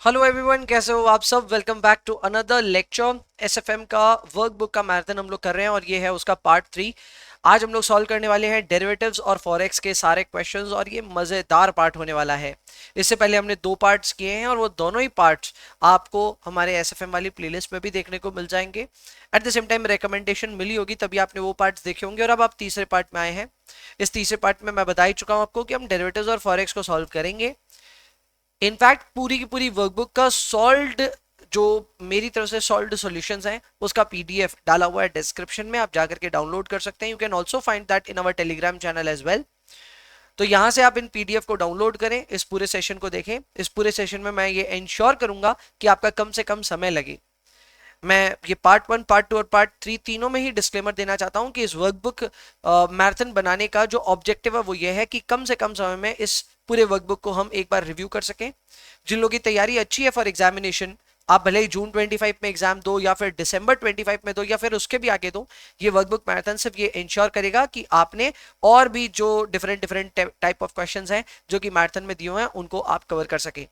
Hello everyone, कैसे हो आप सब। Welcome back to another lecture. SFM का वर्कबुक का मैराथन हम लोग कर रहे हैं और ये है उसका पार्ट 3। आज हम लोग सॉल्व करने वाले हैं डेरिवेटिव्स और फॉरेक्स के सारे क्वेश्चंस और ये मज़ेदार पार्ट होने वाला है। इससे पहले हमने 2 पार्ट्स किए हैं और वो दोनों ही पार्ट्स आपको हमारे एसएफएम वाली प्लेलिस्ट में भी देखने को मिल जाएंगे। At the same time recommendation मिली होगी तभी आपने वो पार्ट्स देखे होंगे और अब आप तीसरे पार्ट में आए हैं। इस तीसरे पार्ट में मैं बता ही चुका हूँ आपको कि हम डेरिवेटिव्स और फॉरेक्स को सॉल्व करेंगे। इनफैक्ट पूरी की पूरी वर्कबुक का सॉल्व्ड जो मेरी तरफ से सॉल्व्ड सॉल्यूशंस हैं उसका पीडीएफ डाला हुआ है डिस्क्रिप्शन में, आप जाकर के डाउनलोड कर सकते हैं। You can also find that in our Telegram channel as well. तो यहां से आप इन पीडीएफ को डाउनलोड करें, इस पूरे सेशन को देखें। इस पूरे सेशन में मैं ये इंश्योर करूंगा कि आपका कम से कम समय लगे। मैं ये पार्ट 1, पार्ट 2 और पार्ट 3 तीनों में ही डिस्क्लेमर देना चाहता हूं कि इस वर्कबुक मैराथन बनाने का जो ऑब्जेक्टिव है वो ये है कि कम से कम समय में इस पूरे वर्कबुक को हम एक बार रिव्यू कर सकें। जिन लोगों की तैयारी अच्छी है फॉर एग्जामिनेशन, आप भले ही जून 25 में एग्जाम दो या फिर दिसंबर 25 में दो या फिर उसके भी आगे दो, ये वर्कबुक मैराथन सिर्फ ये इंश्योर करेगा कि आपने और भी जो different different type of questions हैं जो कि मैराथन में दिए हुए हैं उनको आप कवर कर सके।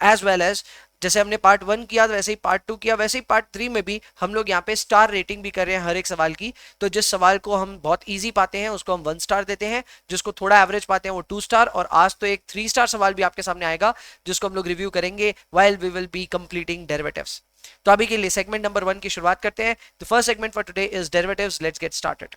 एज वेल एज जैसे हमने पार्ट 1 किया वैसे ही पार्ट 2 किया, वैसे ही पार्ट 3 में भी हम लोग यहाँ पे स्टार रेटिंग भी कर रहे हैं हर एक सवाल की। तो जिस सवाल को हम बहुत इजी पाते हैं उसको हम 1 स्टार देते हैं, जिसको थोड़ा एवरेज पाते हैं वो 2 स्टार, और आज तो एक 3 स्टार सवाल भी आपके सामने आएगा जिसको हम लोग रिव्यू करेंगे while we will be completing derivatives. तो अभी के लिए सेगमेंट नंबर 1 की शुरुआत करते हैं। The first segment for today is derivatives. Let's get started.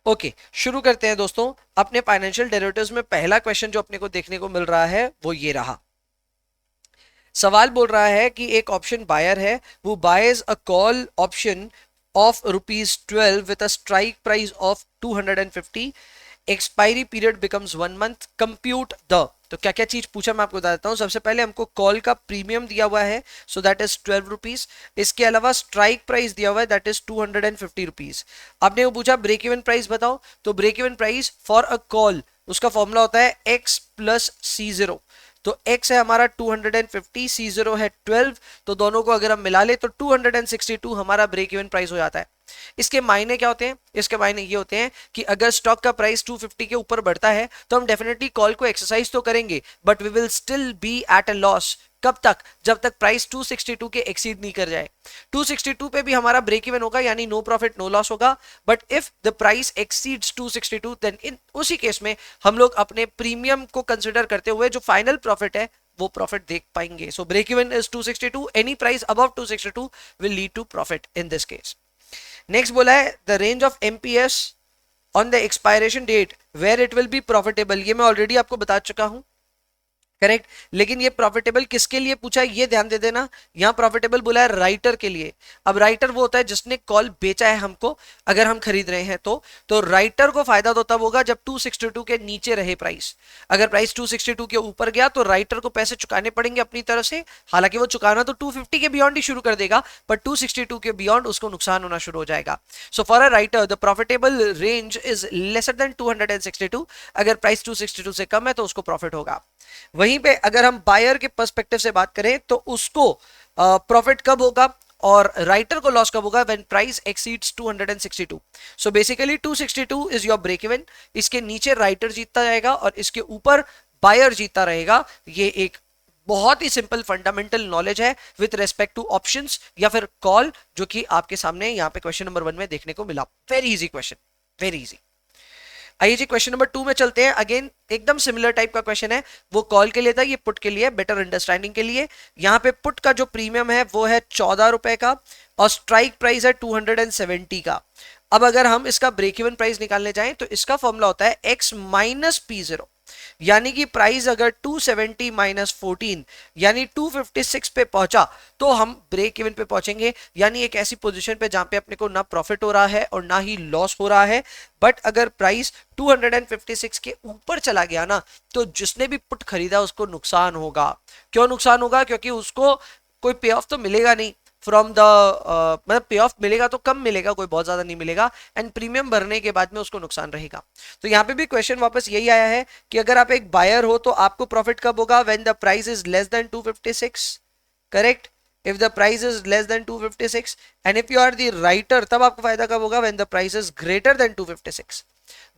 Okay, शुरू करते हैं दोस्तों। अपने फाइनेंशियल डेरिवेटिव्स में पहला क्वेश्चन जो अपने को देखने को मिल रहा है वो ये रहा। सवाल बोल रहा है कि एक ऑप्शन बायर है, वो boys a call option of ₹12 with a strike price of 250। Expiry period becomes 1 month. Compute the. तो क्या क्या चीज पूछा मैं आपको बता देता हूँ। सबसे पहले हमको कॉल का प्रीमियम दिया हुआ है, सो दैट इज ₹12। इसके अलावा स्ट्राइक प्राइस दिया हुआ है, दैट इज ₹250। आपने वो पूछा ब्रेक इवन प्राइस बताओ, तो break even price for a call उसका फॉर्मूला होता है x प्लस C0। तो x है हमारा 250, C0 है 12, तो दोनों को अगर हम मिला ले तो 262 हमारा ब्रेक इवन प्राइस हो जाता है। इसके मायने क्या होते हैं? इसके मायने ये होते हैं कि अगर स्टॉक का प्राइस 250 के ऊपर बढ़ता है तो हम डेफिनेटली कॉल को एक्सरसाइज तो करेंगे, but we will still be at a loss. कब तक? जब तक प्राइस 262 के एक्सीड नहीं कर जाए। 262 पे भी हमारा ब्रेक इवन होगा, यानी नो प्रॉफिट नो लॉस होगा। But if the price exceeds 262 then in उसी केस में हम लोग अपने प्रीमियम को कंसिडर करते हुए जो फाइनल प्रॉफिट है वो प्रॉफिट देख पाएंगे। So break even is 262, any price above 262 will lead to profit in this case. Next बोला है the range of MPS on the expiration date where it will be profitable. ये मैं already आपको बता चुका हूं, करेक्ट। लेकिन ये प्रॉफिटेबल किसके लिए पूछा है ये ध्यान दे देना। यहां प्रॉफिटेबल बोला है राइटर के लिए। अब राइटर वो होता है जिसने कॉल बेचा है हमको, अगर हम खरीद रहे हैं तो राइटर को फायदा तो तब होगा जब 262 के नीचे रहे प्राइस। अगर प्राइस 262 के ऊपर गया तो राइटर को पैसे चुकाने पड़ेंगे अपनी तरफ से। हालांकि वो चुकाना तो 250 के बियॉन्ड ही शुरू कर देगा, पर 262 के बियॉन्ड उसको नुकसान होना शुरू हो जाएगा। So for a writer the profitable range is lesser than 262। अगर प्राइस 262 से कम है तो उसको प्रॉफिट होगा। वहीं पे अगर हम बायर के पर्सपेक्टिव से बात करें तो उसको प्रॉफिट कब होगा और राइटर को लॉस कब होगा? When price exceeds 262। So basically 262 is your break even. इसके नीचे राइटर जीतता जाएगा और इसके ऊपर बायर जीतता रहेगा। ये एक बहुत ही सिंपल फंडामेंटल नॉलेज है विथ रेस्पेक्ट टू ऑप्शंस या फिर कॉल, जो कि आपके सामने यहाँ पे क्वेश्चन नंबर 1 में देखने को मिला। Very easy question, very easy. आइए जी क्वेश्चन नंबर 2 में चलते हैं। अगेन एकदम सिमिलर टाइप का क्वेश्चन है, वो कॉल के लिए था, ये पुट के लिए, बेटर अंडरस्टैंडिंग के लिए। यहाँ पे पुट का जो प्रीमियम है वो है 14 रुपए का और स्ट्राइक प्राइस है 270 का। अब अगर हम इसका ब्रेक इवन प्राइस निकालने जाएं तो इसका फॉर्मूला होता है x माइनस P0, यानी कि प्राइस अगर 270 माइनस 14 यानी 256 पे पहुंचा तो हम ब्रेक इवन पे पहुंचेंगे, यानी एक ऐसी पोजीशन पे जहां पे अपने को ना प्रॉफिट हो रहा है और ना ही लॉस हो रहा है। बट अगर प्राइस 256 के ऊपर चला गया ना तो जिसने भी पुट खरीदा उसको नुकसान होगा। क्यों नुकसान होगा? क्योंकि उसको कोई पे ऑफ तो मिलेगा नहीं फ्रॉम द मतलब पे ऑफ मिलेगा तो कम मिलेगा, कोई बहुत ज्यादा नहीं मिलेगा, एंड प्रीमियम भरने के बाद में उसको नुकसान रहेगा। तो यहाँ पे भी क्वेश्चन वापस यही आया है कि अगर आप एक बायर हो तो आपको प्रॉफिट कब होगा? When the price is less than 256, correct. If the price is less than 256 and if you are the writer तब आपको फायदा कब होगा? When the price is greater than 256।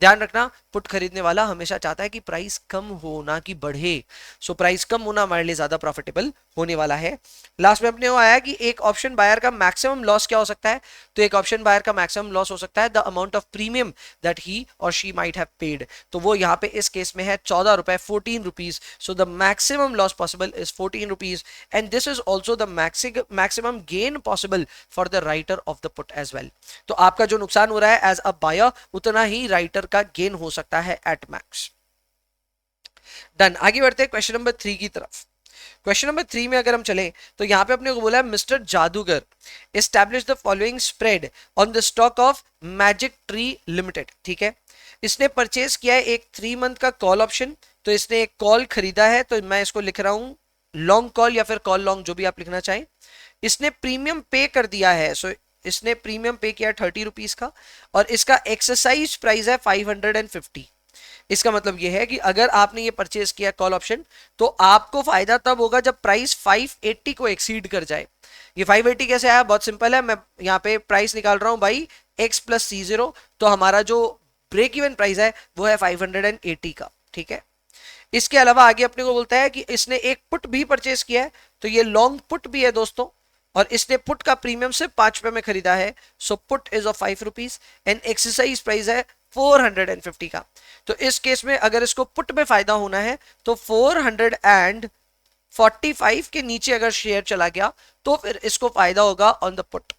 ध्यान रखना, पुट खरीदने वाला हमेशा चाहता है कि प्राइस कम हो ना कि बढ़े। सो प्राइस कम होना हमारे लिए ज्यादा प्रॉफिटेबल होने वाला है। लास्ट में अपने को आया कि एक ऑप्शन बायर का मैक्सिमम लॉस क्या हो सकता है, तो एक ऑप्शन बायर का मैक्सिमम लॉस हो सकता है the amount of premium that he और शी माइट हैव पेड। तो वो यहाँ पे इस केस में है 14 रुपए, 14 rupees. So the maximum loss possible is 14 rupees and this is also the maximum gain possible for the writer of the put as well. तो आपका जो नुकसान हो रहा है एज अ बायर, उतना ही राइटर का गेन हो सकता है एट मैक्स। डन। आगे बढ़ते हैं क्वेश्चन नंबर 3 की तरफ। क्वेश्चन नंबर 3 में अगर हम चले तो यहां पे अपने को बोला है मिस्टर जादूगर establish the following spread on the stock of magic tree limited. ठीक है, इसने परचेज किया है एक 3 मंथ का कॉल ऑप्शन। तो इसने एक कॉल खरीदा है, तो मैं इसको लिख रहा हूं लॉन्ग कॉल या फिर कॉल लॉन्ग, जो भी आप लिखना चाहें। इसने प्रीमियम पे कर दिया है, सो इसने प्रीमियम पे किया 30 रुपीज का, और इसका एक्सरसाइज प्राइस है 550। इसका मतलब यह है कि अगर आपने ये परचेज किया कॉल ऑप्शन, तो आपको फायदा तब होगा जब प्राइस 580 को एक्सीड कर जाए। ये 580 कैसे आया, बहुत सिंपल है, मैं यहाँ पे प्राइस निकाल रहा हूं बाई x प्लस C0। तो हमारा जो ब्रेक इवन प्राइस है वो है 580 का। ठीक है, इसके अलावा आगे अपने को बोलता है कि इसने एक पुट भी परचेज किया है, तो ये लॉन्ग पुट भी है दोस्तों, और इसने पुट का प्रीमियम सिर्फ 5 रुपए में खरीदा है। So put is of 5 rupees and exercise price है 450 का। तो इस केस में अगर इसको पुट में फायदा होना है तो 445 के नीचे अगर शेयर चला गया तो फिर इसको फायदा होगा ऑन द पुट।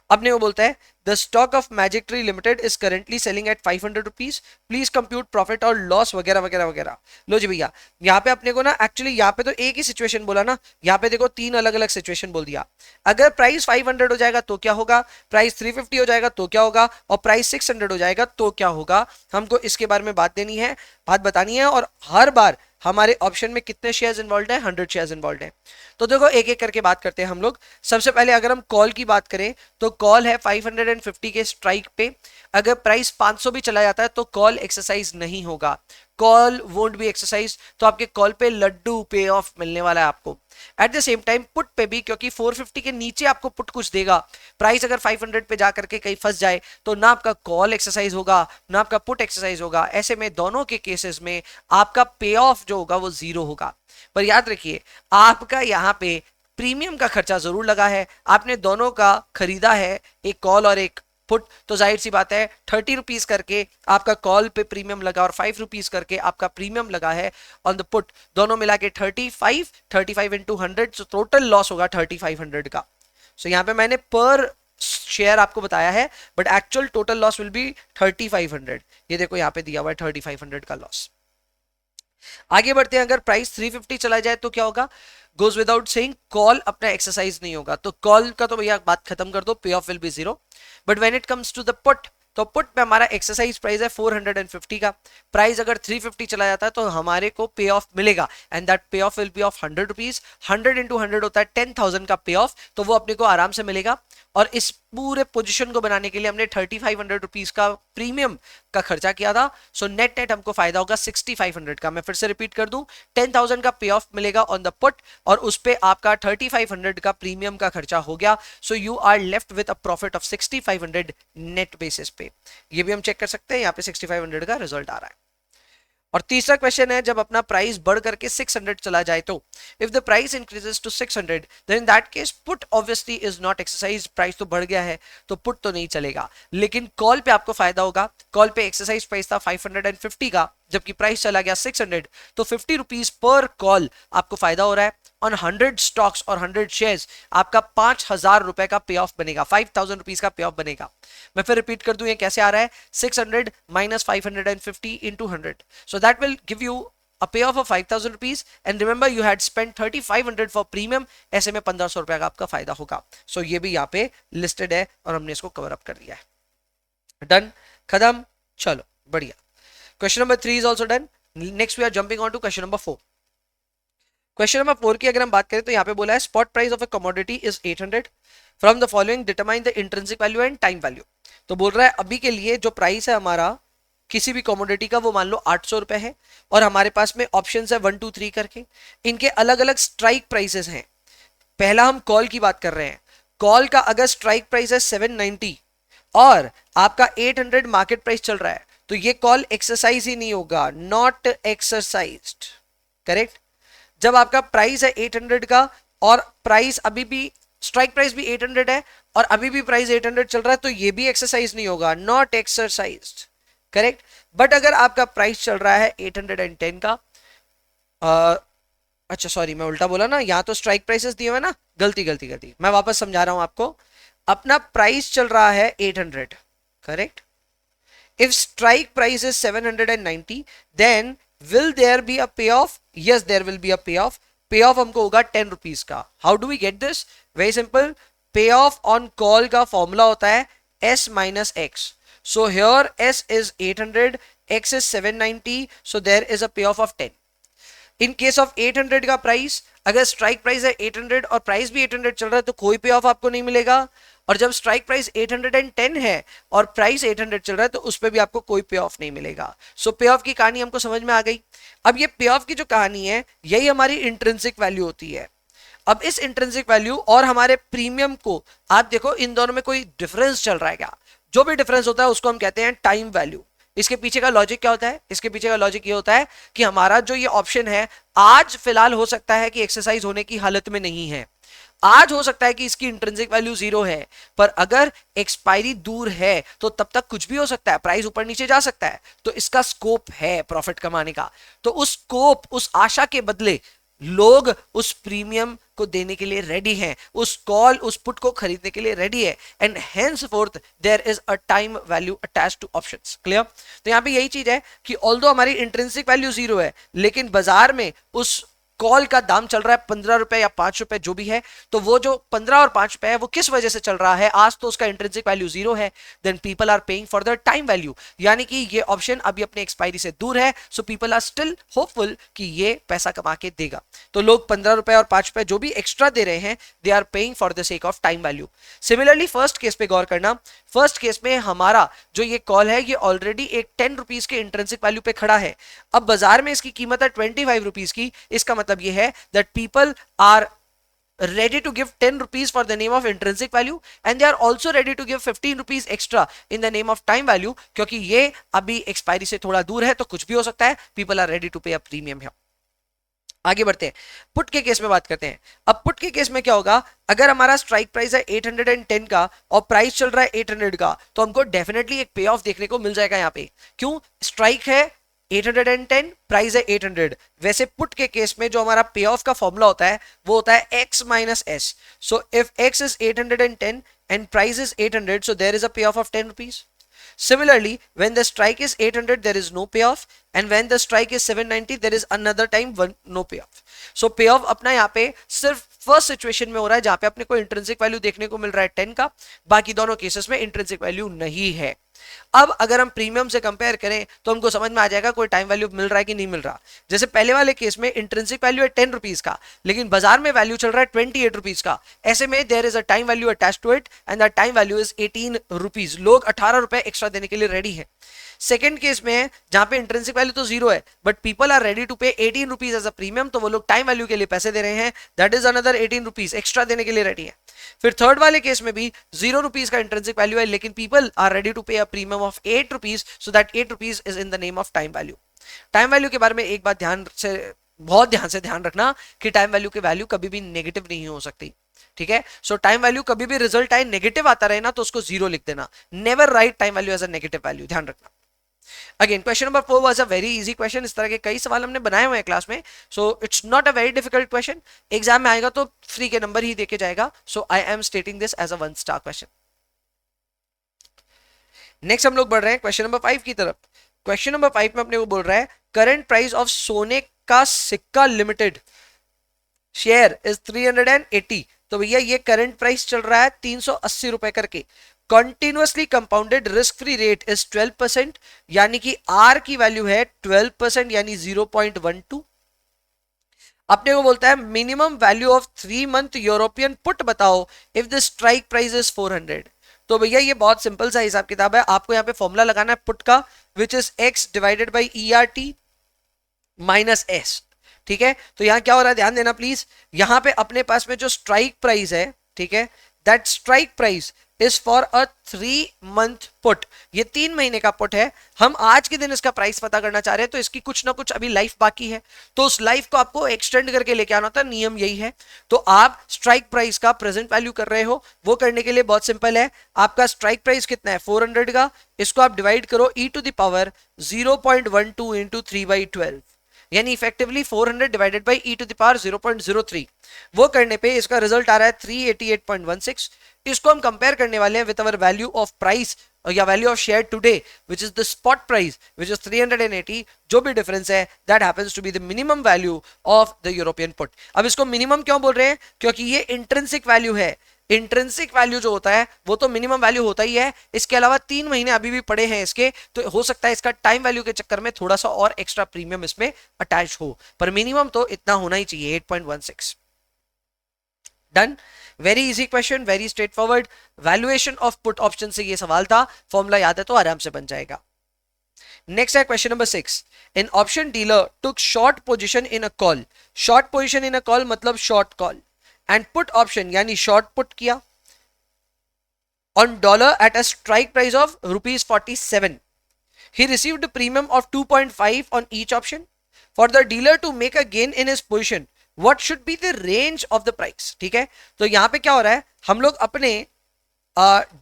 अपने वो बोलता है the stock of magic tree limited is currently selling at 500 rupees, please compute profit और लॉस वगैरह वगैरह वगैरह। लो जी भैया, यहाँ पे अपने को ना एक्चुअली यहाँ पे तो एक ही सिचुएशन बोला ना, यहाँ पे देखो 3 अलग अलग सिचुएशन बोल दिया। अगर प्राइस 500 हो जाएगा तो क्या होगा, प्राइस 350 हो जाएगा तो क्या होगा, और प्राइस 600 हो जाएगा तो क्या होगा। हमको इसके बारे में बात देनी है, बात बतानी है, और हर बार हमारे ऑप्शन में कितने शेयर्स इन्वॉल्व है, 100 शेयर्स इन्वॉल्व है। तो देखो एक एक करके बात करते हैं हम लोग। सबसे पहले अगर हम कॉल की बात करें तो कॉल है 550 के स्ट्राइक पे। अगर प्राइस 500 भी चला जाता है तो कॉल एक्सरसाइज नहीं होगा, कॉल वोंट बी एक्सरसाइज। तो आपके कॉल पे लड्डू पे ऑफ मिलने वाला है आपको। Eight the same time put पे भी, क्योंकि 450 के नीचे आपको पुट कुछ देगा, प्राइस अगर 500 पे जाकर के कहीं फंस जाए तो ना आपका कॉल एक्सरसाइज होगा ना आपका पुट एक्सरसाइज होगा। ऐसे में दोनों के केसेस में आपका पे ऑफ जो होगा वो 0 होगा। पर याद रखिए आपका यहाँ पे प्रीमियम का खर्चा जरूर लगा है, आपने दोनों का खरीदा है, एक कॉल और एक पुट। तो जाहिर सी बात है 30 रुपीज करके आपका कॉल पे प्रीमियम लगा और 5 रुपीज करके आपका प्रीमियम लगा है ऑन द पुट, दोनों मिला के 35 इंटू 100, तो टोटल लॉस होगा 3500 का। सो यहाँ पे मैंने पर शेयर आपको बताया है, but actual total loss will be 3500। ये देखो यहाँ पे दिया हुआ है 3500 का लॉस। आगे बढ़ते हैं, अगर प्राइस 350 चला जाए तो क्या होगा, गोज विदाउट सेइंग कॉल अपना एक्सरसाइज नहीं होगा, तो कॉल का तो भैया बात खत्म कर दो, pay off will be 0। But when it comes to the put, तो पुट पे हमारा एक्सरसाइज प्राइस है 450 का। प्राइस अगर 350 चला जाता है तो हमारे को पे ऑफ मिलेगा, एंड दैट पे off will B of 100 rupees. 100 into 100 होता है 10,000 का पे ऑफ, तो वो अपने को आराम से मिलेगा। और इस पूरे पोजीशन को बनाने के लिए हमने 3500 रुपीज का प्रीमियम का खर्चा किया था। सो नेट नेट हमको फायदा होगा 6500 का। मैं फिर से रिपीट कर दूं, 10,000 का पे ऑफ मिलेगा ऑन द पुट, और उस पे आपका 3500 का प्रीमियम का खर्चा हो गया। So you are left with a profit of 6500 net basis पे। ये भी हम चेक कर सकते हैं, यहाँ पे 6500 का रिजल्ट आ रहा है। और तीसरा क्वेश्चन है, जब अपना प्राइस बढ़ करके 600 चला जाए तो, if the price increases to 600 then in that case put obviously is not exercise. Price तो बढ़ गया है तो पुट तो नहीं चलेगा, लेकिन कॉल पे आपको फायदा होगा। कॉल पे एक्सरसाइज प्राइस था 550 का, जबकि प्राइस चला गया 600, तो 50 रुपीज पर कॉल आपको फायदा हो रहा है। ऑन 100 स्टॉक्स और 100 शेयर्स आपका 5000 रुपए का पे ऑफ बनेगा, 5000 रुपीज का पे ऑफ बनेगा। मैं फिर रिपीट कर दूं, ये कैसे आ रहा है, 600 minus 550 into 100, so that will give you a payoff of 5,000 rupees, and remember you had spent 3,500 for premium। ऐसे में 1500 रुपए का आपका फायदा होगा। सो ये भी यहाँ पे लिस्टेड है और हमने इसको कवर अप कर दिया है। डन, खत्म, चलो बढ़िया। Question number 3 is also done. Next we are jumping on to question number 4। Question number 4 की अगर हम बात करें तो यहाँ पे बोला है spot price of A commodity is 800, from the following determine the intrinsic value and time value. तो बोल रहा है अभी के लिए जो प्राइस है हमारा किसी भी कमोडिटी का, वो मान लो 800 रुपए है, और हमारे पास में ऑप्शन है 1 2 3 करके, इनके अलग अलग स्ट्राइक प्राइसेस हैं। पहला हम कॉल की बात कर रहे हैं, कॉल का अगर स्ट्राइक प्राइस है 790 और आपका 800 मार्केट प्राइस चल रहा है, तो ये कॉल एक्सरसाइज ही नहीं होगा, नॉट एक्सरसाइज्ड, करेक्ट। जब आपका प्राइस है 800 का और प्राइस अभी भी स्ट्राइक प्राइस भी 800 है और अभी भी प्राइस 800 चल रहा है, तो ये भी एक्सरसाइज नहीं होगा, नॉट एक्सरसाइज्ड, करेक्ट। बट अगर आपका प्राइस चल रहा है 810 का, अच्छा सॉरी मैं उल्टा बोला ना, यहाँ तो स्ट्राइक प्राइसेस दिए हुए ना, गलती गलती गलती, मैं वापस समझा रहा हूं आपको। अपना प्राइस चल रहा है 800, correct. If strike price is 790, then will there be a pay off? Yes, there will be a pay off. Pay off हमको होगा 10 रुपीज का। How do we get this? Very simple, pay off on call का formula होता है s minus x. So here s is 800, x is 790, so there is a pay off 10। In case of 800 का price, अगर strike price है 800 और price भी 800 चल रहा है, तो कोई पे ऑफ आपको नहीं मिलेगा। और जब स्ट्राइक प्राइस 810 है और प्राइस 800 चल रहा है, तो उस पर भी आपको कोई पे ऑफ नहीं मिलेगा। सो पे ऑफ की कहानी हमको समझ में आ गई। अब ये पे ऑफ की जो कहानी है, यही हमारी इंट्रिंसिक वैल्यू होती है। अब इस इंट्रिंसिक वैल्यू और हमारे प्रीमियम को आप देखो, इन दोनों में कोई डिफरेंस चल रहा है क्या? जो भी डिफरेंस होता है उसको हम कहते हैं टाइम वैल्यू। इसके पीछे का लॉजिक क्या होता है? इसके पीछे का लॉजिक ये होता है कि हमारा जो ये ऑप्शन है, आज फिलहाल हो सकता है कि एक्सरसाइज होने की हालत में नहीं है, आज हो सकता है कि इसकी इंट्रिंसिक वैल्यू 0 है, पर अगर एक्सपायरी दूर है तो तब तक कुछ भी हो सकता है, प्राइस ऊपर नीचे जा सकता है। तो इसका स्कोप है प्रॉफिट कमाने का। तो उस स्कोप, उस आशा के बदले लोग उस प्रीमियम को देने के लिए रेडी हैं, उस कॉल, उस पुट को खरीदने के लिए रेडी है, and henceforth there is a time value attached to options. Clear? तो यहां पे यही चीज है कि ऑल्दो हमारी इंट्रिंसिक वैल्यू 0 है, लेकिन बाजार में उस कॉल का दाम चल रहा है 15 रुपए या 5 रुपए जो भी है, तो वो जो 15 और 5 रुपए है वो किस वजह से चल रहा है? आज तो उसका इंट्रिंसिक वैल्यू 0 है, then people are paying for the time value, यानी कि ये ऑप्शन अभी अपने एक्सपायरी से दूर है, so people are still hopeful कि ये पैसा कमा के देगा। तो लोग 15 रुपए और 5 रुपए जो भी एक्स्ट्रा दे रहे हैं, they are paying for the sake of time value. Similarly first case पे गौर करना, फर्स्ट केस में हमारा जो ये कॉल है, ये ऑलरेडी एक 10 रुपीज के इंट्रिंसिक वैल्यू पे खड़ा है। अब बाजार में इसकी कीमत है 25 रुपीज की। इसका मतलब ये है that people are ready to give 10 rupees for the name of intrinsic value, and they are also ready to give 15 rupees extra in the name of time value, क्योंकि ये अभी एक्सपायरी से थोड़ा दूर है, तो कुछ भी हो सकता है। people are ready to pay a premium here। आगे बढ़ते हैं, पुट के केस में बात करते हैं। अब पुट के केस में क्या होगा? अगर हमारा स्ट्राइक प्राइस है 810 का और प्राइस चल रहा है 800 का, तो हमको डेफिनेटली एक पे ऑफ देखने को मिल जाएगा यहाँ पे। क्यों? स्ट्राइक है 810, प्राइस है 800। वैसे पुट के केस में जो हमारा पे ऑफ का फॉर्मूला होता है वो होता है x minus S. So if x is 810 and price is 800, so there is a payoff of 10 rupees. Similarly, when the strike is 800, there is no payoff, and when the strike is 790, there is another time no payoff. So payoff अपना यहाँ पे सिर्फ first situation में हो रहा है जहां पे अपने को इंट्रिंसिक वैल्यू देखने को मिल रहा है 10 का, बाकी दोनों केसेस में इंट्रिंसिक वैल्यू नहीं है। अब अगर हम प्रीमियम से कंपेयर करें तो हमको समझ में आ जाएगा कोई टाइम वैल्यू मिल रहा है कि नहीं मिल रहा। जैसे पहले वाले केस में इंट्रिंसिक वैल्यू है 10 रुपीज का, लेकिन बाजार में वैल्यू चल रहा है 28 रुपीज का। ऐसे में there is a time value attached to it, and the time value is 18 rupees. लोग 18 रुपए एक्स्ट्रा देने के लिए रेडी है। सेकेंड केस में है जहां पे इंट्रिंसिक वैल्यू तो 0 है, but people are ready to pay 18 rupees as a premium, तो वो लोग टाइम वैल्यू के लिए पैसे दे रहे हैं, that is another 18 rupees extra देने के लिए रेडी है। फिर थर्ड वाले केस में भी 0 रुपीज का इंट्रिंसिक वैल्यू है, लेकिन पीपल आर रेडी टू पे a premium of 8 rupees, so that 8 rupees is in the name of time value. Time value के बारे में एक बात बहुत ध्यान से ध्यान रखना कि टाइम वैल्यू की वैल्यू कभी भी नेगेटिव नहीं हो सकती, ठीक है। सो टाइम वैल्यू कभी भी रिजल्ट आए नेगेटिव आता रहे ना, तो उसको 0 लिख देना। Never write time value as a negative value, ध्यान रखना। Again question number 4 was a very easy question. इस तरह के कई सवाल हमने बनाए हुए हैं क्लास में, so it's not a very difficult question. Exam में आएगा तो फ्री के नंबर ही देके जाएगा, so I am stating this as a 1 star question. Next हम लोग बढ़ रहे हैं क्वेश्चन नंबर 5 की तरफ। क्वेश्चन नंबर 5 में अपने को बोल रहा है करंट प्राइस ऑफ सोने का सिक्का लिमिटेड शेयर इज 380। तो भैया ये करंट प्राइस चल रहा है 380 रुपए करके। Continuously compounded risk free rate is 12%, यानी कि आर की वैल्यू है 12%, यानी 0.12। अपने को बोलता है minimum value of 3 month European put बताओ if the strike price is 400। तो भैया ये बहुत सिंपल सा हिसाब किताब है। आपको यहाँ पे फॉर्मूला लगाना है पुट का, which is x divided by ERT minus S, ठीक है। तो यहाँ क्या हो रहा है ध्यान देना प्लीज। यहाँ पे अपने पास में जो स्ट्राइक प्राइस है, ठीक है, that strike price is for a 3 month put. ये 3 महीने का पुट है, हम आज के दिन इसका प्राइस पता करना चाह रहे हैं, तो इसकी कुछ ना कुछ अभी लाइफ बाकी है, तो उस लाइफ को आपको एक्सटेंड करके लेके आना होता है, नियम यही है। तो आप स्ट्राइक प्राइस का प्रेजेंट वैल्यू कर रहे हो, वो करने के लिए बहुत सिंपल है, आपका स्ट्राइक प्राइस कितना है 400 का, इसको आप डिवाइड करो e to the power 0.12 into 3/12, यानी effectively 400 divided by e to the power 0.03। वो करने पे इसका रिजल्ट आ रहा है 388.16। इसको हम कंपेयर करने वाले हैं with our value of price या value of share today which is the spot price which is 380। जो भी डिफरेंस है that happens to be the minimum value of the European put. अब इसको मिनिमम क्यों बोल रहे हैं, क्योंकि ये इंट्रिंसिक वैल्यू है। इंट्रिंसिक वैल्यू जो होता है वो तो मिनिमम वैल्यू होता ही है, इसके अलावा 3 महीने अभी भी पड़े हैं इसके, तो हो सकता है इसका टाइम वैल्यू के चक्कर में थोड़ा सा और एक्स्ट्रा प्रीमियम इसमें अटैच हो, पर मिनिमम तो इतना होना ही चाहिए 8.16। Done, very easy question, very straight forward. Valuation of put option से ये सवाल था, फॉर्मूला याद है तो आराम से बन जाएगा। नेक्स्ट है question number 6। An option dealer took short position in a call. Short position in a call मतलब short call, and put option यानी शॉर्ट पुट किया on dollar at a strike price of ₹47। he received a premium of 2.5 on each option. For the dealer to make a gain in his position, what should be the range of the price? ठीक है, तो यहां पे क्या हो रहा है, हम लोग अपने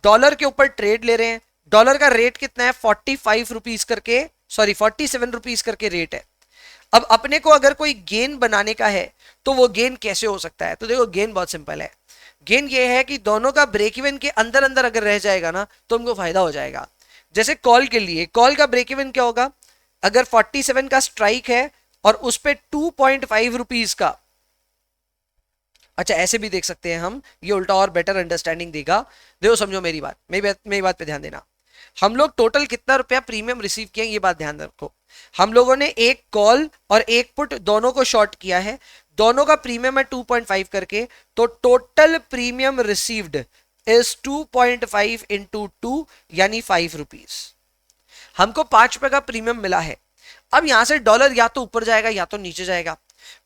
डॉलर के ऊपर ट्रेड ले रहे हैं, डॉलर का रेट कितना है 45 रुपीज करके, सॉरी 47 रुपीज करके रेट है। अब अपने को अगर कोई गेन बनाने का है तो वो गेन कैसे हो सकता है, तो देखो गेन बहुत सिंपल है। गेन ये है कि दोनों का ब्रेक इवन के अंदर अंदर अगर रह जाएगा ना तो हमको फायदा हो जाएगा। जैसे कॉल के लिए, कॉल का ब्रेक इवन क्या होगा, अगर 47 का स्ट्राइक है और उस पे 2.5 रुपीज का, अच्छा ऐसे भी देख सकते हैं हम, ये उल्टा और बेटर अंडरस्टैंडिंग देगा। देखो समझो मेरी बात, मेरी बात पे ध्यान देना। हम लोग टोटल कितना रुपया प्रीमियम रिसीव किए ये बात ध्यान रखो। हम लोगों ने एक कॉल और एक पुट दोनों को शॉर्ट किया है, दोनों का प्रीमियम है 2.5 करके, तो total premium received is 2.5 into 2 यानी 5 रुपीज। हमको 5 रुपए का प्रीमियम मिला है। अब यहां से डॉलर या तो ऊपर जाएगा या तो नीचे जाएगा।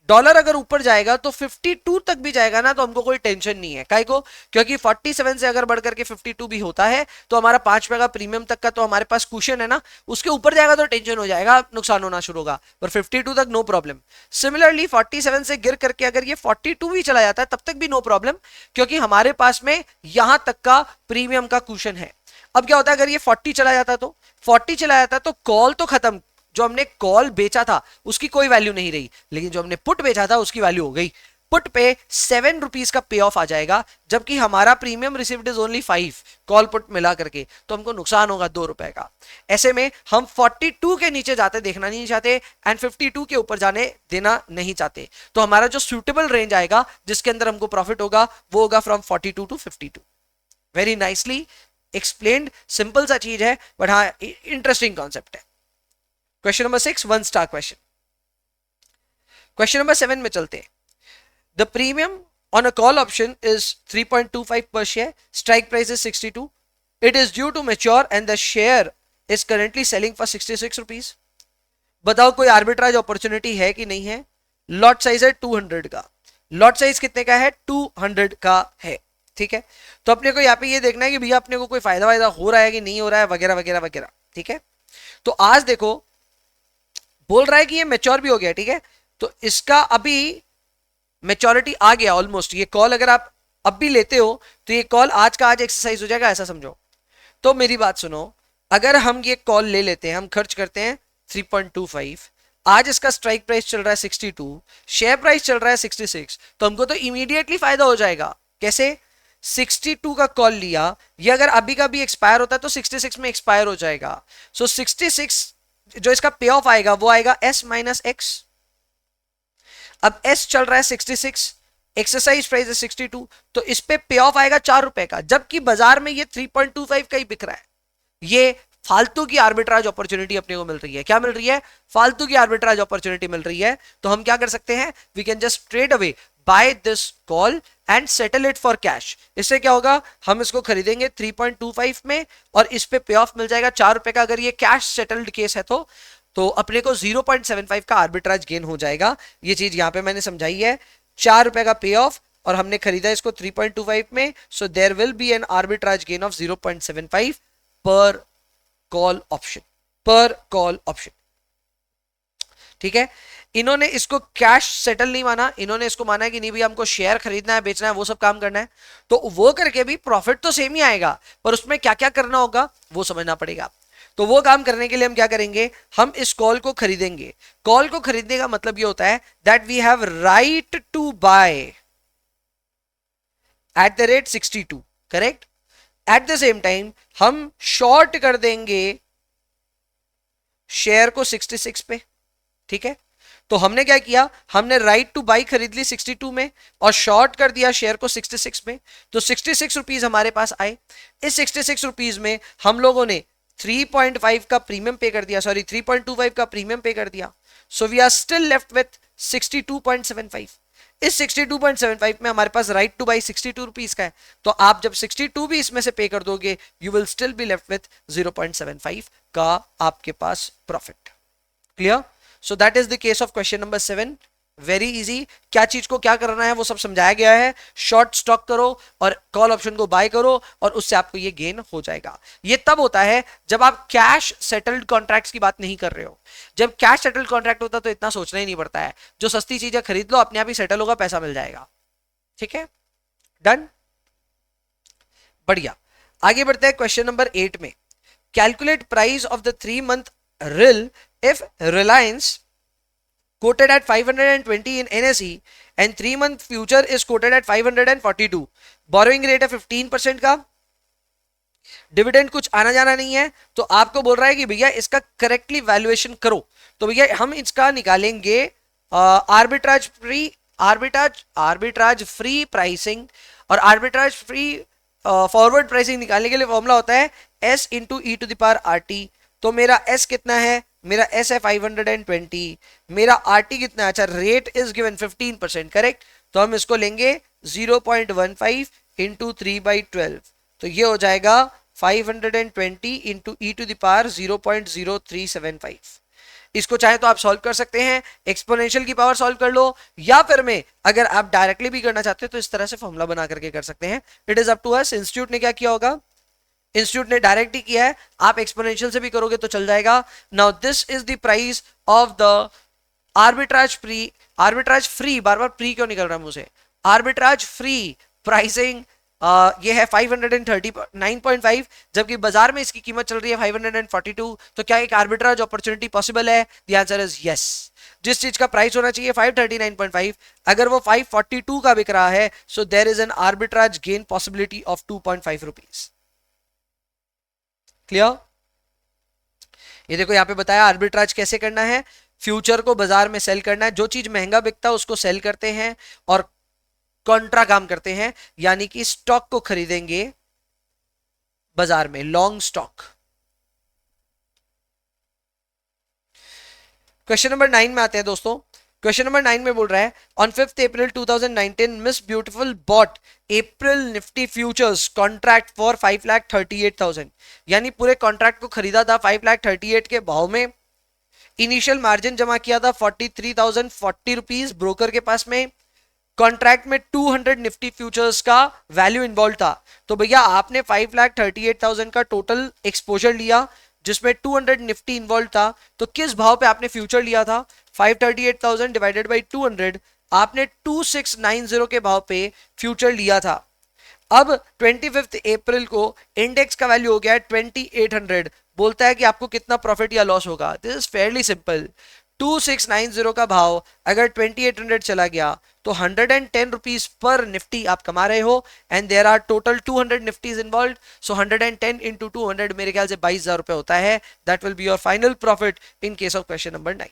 डॉलर अगर ऊपर जाएगा तो 52 तक भी जाएगा ना तो हमको कोई टेंशन नहीं है, काहे को, क्योंकि 47 से अगर बढ़कर के 52 भी होता है तो हमारा 5 रुपए का प्रीमियम तक का तो हमारे पास कुशन है ना, उसके ऊपर जाएगा तो टेंशन हो जाएगा, नुकसान होना शुरू होगा, पर 52 तक नो प्रॉब्लम। सिमिलरली 47 से गिर करके अगर ये 42 भी चला जाता है तब तक भी नो प्रॉब्लम, क्योंकि हमारे पास में यहां तक का प्रीमियम का कुशन है। अब क्या होता है, अगर ये 40 चला जाता तो 40 चला जाता तो कॉल तो खत्म, जो हमने कॉल बेचा था उसकी कोई वैल्यू नहीं रही, लेकिन जो हमने पुट बेचा था उसकी वैल्यू हो गई। पुट पे 7 रुपीज का पे ऑफ आ जाएगा, जबकि हमारा premium received is only 5 call put मिला करके, तो हमको नुकसान होगा 2 रुपए का। ऐसे में हम 42 के नीचे जाते देखना नहीं चाहते एंड 52 के ऊपर जाने देना नहीं चाहते, तो हमारा जो सुटेबल रेंज आएगा जिसके अंदर हमको प्रॉफिट होगा वो होगा from 42 to 52। Very nicely explained, simple सा चीज है बट हाँ इंटरेस्टिंग कॉन्सेप्ट है। Question number 6 1 star question. Question number 7 में चलते हैं। The premium on a call option is 3.25 per share, strike price is 62, it is due to mature and the share is currently selling for 66 rupees। बताओ कोई arbitrage opportunity है कि नहीं है। Lot size है 200 का, लॉट साइज कितने का है 200 का है, ठीक है। तो अपने को यहाँ पे ये देखना है कि भैया अपने को कोई फायदा वायदा हो रहा है कि नहीं हो रहा है वगैरह वगैरह वगैरह, ठीक है। तो आज देखो बोल रहा है कि ये मैच्योर भी हो गया, ठीक है, तो इसका अभी मैच्योरिटी आ गया ऑलमोस्ट। ये कॉल अगर आप अब भी लेते हो तो ये कॉल आज का आज एक्सरसाइज हो जाएगा, ऐसा समझो। तो मेरी बात सुनो, अगर हम ये कॉल ले लेते हैं, हम खर्च करते हैं 3.25, आज इसका स्ट्राइक प्राइस चल रहा है 62, शेयर प्राइस चल रहा है 66, तो हमको तो इमीडिएटली फायदा हो जाएगा। कैसे, 62 का कॉल लिया, ये अगर अभी का भी एक्सपायर होता है तो 66 में एक्सपायर हो जाएगा। सो 66 जो इसका पे ऑफ आएगा वो आएगा S माइनस एक्स। अब S चल रहा है 66, एक्सरसाइज प्राइस है 62, तो इस पे पे ऑफ आएगा 4 रुपए का, जबकि बाजार में ये 3.25 का ही बिक रहा है। ये फालतू की आर्बिट्राज अपॉर्चुनिटी अपने को मिल रही है। क्या मिल रही है, फालतू की आर्बिट्राज अपॉर्चुनिटी मिल रही है। तो हम क्या कर सकते हैं, we can just trade away buy this call and settle it for cash. इससे क्या होगा, हम इसको खरीदेंगे 3.25 में और इस पे पे ऑफ मिल जाएगा 4 रुपए का। अगर ये कैश सेटल्ड केस है तो अपने को 0.75 का आर्बिट्राज गेन हो जाएगा। ये चीज यहां पे मैंने समझाई है, 4 रुपए का पे ऑफ और हमने खरीदा इसको 3.25 में, so there will be an arbitrage gain of 0.75 per call option, per call option. ठीक है, इन्होंने इसको कैश सेटल नहीं माना, इन्होंने इसको माना कि नहीं भैया हमको शेयर खरीदना है, बेचना है, वो सब काम करना है, तो वो करके भी प्रॉफिट तो सेम ही आएगा, पर उसमें क्या क्या करना होगा वो समझना पड़ेगा। तो वो काम करने के लिए हम क्या करेंगे, हम इस कॉल को खरीदेंगे। कॉल को खरीदने का मतलब ये होता है that we have right to buy at the rate 62, correct. At the same time हम शॉर्ट कर देंगे शेयर को 66 पे। ठीक है, तो हमने क्या किया, हमने राइट टू बाई खरीद ली 62 में और शॉर्ट कर दिया शेयर को 66 में, तो 66 रुपीज हमारे पास आए। इस 66 रुपीज में हम लोगों ने 3.5 का प्रीमियम पे कर दिया, सॉरी 3.25 का प्रीमियम पे कर दिया, so we are still left with 62.75। इस 62.75 में हमारे पास राइट टू बाई 62 रुपीज का है, तो आप जब 62 भी इसमें से पे कर दोगे, you will still be left with 0.75 का आपके पास profit. Clear? So that is the case of question number 7। Very easy, क्या चीज को क्या करना है वो सब समझाया गया है। शॉर्ट स्टॉक करो और कॉल ऑप्शन को बाय करो और उससे आपको ये गेन हो जाएगा। ये तब होता है जब आप कैश सेटल्ड कॉन्ट्रैक्ट्स की बात नहीं कर रहे हो। जब कैश सेटल्ड कॉन्ट्रैक्ट होता है तो इतना सोचना ही नहीं पड़ता है, जो सस्ती चीजें खरीद लो अपने आप ही सेटल होगा, पैसा मिल जाएगा। ठीक है, डन, बढ़िया। आगे बढ़ते हैं क्वेश्चन नंबर 8 में। Calculate price of the 3 month reel if Reliance quoted at 520 in NSE and 3 month future is quoted at 542, borrowing rate है 15% का, डिविडेंड कुछ आना जाना नहीं है, तो आपको बोल रहा है कि भैया इसका करेक्टली वैल्यूएशन करो। तो भैया हम इसका निकालेंगे आर्बिट्राज फ्री प्राइसिंग, और आर्बिट्राज फ्री फॉरवर्ड प्राइसिंग निकालने के लिए फॉर्मूला होता है S into E to the power R T. तो मेरा S कितना है, मेरा S है 520, मेरा RT कितना है, अच्छा रेट इज गिवन 15%, करेक्ट। तो हम इसको लेंगे 0.15 इंटू 3/12, तो ये हो जाएगा 520 into E to the power 0.0375। इसको चाहे तो आप सॉल्व कर सकते हैं, एक्सपोनेंशियल की पावर सॉल्व कर लो, या फिर में अगर आप डायरेक्टली भी करना चाहते हो तो इस तरह से फॉर्मूला बना करके कर सकते हैं। It is up to us. Institute ने क्या किया होगा, इंस्टीट्यूट ने डायरेक्ट ही किया है, आप एक्सपोनेंशियल से भी करोगे तो चल जाएगा। Now this is the price of the arbitrage free, bar bar free क्यों निकल रहा है मुझे, आर्बिट्राज फ्री प्राइसिंग ये है 539.5, जबकि बाजार में इसकी कीमत चल रही है 542। तो क्या एक आर्बिट्राज अपॉर्चुनिटी पॉसिबल है? The answer is yes. जिस चीज का प्राइस होना चाहिए 539.5, अगर वो 542 का बिक रहा है, so there is an arbitrage gain possibility of 2.5 rupees. Clear? ये देखो यहां पे बताया आर्बिट्राज कैसे करना है, फ्यूचर को बाजार में सेल करना है, जो चीज महंगा बिकता है उसको सेल करते हैं और कॉन्ट्रा काम करते हैं, यानी कि स्टॉक को खरीदेंगे बाजार में, लॉन्ग स्टॉक। क्वेश्चन नंबर 9 में आते हैं दोस्तों। क्वेश्चन नंबर 9 में बोल रहा है on 5th April 2019 Miss beautiful bought April Nifty futures contract for 5,38,000, यानी पूरे कॉन्ट्रैक्ट को खरीदा था 5,38,000 के भाव में। इनिशियल मार्जिन जमा किया था 43,040 रुपीज ब्रोकर के पास में। कॉन्ट्रैक्ट में 200 निफ्टी फ्यूचर्स का वैल्यू इन्वॉल्व था। तो भैया आपने 5,38,000 का टोटल एक्सपोजर लिया जिसमें 200 निफ्टी इन्वॉल्व था, तो किस भाव पे आपने फ्यूचर लिया था? 538,000 डिवाइडेड बाई 200, आपने 2690 के भाव पे फ्यूचर लिया था। अब 25 अप्रैल को इंडेक्स का वैल्यू हो गया है 2800, बोलता है कि आपको कितना प्रॉफिट या लॉस होगा। This is fairly simple. 2690 का भाव अगर 2800 चला गया तो 110 रुपीज पर निफ्टी आप कमा रहे हो, and there are total 200 Nifties involve, so 110 into 200 मेरे ख्याल से 22,000 रुपए होता है। That will be your final profit in case of question number 9।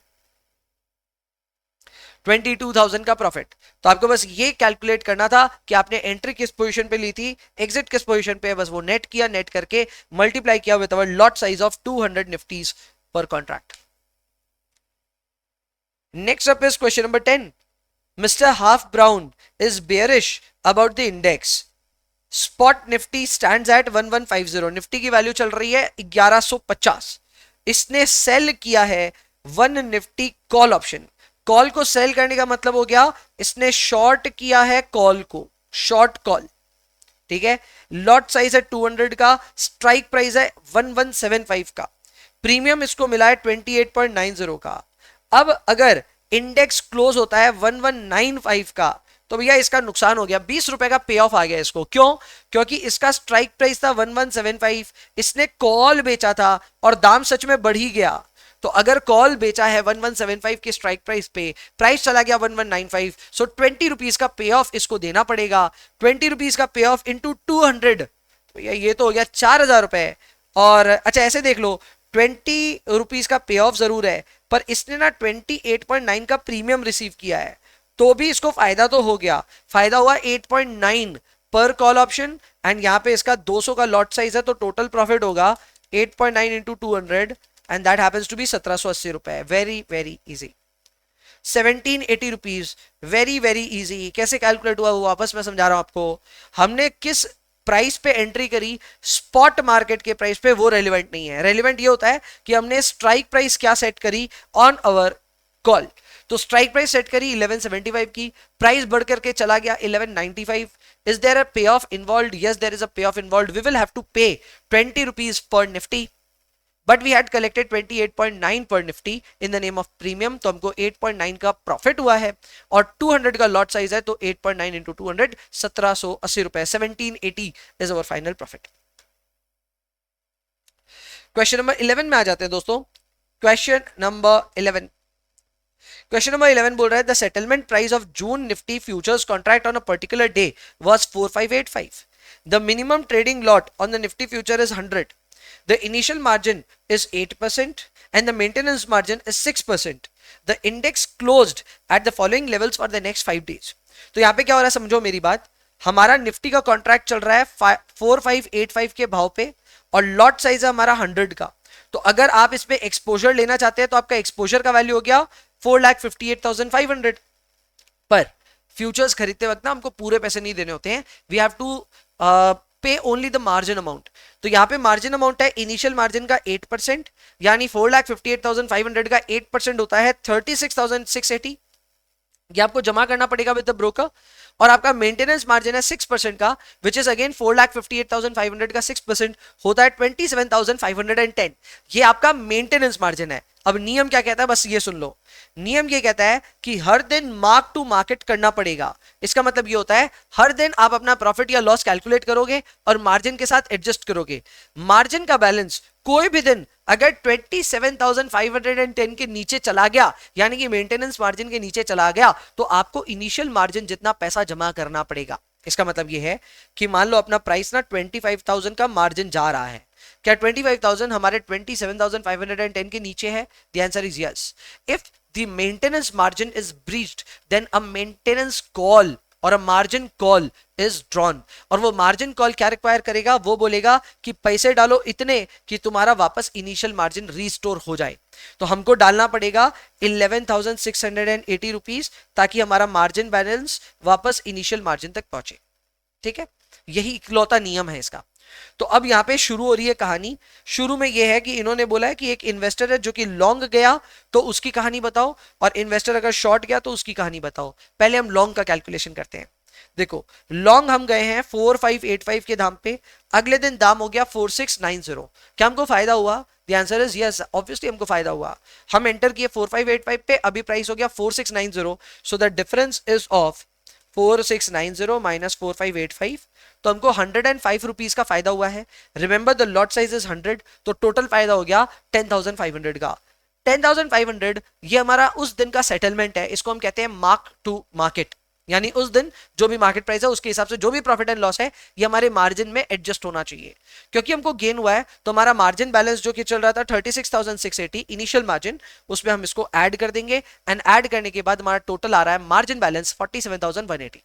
22,000 का प्रॉफिट। तो आपको बस ये कैलकुलेट करना था कि आपने एंट्री किस पोजीशन पे ली थी, एग्जिट किस पोजीशन पे, बस वो नेट किया, नेट करके मल्टीप्लाई किया with our lot size of 200 निफ्टीज पर contract. Next up is question number 10. Mr. Half Brown is bearish about the index. Spot Nifty stands at 1150. Nifty की वैल्यू चल रही है 1150। इसने सेल किया है 1 निफ्टी कॉल ऑप्शन। कॉल को सेल करने का मतलब हो गया इसने शॉर्ट किया है कॉल को, शॉर्ट कॉल, ठीक है। लॉट साइज है 200 का, स्ट्राइक प्राइस है 1175 का, प्रीमियम इसको मिला है 28.90 का। अब अगर इंडेक्स क्लोज होता है 1195 का तो भैया इसका नुकसान हो गया, 20 रुपए का पे ऑफ आ गया इसको। क्यों? क्योंकि इसका स्ट्राइक प्राइस था 1175, इसने कॉल बेचा था और दाम सच में बढ़ ही गया। तो अगर कॉल बेचा है 1175 के स्ट्राइक प्राइस पे, प्राइस चला गया 1195, सो 20 रुपीज का पे ऑफ इसको देना पड़ेगा। 20 रुपीज का पे ऑफ इंटू 200, तो ये तो हो गया 4000 रुपए। और अच्छा ऐसे देख लो, 20 रुपीज का पे ऑफ जरूर है, पर इसने ना 28.9 का प्रीमियम रिसीव किया है, तो भी इसको फायदा तो हो गया। फायदा हुआ 8.9 पर कॉल ऑप्शन, एंड यहाँ पे इसका 200 का लॉट साइज है, तो टोटल प्रॉफिट होगा 8.9 into 200, and that happens to be 1780 रुपए। Very very easy. 1780 rupees, very very easy. कैसे कैलकुलेट हुआ वो वापस मैं समझा रहा हूं आपको। हमने किस प्राइस पे एंट्री करी, स्पॉट मार्केट के प्राइस पे, वो रेलिवेंट नहीं है। रेलिवेंट ये होता है कि हमने स्ट्राइक प्राइस क्या सेट करी ऑन अवर कॉल। तो स्ट्राइक प्राइस सेट करी 1175 की, प्राइस बढ़ करके चला गया 1195। Is there a pay off involve? Yes there is a pay off involve. We will have to pay 20 rupees per Nifty, but we had collected 28.9 per Nifty in the name of premium, तो हमको 8.9 का profit हुआ है। और 200 का lot size है, तो 8.9 into 200 1780 रुपए, 1780 is our final profit. Question number 11 में आ जाते हैं दोस्तों। क्वेश्चन नंबर 11, क्वेश्चन नंबर 11 बोल रहा है the settlement price of June Nifty futures contract on a particular day was 4585। The minimum trading lot on the Nifty future is 100। The initial margin is 8% and the maintenance margin is 6%. The index closed at the following levels for the next 5 days. तो यहाँ पे क्या हो रहा है समझो मेरी बात। हमारा निफ्टी का कॉन्ट्रैक्ट चल रहा है 4585 के भाव पे और लॉट साइज है हमारा 100 का। तो अगर आप इसमें एक्सपोजर लेना चाहते हैं तो आपका एक्सपोजर का वैल्यू हो गया 4,58,500। पर फ्यूचर्स खरीदते वक्त ना हमको पूरे पैसे नहीं देने होते हैं, वी हैव टू पे ओनली द मार्जिन अमाउंट। तो यहाँ पे मार्जिन अमाउंट है इनिशियल मार्जिन का 8%, यानी 4,58,500 का 8% होता है 36,680। ये आपको जमा करना पड़ेगा विद द ब्रोकर। और आपका मेंटेनेंस मार्जिन है 6% का, विच इज अगेन 4,58,500 का 6% होता है 27,510। ये आपका मेंटेनेंस मार्जिन है। अब नियम क्या कहता है, बस ये सुन लो। नियम ये कहता है कि हर दिन मार्क टू मार्केट करना पड़ेगा। इसका मतलब ये होता है हर दिन आप अपना प्रॉफिट या लॉस कैलकुलेट करोगे और मार्जिन के साथ एडजस्ट करोगे। मार्जिन का बैलेंस कोई भी दिन अगर 27,510 के नीचे चला गया, यानी कि मेंटेनेंस मार्जिन के नीचे चला गया, तो आपको इनिशियल मार्जिन जितना पैसा जमा करना पड़ेगा। इसका मतलब ये है कि मान लो अपना प्राइस ना 25,000 का मार्जिन जा रहा है, क्या 25,000 हमारे 27,510 के नीचे है? The answer is yes. If the maintenance margin is breached then a maintenance call or a margin call is drawn. और वो मार्जिन कॉल क्या रिक्वायर करेगा? वो बोलेगा कि पैसे डालो इतने कि तुम्हारा वापस इनिशियल मार्जिन रीस्टोर हो जाए। तो हमको डालना पड़ेगा 11,680 रुपीज, ताकि हमारा मार्जिन बैलेंस वापस इनिशियल मार्जिन तक पहुंचे। ठीक है, यही इकलौता नियम है इसका। तो अब यहाँ पे शुरू हो रही है कहानी। शुरू में यह है कि इन्होंने बोला है कि एक इन्वेस्टर है जो कि लॉन्ग गया तो उसकी कहानी बताओ, और इन्वेस्टर अगर शॉर्ट गया तो उसकी कहानी बताओ। पहले हम लॉन्ग का कैलकुलेशन करते हैं। देखो, लॉन्ग हम गए हैं 4585 के दाम पे, अगले दिन दाम हो गया 4690। क्या हमको फायदा हुआ? The answer is yes, obviously हमको फायदा हुआ। हम एंटर किए 4585 पे, अभी प्राइस हो गया 4690, so the difference is of 4690 minus 4585, तो हमको 105 रुपीज का फायदा हुआ है। Remember the lot size is 100, तो टोटल फायदा हो गया 10,500 का। 10,500 ये हमारा उस दिन का सेटलमेंट है, इसको हम कहते हैं मार्क टू मार्केट, यानी उस दिन जो भी मार्केट प्राइस है उसके हिसाब से जो भी प्रॉफिट एंड लॉस है ये हमारे मार्जिन में एडजस्ट होना चाहिए। क्योंकि हमको गेन हुआ है तो हमारा मार्जिन बैलेंस जो कि चल रहा था 36,680 इनिशियल मार्जिन, उसमें हम इसको ऐड कर देंगे, एंड ऐड करने के बाद हमारा टोटल आ रहा है मार्जिन बैलेंस 47,180।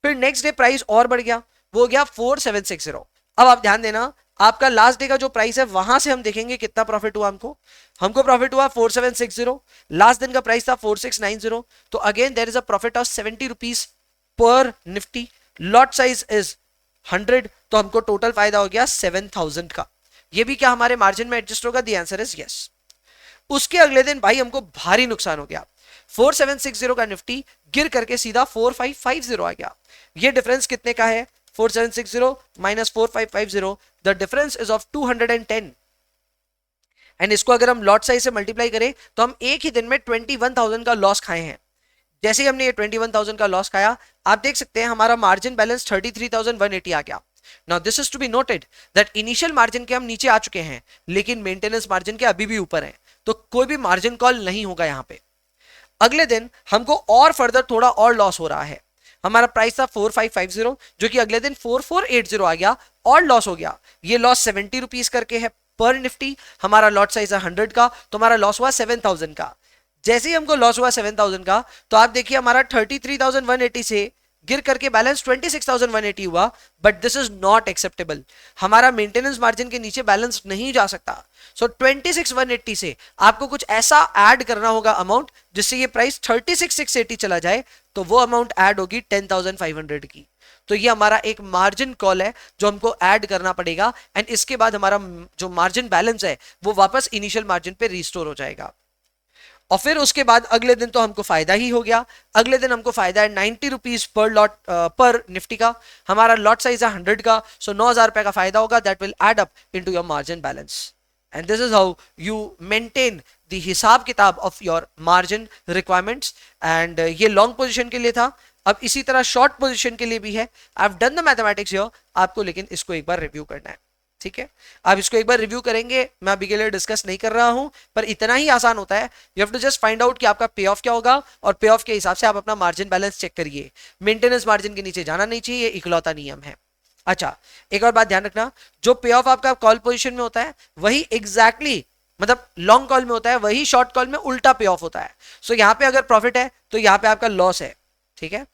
फिर नेक्स्ट डे प्राइस और बढ़ गया, वो हो गया 4760। अब आप ध्यान देना, आपका लास्ट डे का जो प्राइस है वहां से हम देखेंगे कितना प्रॉफिट हुआ। हमको प्रॉफिट हुआ 4760, लास्ट दिन का प्राइस था 4690, तो again there is a profit of 70 rupees per Nifty. Lot size is 100, तो हमको टोटल फायदा हो गया 7000 का। ये भी क्या हमारे मार्जिन में एडजस्ट होगा? The answer is yes. उसके अगले दिन भाई हमको भारी नुकसान हो गया, 4760 का निफ्टी गिर करके सीधा 4550 आ गया। ये डिफरेंस कितने का है? 4760 minus 4550, the difference is of 210। And इसको अगर हम लॉट साइज से मल्टीप्लाई करें तो हम एक ही दिन में 21,000 का लॉस खाए हैं। जैसे ही हमने ये 21,000 का लॉस खाया, आप देख सकते हैं हमारा मार्जिन बैलेंस 33,180 आ गया। Now this is to be noted that initial margin के हम नीचे आ चुके हैं, लेकिन मेंटेनेंस मार्जिन के अभी भी ऊपर हैं, तो कोई भी मार्जिन कॉल नहीं होगा यहां पे। अगले दिन हमको और फर्दर थोड़ा और लॉस हो रहा है। हमारा प्राइस था 4550, जो कि अगले दिन 4480 आ गया और लॉस हो गया। ये लॉस 70 रुपीज करके है पर निफ्टी। हमारा लॉट साइज है 100 का, तो हमारा लॉस हुआ 7000 का। जैसे ही हमको लॉस हुआ 7000 का, तो आप देखिए हमारा 33,180 से गिर करके बैलेंस 26,180 हुआ। But this is not acceptable. हमारा मेंटेनेंस मार्जिन के नीचे बैलेंस नहीं जा सकता। सो 26,180 से आपको कुछ ऐसा ऐड करना होगा अमाउंट, जिससे ये प्राइस 36,680 चला जाए, तो वो अमाउंट ऐड होगी 10,500 की। तो ये हमारा एक मार्जिन कॉल है जो हमको ऐड करना पड़ेगा, एंड इसके बाद हमारा जो मार्जिन बैलेंस है वो वापस इनिशियल मार्जिन पे रिस्टोर हो जाएगा। और फिर उसके बाद अगले दिन तो हमको फायदा ही हो गया। अगले दिन हमको फायदा है 90 रुपीज पर लॉट पर निफ्टी का। हमारा लॉट साइज है 100 का, सो 9,000 रुपए का फायदा होगा। That will add up into your margin balance, and this is how you maintain the हिसाब किताब of your margin requirements. And ये लॉन्ग पोजिशन के लिए था। अब इसी तरह शॉर्ट पोजिशन के लिए भी है। I have done the mathematics here, आपको लेकिन इसको एक बार रिव्यू करना है, ठीक है? आप इसको एक बार रिव्यू करेंगे, मैं अभी के लिए डिस्कस नहीं कर रहा हूं, पर इतना ही आसान होता है। You have to just find out कि आपका पे ऑफ क्या होगा, और पे ऑफ के हिसाब से आप अपना मार्जिन बैलेंस चेक करिए। मेंटेनेंस मार्जिन के नीचे जाना नहीं चाहिए, इकलौता नियम है। अच्छा, एक और बात ध्यान रखना, जो पे ऑफ आपका कॉल पोजीशन में होता है वही एग्जैक्टली मतलब लॉन्ग कॉल में होता है, वही शॉर्ट कॉल में उल्टा पे ऑफ होता है। सो यहाँ पे अगर प्रॉफिट है तो यहाँ पे आपका लॉस है, ठीक है?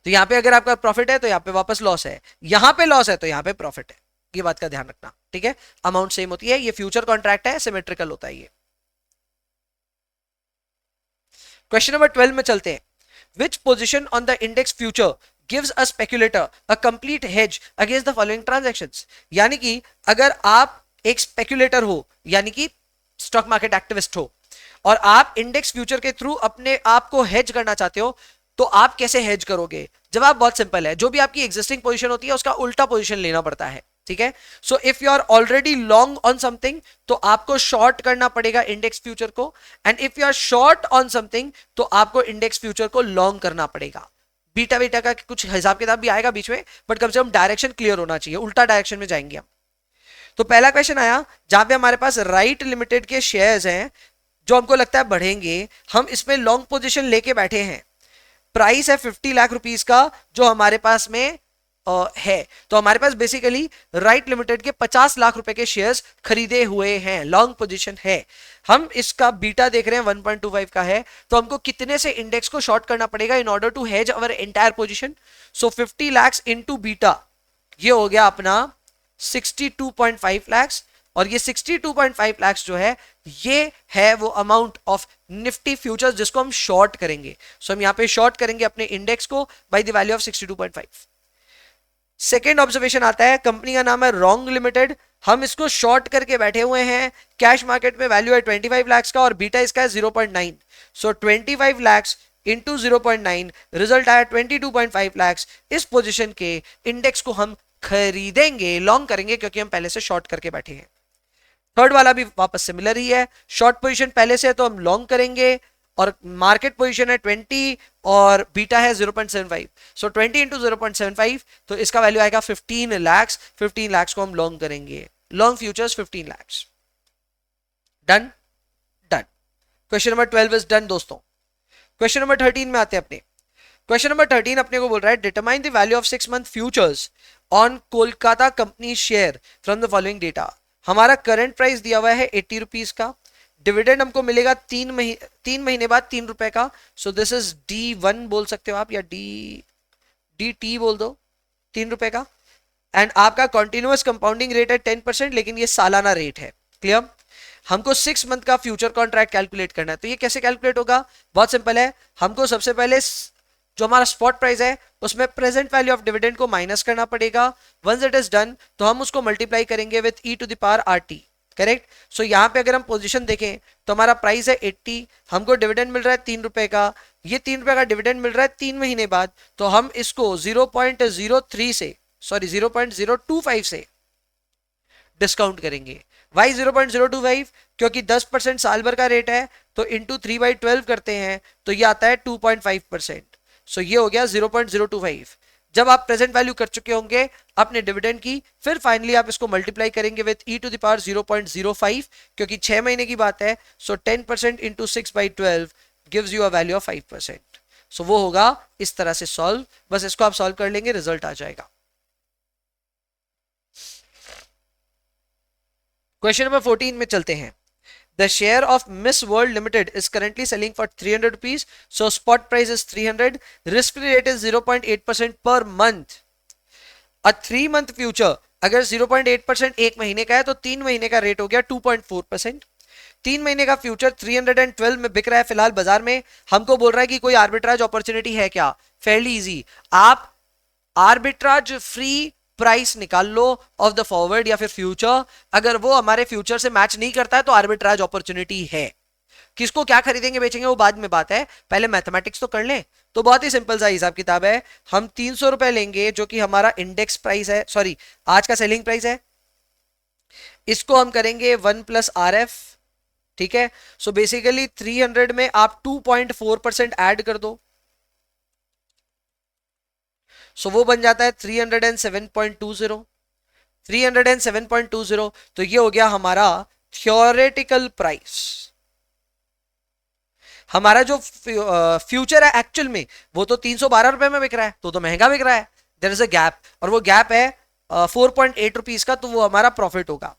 तो यहाँ पे अगर आपका प्रॉफिट है तो यहाँ पे वापस लॉस है, यहाँ पे लॉस है तो यहाँ पे प्रॉफिट है। ये बात का ध्यान रखना, ठीक है? अमाउंट सेम होती है। ये फ्यूचर कॉन्ट्रैक्ट है, सिमेट्रिकल होता है ये। क्वेश्चन नंबर 12 में चलते हैं। Which position on the index future gives a speculator a complete hedge against the following transactions. यानी कि अगर आप एक स्पेक्युलेटर हो, यानी कि स्टॉक मार्केट एक्टिविस्ट हो, और आप इंडेक्स फ्यूचर के थ्रू अपने आप को हेज करना चाहते हो, तो आप कैसे हेज करोगे? जवाब बहुत सिंपल है, जो भी आपकी एग्जिस्टिंग पोजीशन होती है उसका उल्टा पोजीशन लेना पड़ता है, ठीक है? So if you are already long on something तो आपको शॉर्ट करना पड़ेगा इंडेक्स फ्यूचर को, and if you are short on something तो आपको इंडेक्स फ्यूचर को लॉन्ग करना पड़ेगा। बीटा बीटा का कुछ हिसाब किताब भी आएगा बीच में, बट कम से कम डायरेक्शन क्लियर होना चाहिए, उल्टा डायरेक्शन में जाएंगे हम। तो पहला क्वेश्चन आया जहां पे हमारे पास राइट लिमिटेड के शेयर्स हैं जो हमको लगता है बढ़ेंगे, हम इसमें लॉन्ग पोजीशन लेके बैठे हैं। प्राइस है 50 लाख रुपीस का जो हमारे पास में है, तो हमारे पास बेसिकली राइट लिमिटेड के 50 लाख रुपए के शेयर्स खरीदे हुए हैं, लॉन्ग पोजीशन है। हम इसका बीटा देख रहे हैं 1.25 का है, तो हमको कितने से इंडेक्स को शॉर्ट करना पड़ेगा in order to hedge our entire position? So 50 lakh into beta, ये हो गया अपना 62.5 लाख, और ये 62.5 लाख जो है ये है वो अमाउंट ऑफ निफ्टी फ्यूचर्स जिसको हम शॉर्ट करेंगे। सो हम यहां पे शॉर्ट करेंगे अपने इंडेक्स को by the value of 62.5। Second observation आता है, कंपनी का नाम है रॉन्ग लिमिटेड, हम इसको शॉर्ट करके बैठे हुए हैं। कैश मार्केट में वैल्यू है 25 लाख का और बीटा इसका है 0.9। सो 25 लाख इंटू 0.9 रिजल्ट आया 22.5 लाख। इस पोजीशन के इंडेक्स को हम खरीदेंगे, लॉन्ग करेंगे, क्योंकि हम पहले से शॉर्ट करके बैठे हैं। थर्ड वाला भी वापस सिमिलर ही है, शॉर्ट पोजीशन पहले से है तो हम लॉन्ग करेंगे, और मार्केट पोजीशन है 20 और बीटा है 0.75। सो 20 इंटू 0.75, तो इसका वैल्यू आएगा 15 लाख। 15 लाख को हम लॉन्ग करेंगे, long futures 15 lakh. Done done. Question number 12 is done दोस्तों। क्वेश्चन नंबर 13 में आते हैं अपने। क्वेश्चन नंबर 13 अपने को बोल रहा है, determine the value of 6 month futures on Kolkata company share from the following data. हमारा करंट प्राइस दिया हुआ है 80 रुपीज का, डिविडेंड हमको मिलेगा 3 महीने बाद 3 रुपए का। सो दिस इज D1 बोल सकते हो आप, या DT बोल दो, 3 रुपए का। एंड आपका कॉन्टिन्यूअस कंपाउंडिंग रेट है 10%, लेकिन ये सालाना रेट है। क्लियर? हमको 6 मंथ का फ्यूचर कॉन्ट्रैक्ट कैलकुलेट करना है, तो ये कैसे कैलकुलेट होगा? बहुत सिंपल है, हमको सबसे पहले जो हमारा स्पॉट प्राइस है उसमें प्रेजेंट वैल्यू ऑफ डिविडेंड को माइनस करना पड़ेगा। वंस इट इज डन तो हम उसको मल्टीप्लाई करेंगे with e to the power RT। Correct. So यहाँ पे अगर हम पोजीशन देखें तो हमारा प्राइस है 80, हमको डिविडेंड मिल रहा है 3 रुपए का, ये 3 रुपए का डिविडेंड मिल रहा है 3 महीने बाद, तो हम इसको 0.03 से, सॉरी 0.025 से डिस्काउंट करेंगे। वाई 0.025? क्योंकि 10% साल भर का रेट है, तो इंटू 3/12 करते हैं तो ये आता है 2.5%। सो ये हो गया 0.025। जब आप प्रेजेंट वैल्यू कर चुके होंगे अपने डिविडेंड की, फिर फाइनली आप इसको मल्टीप्लाई करेंगे विद e⁻ 0.05, क्योंकि 6 महीने की बात है। सो 10% into 6/12 gives you a value of 5%। सो वो होगा इस तरह से सॉल्व, बस इसको आप सॉल्व कर लेंगे, रिजल्ट आ जाएगा। क्वेश्चन नंबर 14 में चलते हैं। The share of Miss World Limited is currently selling for 300 rupees. So spot price is 300. Risk-free rate is 0.8% per month. A 3-month future अगर 0.8% एक महीने का है तो 3 महीने का रेट हो गया 2.4%। 3 महीने का फ्यूचर 312 में बिक रहा है फिलहाल बाजार में। हमको बोल रहा है कि कोई आर्बिट्राज अपॉर्चुनिटी है क्या? फेयरली इजी, आप आर्बिट्राज फ्री प्राइस निकाल लो ऑफ द फॉरवर्ड या फिर फ्यूचर। अगर वो हमारे फ्यूचर से मैच नहीं करता है तो आर्बिट्राज अपॉर्चुनिटी है। किसको क्या खरीदेंगे बेचेंगे वो बाद में बात है, पहले मैथमेटिक्स तो कर लें। तो बहुत ही सिंपल सा हिसाब किताब है। हम 300 रुपए लेंगे जो कि हमारा इंडेक्स प्राइस है, सॉरी आज का सेलिंग प्राइस है, इसको हम करेंगे 1 + RF, ठीक है। सो बेसिकली 300 में आप 2.4% ऐड कर दो, सो वो बन जाता है 307.20। 307.20 तो ये हो गया हमारा थियोरेटिकल प्राइस। हमारा जो फ्यूचर है एक्चुअल में वो तो 312 रुपए में बिक रहा है, तो महंगा बिक रहा है। देयर इज अ गैप, और वो गैप है 4.8 रुपीज का, तो वो हमारा प्रॉफिट होगा।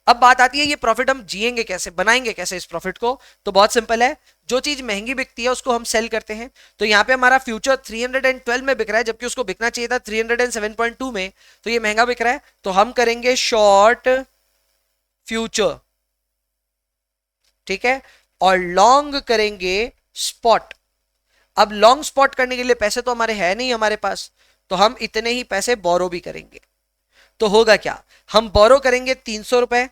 अब बात आती है ये प्रॉफिट हम जिएंगे कैसे, बनाएंगे कैसे इस प्रॉफिट को? तो बहुत सिंपल है, जो चीज महंगी बिकती है उसको हम सेल करते हैं। तो यहाँ पे हमारा फ्यूचर 312 में बिक रहा है जबकि उसको बिकना चाहिए था 307.2 में, तो ये महंगा बिक रहा है, तो हम करेंगे शॉर्ट फ्यूचर, ठीक है, और लॉन्ग करेंगे स्पॉट। अब लॉन्ग स्पॉट करने के लिए पैसे तो हमारे है नहीं हमारे पास, तो हम इतने ही पैसे बोरो भी करेंगे। तो होगा क्या, हम बोरो करेंगे 300 रुपए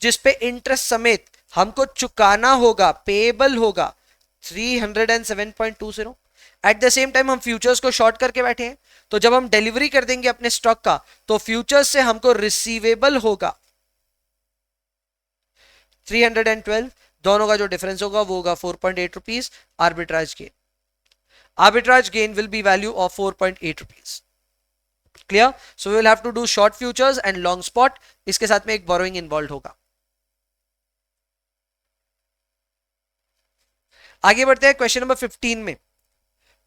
जिसपे इंटरेस्ट समेत हमको चुकाना होगा, पेएबल होगा 307.20। एट द सेम टाइम हम फ्यूचर्स को शॉर्ट करके बैठे हैं, तो जब हम डिलीवरी कर देंगे अपने स्टॉक का तो फ्यूचर्स से हमको रिसीवेबल होगा 312, दोनों का जो डिफरेंस होगा वो होगा 4.8 rupees. Arbitrage gain will be value of 4.8 rupees. Clear? So we will have to do short futures and long spot, इसके साथ में एक बोरोइंग इन्वॉल्व होगा। आगे बढ़ते हैं क्वेश्चन नंबर 15 में।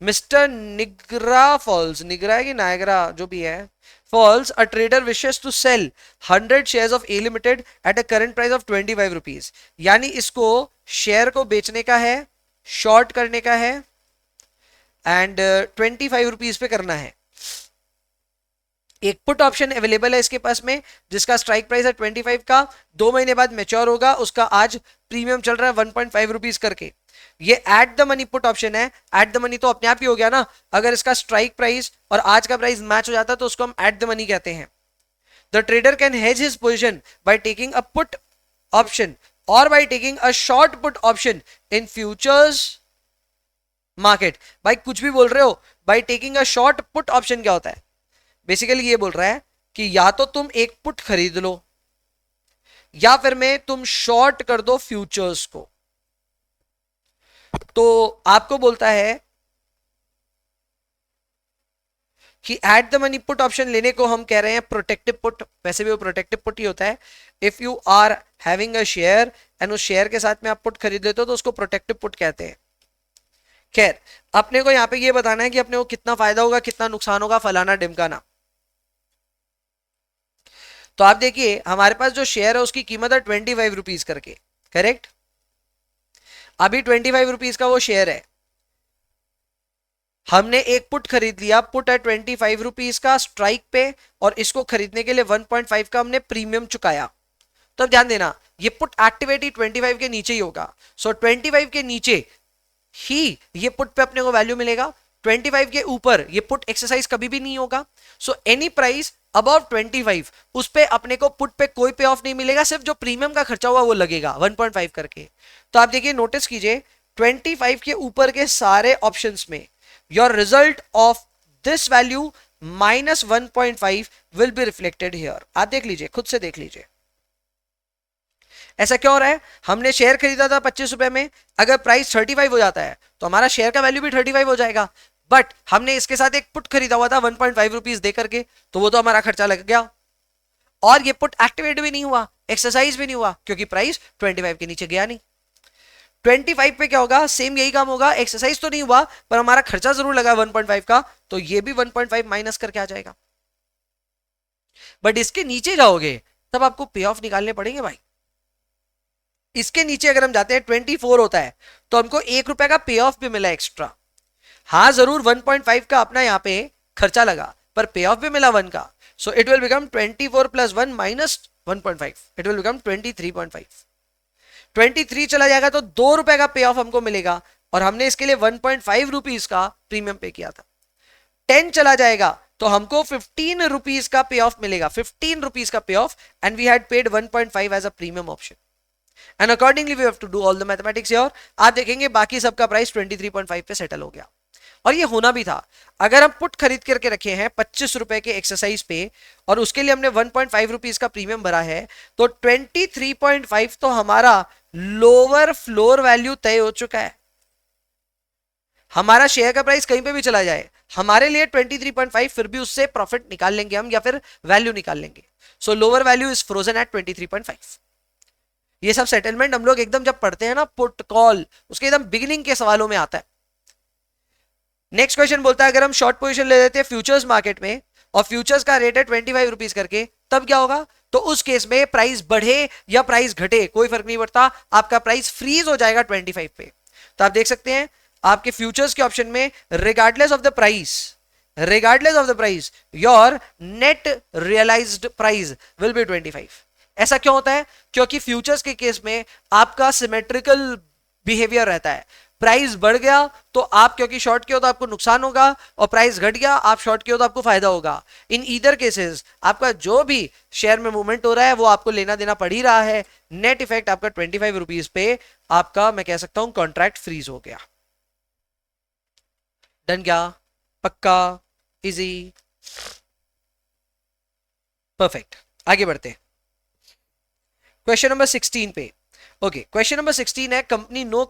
मिस्टर निगरा फॉल्स, निगरा है कि नायगरा जो भी है, falls a trader wishes to sell 100 shares of A limited at a current price of 25 rupees. यानी इसको शेयर को बेचने का है, शॉर्ट करने का है, एंड 25 रुपीज पे करना है। एक पुट ऑप्शन अवेलेबल है इसके पास में जिसका स्ट्राइक प्राइस है 25 का, 2 महीने बाद मैच्योर होगा, उसका आज प्रीमियम चल रहा है 1.5 रुपीज करके। ये at the money put option है, एट द मनी तो अपने आप ही हो गया ना, अगर इसका स्ट्राइक प्राइस और आज का प्राइस मैच हो जाता है तो उसको हम एट द मनी कहते हैं। The trader can hedge his position by taking a put option or by taking a short put option in futures market. भाई कुछ भी बोल रहे हो, by taking a short put option क्या होता है? बेसिकली ये बोल रहा है कि या तो तुम एक पुट खरीद लो या फिर में तुम शॉर्ट कर दो फ्यूचर्स को। तो आपको बोलता है कि at the money put option लेने को हम कह रहे हैं प्रोटेक्टिव पुट, वैसे भी वो प्रोटेक्टिव पुट ही होता है। If you are having a share एंड उस शेयर के साथ में आप पुट खरीद लेते हो तो उसको प्रोटेक्टिव पुट कहते हैं। खैर, अपने को यहां पे ये बताना है कि अपने को कितना फायदा होगा, कितना नुकसान होगा, फलाना डिमकाना। तो आप देखिए हमारे पास जो शेयर है उसकी कीमत है 25 रुपीज करके, करेक्ट? अभी 25 रुपीज का वो शेयर है, हमने एक पुट खरीद लिया, पुट है 25 रुपीज का स्ट्राइक पे, और इसको खरीदने के लिए 1.5 का हमने प्रीमियम चुकाया। तो अब ध्यान देना, ये पुट एक्टिविटी 25 के नीचे ही होगा। सो 25 के नीचे ही ये पुट पे अपने को वैल्यू मिलेगा। 25 के ऊपर ये पुट एक्सरसाइज कभी भी नहीं होगा। सो एनी प्राइस अबव 25 उस पे अपने को पुट पे कोई पे ऑफ नहीं मिलेगा, सिर्फ जो प्रीमियम का खर्चा हुआ वो लगेगा 1.5 करके। तो आप देखिए, नोटिस कीजिए 25 के ऊपर के सारे ऑप्शंस में your result of this value minus 1.5 will be reflected here. आप देख लीजिए, खुद से देख लीजिए ऐसा क्यों हो रहा है। हमने शेयर खरीदा था 25 रुपए में, अगर प्राइस 35 हो जाता है तो हमारा शेयर का वैल्यू भी 35 हो जाएगा, बट हमने इसके साथ एक पुट खरीदा हुआ था 1.5 रुपीज दे करके, तो वो तो हमारा खर्चा लग गया और ये पुट एक्टिवेट भी नहीं हुआ, एक्सरसाइज भी नहीं हुआ, क्योंकि प्राइस 25 के नीचे गया नहीं। 25 पे क्या होगा, सेम यही काम होगा, एक्सरसाइज तो नहीं हुआ पर हमारा खर्चा जरूर लगा 1.5 का, तो ये भी 1.5 माइनस करके आ जाएगा। बट इसके नीचे जाओगे तब आपको पे ऑफ निकालने पड़ेंगे भाई। इसके नीचे अगर हम जाते हैं 24 होता है तो हमको 1 रुपए का पे ऑफ भी मिला एक्स्ट्रा। हाँ जरूर 1.5 का अपना यहाँ पे खर्चा लगा, पर पे ऑफ भी मिला 1 का। So it will become 24 plus 1 minus 1.5, it will become 23.5। 23 चला जाएगा तो 2 रुपए का पे ऑफ हमको मिलेगा, और हमने इसके लिए 1.5 रुपीज का प्रीमियम पे किया था। 10 चला जाएगा तो हमको 15 रुपीज का पे ऑफ मिलेगा, 15 रुपीज का pay off, and we had paid 1.5 as a premium option, and accordingly we have to do all the mathematics here. आप देखेंगे बाकी सबका प्राइस 23.5 पे सेटल हो गया, और ये होना भी था। अगर हम पुट खरीद करके रखे हैं 25 रुपए के एक्सरसाइज पे और उसके लिए हमने 1.5 रुपीज का प्रीमियम भरा है, तो 23.5 तो हमारा लोअर फ्लोर वैल्यू तय हो चुका है। हमारा शेयर का प्राइस कहीं पे भी चला जाए, हमारे लिए 23.5 फिर भी उससे प्रॉफिट निकाल लेंगे हम, या फिर वैल्यू निकाल लेंगे। So lower value is frozen at 23.5। ये सब सेटलमेंट हम लोग एकदम जब पढ़ते हैं ना पुट कॉल, उसके एकदम बिगिनिंग के सवालों में आता है। नेक्स्ट क्वेश्चन बोलता है अगर हम शॉर्ट पोजीशन ले लेते हैं फ्यूचर्स मार्केट में और फ्यूचर्स का रेट है 25 रुपीज करके, तब क्या होगा। तो उस केस में प्राइस बढ़े या प्राइस घटे कोई फर्क नहीं पड़ता, आपका प्राइस फ्रीज हो जाएगा 25 पे। तो आप देख सकते हैं आपके फ्यूचर्स के ऑप्शन में regardless of the price your net realised price will be 25। ऐसा क्यों होता है, क्योंकि फ्यूचर्स के केस में आपका सिमेट्रिकल बिहेवियर रहता है। प्राइस बढ़ गया तो आप क्योंकि शॉर्ट किया हो तो आपको नुकसान होगा, और प्राइस घट गया आप शॉर्ट किया हो तो आपको फायदा होगा। इन ईदर केसेस आपका जो भी शेयर में मूवमेंट हो रहा है वो आपको लेना देना पड़ ही रहा है। नेट इफेक्ट आपका 25 रुपीज पे आपका, मैं कह सकता हूं, कॉन्ट्रैक्ट फ्रीज हो गया। डन क्या, पक्का, इजी, परफेक्ट। आगे बढ़ते हैं क्वेश्चन नंबर 16 पे। ओके, क्वेश्चन नंबर 16 है कंपनी नो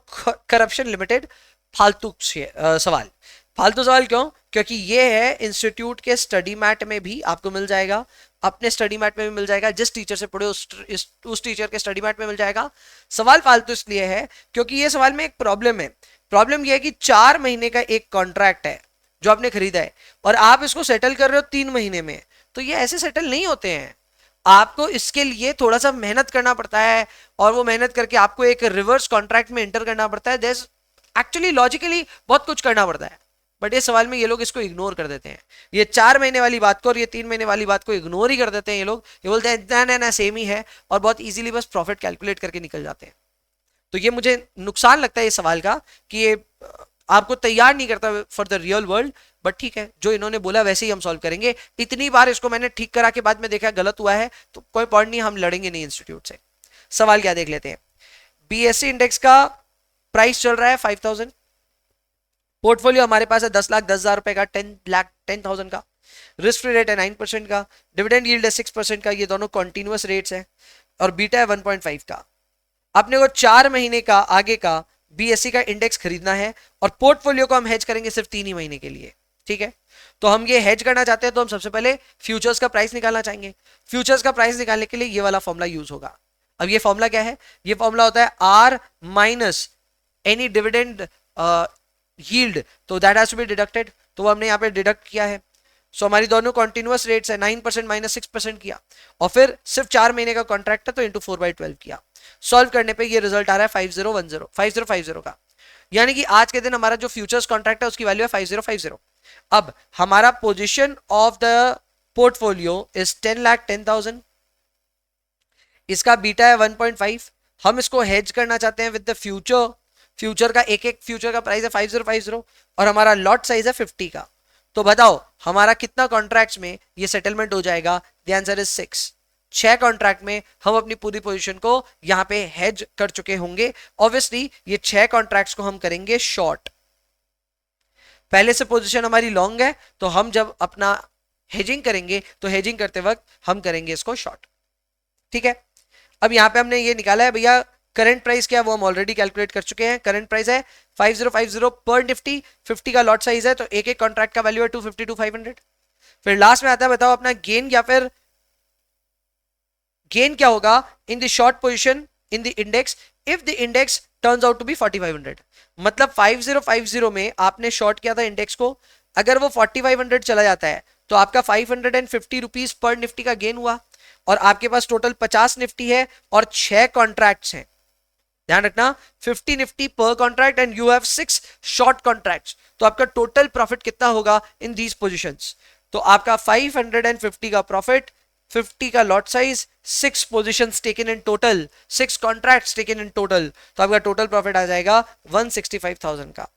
करप्शन लिमिटेड। फालतू सवाल। फालतू सवाल क्यों, क्योंकि ये है इंस्टीट्यूट के स्टडी मैट में भी आपको मिल जाएगा, अपने स्टडी मैट में भी मिल जाएगा, जिस टीचर से पढ़े उस टीचर के स्टडी मैट में मिल जाएगा। सवाल फालतू इसलिए है क्योंकि ये सवाल में एक प्रॉब्लम है। प्रॉब्लम ये है कि 4 महीने का एक कॉन्ट्रैक्ट है जो आपने खरीदा है, और आप इसको सेटल कर रहे हो 3 महीने में, तो ये ऐसे सेटल नहीं होते हैं। आपको इसके लिए थोड़ा सा मेहनत करना पड़ता है, और वो मेहनत करके आपको एक रिवर्स कॉन्ट्रैक्ट में एंटर करना पड़ता है। देयर एक्चुअली लॉजिकली बहुत कुछ करना पड़ता है, बट ये सवाल में ये लोग इसको इग्नोर कर देते हैं। ये 4 महीने वाली बात को और ये 3 महीने वाली बात को इग्नोर ही कर देते हैं ये लोग। ये बोलते हैं ना सेम ही है, और बहुत इजीली बस प्रॉफिट कैलकुलेट करके निकल जाते हैं। तो ये मुझे नुकसान लगता है इस सवाल का कि ये आपको तैयार नहीं करता for the real world, but ठीक है, जो इन्होंने बोला वैसे ही हम सॉल्व करेंगे। इतनी बार इसको मैंने ठीक करा के बाद में देखा गलत हुआ है, तो कोई पॉइंट नहीं, हम लड़ेंगे नहीं इंस्टीट्यूट से। सवाल क्या देख लेते हैं। बीएससी इंडेक्स का प्राइस चल रहा है 5000, पोर्टफोलियो हमारे पास है 10,10,000 रुपए का, 10,10,000 का, रिस्क फ्री रेट है 9% का, डिविडेंड यील्ड है 6% का, ये दोनों कॉन्टिन्यूअस रेट्स है, और बीटा है 1.5 का। अपने को 4 महीने का आगे का बीएससी का इंडेक्स खरीदना है, और पोर्टफोलियो को हम हेज करेंगे सिर्फ 3 ही महीने के लिए। ठीक है, तो हम ये हेज करना चाहते हैं, तो हम सबसे पहले फ्यूचर्स का प्राइस निकालना चाहेंगे। फ्यूचर्स का प्राइस निकालने के लिए ये वाला फॉर्मूला यूज होगा। अब ये फॉर्मूला क्या है, ये फॉर्मूला होता है R minus any dividend yield, तो that has to be deducted, तो वो हमने यहाँ पे डिडक्ट किया है। सो हमारी दोनों कॉन्टिन्यूअस रेट्स है, 9% माइनस 6% किया, और फिर सिर्फ 4 महीने का कॉन्ट्रैक्ट है तो इंटू 4/12 किया। सॉल्व करने पे ये रिजल्ट आ रहा है 5050 का, यानी कि आज के दिन हमारा जो फ्यूचर्स कॉन्ट्रैक्ट है उसकी वैल्यू है 5050। अब हमारा position of the portfolio is 10,10,000, इसका बीटा है 1.5। हम इसको हेज करना चाहते हैं विद द फ्यूचर, फ्यूचर का एक एक फ्यूचर का प्राइस है 5050 और हमारा लॉट साइज है 50 का। तो बताओ हमारा कितना कॉन्ट्रैक्ट्स में ये सेटलमेंट हो जाएगा? The answer is 6। 6 कॉन्ट्रैक्ट में हम अपनी पूरी पोजीशन को यहां पे हेज कर चुके होंगे। ऑब्वियसली ये 6 कॉन्ट्रैक्ट्स को हम करेंगे शॉर्ट। पहले से पोजीशन हमारी लॉन्ग है, तो हम जब अपना हेजिंग करेंगे तो हेजिंग करते वक्त हम करेंगे इसको शॉर्ट। ठीक है, अब यहां पे हमने ये निकाला है भैया करंट प्राइस क्या, वो हम ऑलरेडी कैलकुलेट कर चुके हैं। करंट प्राइस है 5050 पर निफ्टी, 50 का लॉट साइज है, तो एक एक कॉन्ट्रैक्ट का वैल्यू है 250 to 500। फिर लास्ट में आता है बताओ अपना गेन, या फिर गेन क्या होगा in the short position in the index if the index turns out to be 4500। मतलब 5050 में आपने शॉर्ट किया था इंडेक्स को, अगर वो 4500 चला जाता है तो आपका 550 रुपीज पर निफ्टी का गेन हुआ, और आपके पास टोटल 50 निफ्टी है और 6 कॉन्ट्रैक्ट्स हैं। ध्यान रखना 50 निफ्टी पर contract and you have 6 short contracts, तो आपका टोटल प्रॉफिट कितना होगा इन दीज पोजीशंस? तो आपका 550 का प्रॉफिट, 50 का lot size, 6 positions taken in total, 6 contracts taken in total, तो आपका टोटल प्रॉफिट आ जाएगा 165,000 का।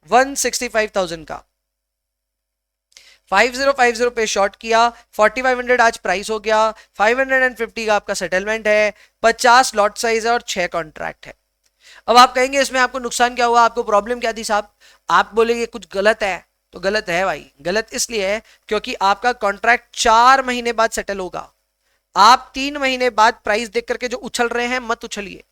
165,000 का 5050 पे शॉर्ट किया, 4500 आज प्राइस हो गया, 550 का आपका सेटलमेंट है, 50 लॉट साइज है और 6 कॉन्ट्रैक्ट है। अब आप कहेंगे इसमें आपको नुकसान क्या हुआ, आपको प्रॉब्लम क्या थी साहब? आप बोलेंगे कुछ गलत है, तो गलत है भाई। गलत इसलिए है क्योंकि आपका कॉन्ट्रैक्ट 4 महीने बाद सेटल होगा। आप 3 महीने बाद प्राइस देख करके जो उछल रहे हैं मत उछलिए।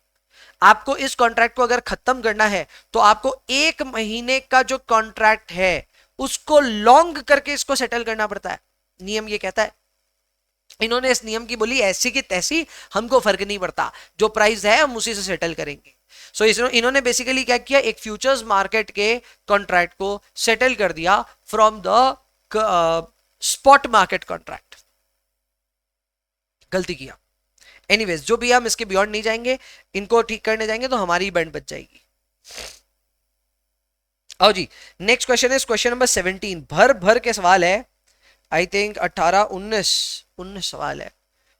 आपको इस कॉन्ट्रैक्ट को अगर खत्म करना है तो आपको 1 महीने का जो कॉन्ट्रैक्ट है उसको लॉन्ग करके इसको सेटल करना पड़ता है। नियम ये कहता है। इन्होंने इस नियम की बोली ऐसी की तैसी, हमको फर्क नहीं पड़ता, जो प्राइस है हम उसी से सेटल करेंगे। सो इन्होंने बेसिकली क्या किया, एक फ्यूचर्स मार्केट के कॉन्ट्रैक्ट को सेटल कर दिया from the spot market contract. गलती किया। एनीवेज जो भी, हम इसके बियॉन्ड नहीं जाएंगे, इनको ठीक करने जाएंगे तो हमारी बैंड बच जाएगी। आओ जी, नेक्स्ट क्वेश्चन है क्वेश्चन नंबर 17। भर भर के सवाल है, आई थिंक 18 19 सवाल है।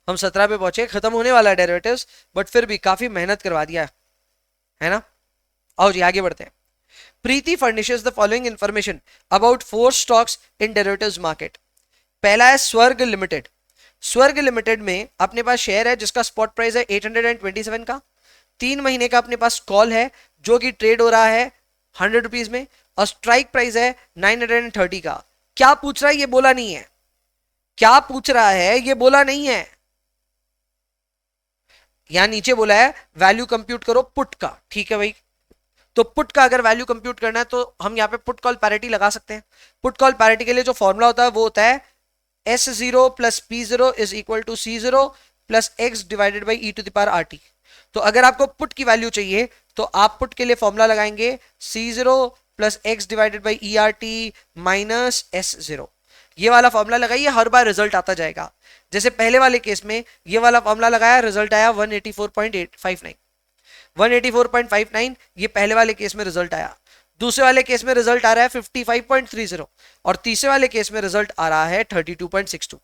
हम 17 पे पहुंचे, खत्म होने वाला है डेरिवेटिव्स, बट फिर भी काफी मेहनत करवा दिया है ना। आओ जी आगे बढ़ते हैं। Preeti furnishes the following information about 4 stocks in derivatives market. पहला है स्वर्ग लिमिटेड। स्वर्ग लिमिटेड में अपने पास शेयर है जिसका स्पॉट प्राइस है 827 का। 3 महीने का अपने पास कॉल है जो कि ट्रेड हो रहा है 100 रुपीज में, और स्ट्राइक प्राइस है 930 का। क्या पूछ रहा है ये बोला नहीं है, क्या पूछ रहा है ये बोला नहीं है। यहां नीचे बोला है वैल्यू कंप्यूट करो पुट का। ठीक है भाई, तो पुट का अगर वैल्यू कंप्यूट करना है तो हम यहां पे पुट कॉल पैरिटी लगा सकते हैं। पुट कॉल पैरिटी के लिए जो फॉर्मूला होता है वो होता है S0 plus P0 is equal to C0 plus X divided by E to the power RT। तो अगर आपको पुट की वैल्यू चाहिए तो आप पुट के लिए फॉर्मूला लगाएंगे C0 plus X divided by ERT minus S0। ये वाला फॉर्मूला लगाइए, हर बार रिजल्ट आता जाएगा। जैसे पहले वाले केस में ये वाला फॉर्मूला लगाया, रिजल्ट आया 184.59। 184.59 ये पहले वाले केस में रिजल्ट आया। दूसरे वाले केस में रिजल्ट आ रहा है 55.30 और तीसरे वाले केस में रिजल्ट आ रहा है 32.62।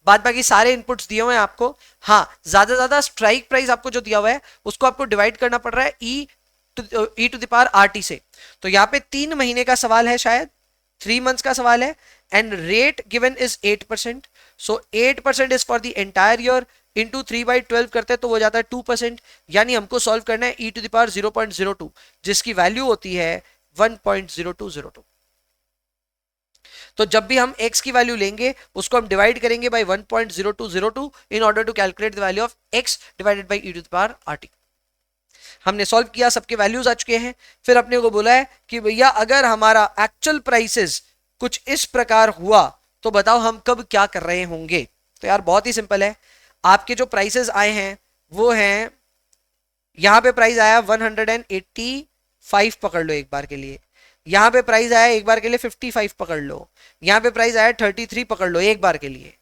बाद बाकी सारे इनपुट्स दिए हुए हैं आपको। हाँ, ज्यादा स्ट्राइक प्राइस आपको जो दिया हुआ है उसको आपको डिवाइड करना पड़ रहा है ई टू द पावर RT से। तो यहाँ पे 3 महीने का सवाल है, शायद 3 मंथ्स का सवाल है, and rate given is 8%। So 8% is for the entire year, into 3/12 करते हैं तो वो जाता है 2%। यानी हमको सॉल्व करना है e टू द पावर 0.02 जिसकी वैल्यू होती है 1.0202। तो जब भी हम x की वैल्यू लेंगे उसको हम डिवाइड करेंगे by 1.0202 in order to calculate the value of x divided by e to the power RT। हमने सॉल्व किया, सबके वैल्यूज आ चुके हैं। फिर अपने को बोला है कि भैया अगर हमारा एक्चुअल प्राइसेस कुछ इस प्रकार हुआ तो बताओ हम कब क्या कर रहे होंगे। तो यार बहुत ही सिंपल है, आपके जो प्राइसेस आए हैं वो हैं, यहां पे प्राइस आया 185 पकड़ लो एक बार के लिए, यहां पे प्राइस आया एक बार के लिए 55 पकड़ लो, यहां पे प्राइस आया 33 पकड़ लो एक बार के लिए।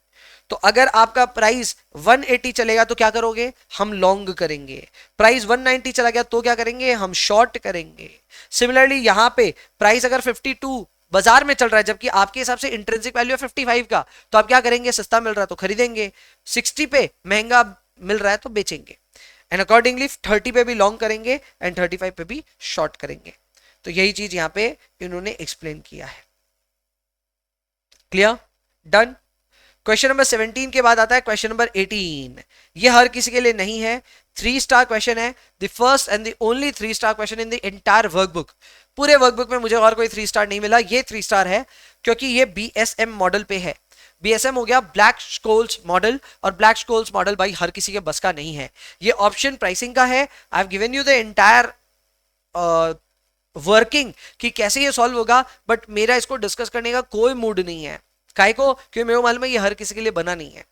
तो अगर आपका प्राइस 180 चलेगा तो क्या करोगे, हम लॉन्ग करेंगे। प्राइस 190 चला गया तो क्या करेंगे, हम शॉर्ट करेंगे। सिमिलरली यहां पे प्राइस अगर 52 बाजार में चल रहा है जबकि आपके हिसाब से इंट्रिंसिक वैल्यू है 55 का, तो आप क्या करेंगे, सस्ता मिल रहा है तो खरीदेंगे, 60 पे महंगा मिल रहा है तो बेचेंगे। एंड अकॉर्डिंगली 30 पे भी लॉन्ग करेंगे एंड 35 पे भी शॉर्ट करेंगे। तो यही चीज यहां पे इन्होंने एक्सप्लेन किया है। क्लियर? डन। क्वेश्चन नंबर 17 के बाद आता है क्वेश्चन नंबर 18। ये हर किसी के लिए नहीं है, 3 स्टार क्वेश्चन है, the first and the only 3 star question in the entire workbook. पूरे वर्कबुक में मुझे और कोई 3 स्टार नहीं मिला, ये 3 स्टार है क्योंकि ये BSM मॉडल पे है। BSM हो गया ब्लैक स्कोल्स मॉडल, और ब्लैक स्कोल्स मॉडल भाई हर किसी के बस का नहीं है। ये ऑप्शन प्राइसिंग का है। I have given you the entire working कि कैसे ये सॉल्व होगा, बट मेरा इसको डिस्कस करने का कोई मूड नहीं है। काहे को? क्योंकि मेरे को मालूम है ये हर किसी के लिए बना नहीं है।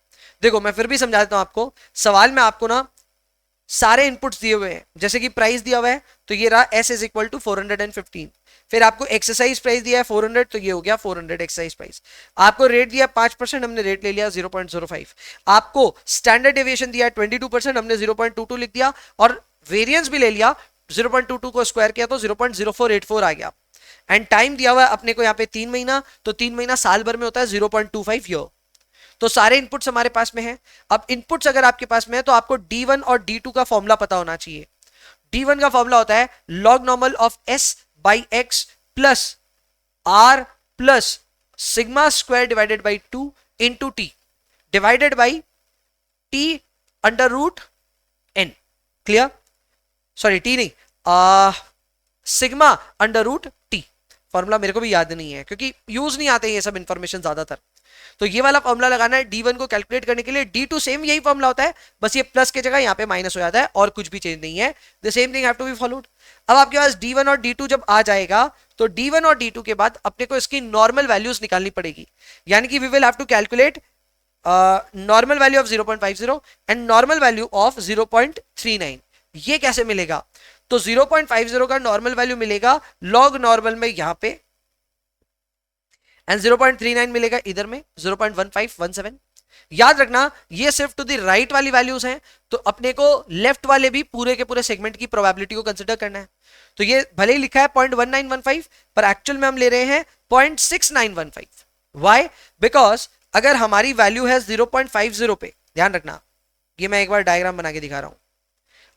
देखो मैं फिर भी समझा देता हूं आपको। सवाल में आपको ना सारे इनपुट्स दिए हुए हैं, जैसे कि प्राइस दिया हुआ है तो ये रहा S इज इक्वल टू 415। फिर आपको एक्सरसाइज प्राइस दिया है 400, तो ये हो गया 400 एक्सरसाइज प्राइस। आपको रेट दिया 5%, हमने रेट ले लिया 0.05। आपको स्टैंडर्ड डेविएशन दिया 22%, हमने 0.22 लिख दिया, और वेरिएंस भी ले लिया 0.22 को स्क्वायर किया तो 0.0484 आ गया। एंड टाइम दिया हुआ है अपने को यहाँ पे 3 महीना, तो 3 महीना साल भर में होता है 0.25 ईयर। तो सारे इनपुट्स हमारे पास में है। अब इनपुट्स अगर आपके पास में है तो आपको D1 और D2 का फॉर्मूला पता होना चाहिए। D1 का फॉर्मूला होता है log normal of S by X plus R plus sigma square divided by 2 into T divided by T under root N। Clear? Sorry T नहीं, sigma under root T। Formula मेरे को भी याद नहीं है क्योंकि यूज नहीं आते ये सब इंफॉर्मेशन ज्यादातर। तो ये वाला फॉर्मूला लगाना है D1 को कैलकुलेट करने के लिए। D2 सेम यही फॉर्मूला होता है, बस ये प्लस की जगह यहाँ पे माइनस हो जाता है और कुछ भी चेंज नहीं है। The same thing have to be followed. अब आपके पास D1 और D2 जब आ जाएगा तो D1 और D2 के बाद अपने को इसकी नॉर्मल वैल्यूज निकालनी पड़ेगी, यानी कि we will have to calculate normal value of 0.50 and normal value of 0.39। ये कैसे मिलेगा? तो 0.50 का नॉर्मल वैल्यू मिलेगा लॉग नॉर्मल में यहां पे, एंड 0.39 मिलेगा इधर में 0.1517। याद रखना ये सिर्फ टू द राइट वाली वैल्यूज हैं, तो अपने को लेफ्ट वाले भी पूरे के पूरे सेगमेंट की प्रोबेबिलिटी को कंसीडर करना है। तो ये भले ही लिखा है 0.1915 पर एक्चुअल में हम ले रहे हैं 0.6915। व्हाई? बिकॉज अगर हमारी वैल्यू है 0.50 पे, ध्यान रखना ये मैं एक बार डायग्राम बना के दिखा रहा हूं।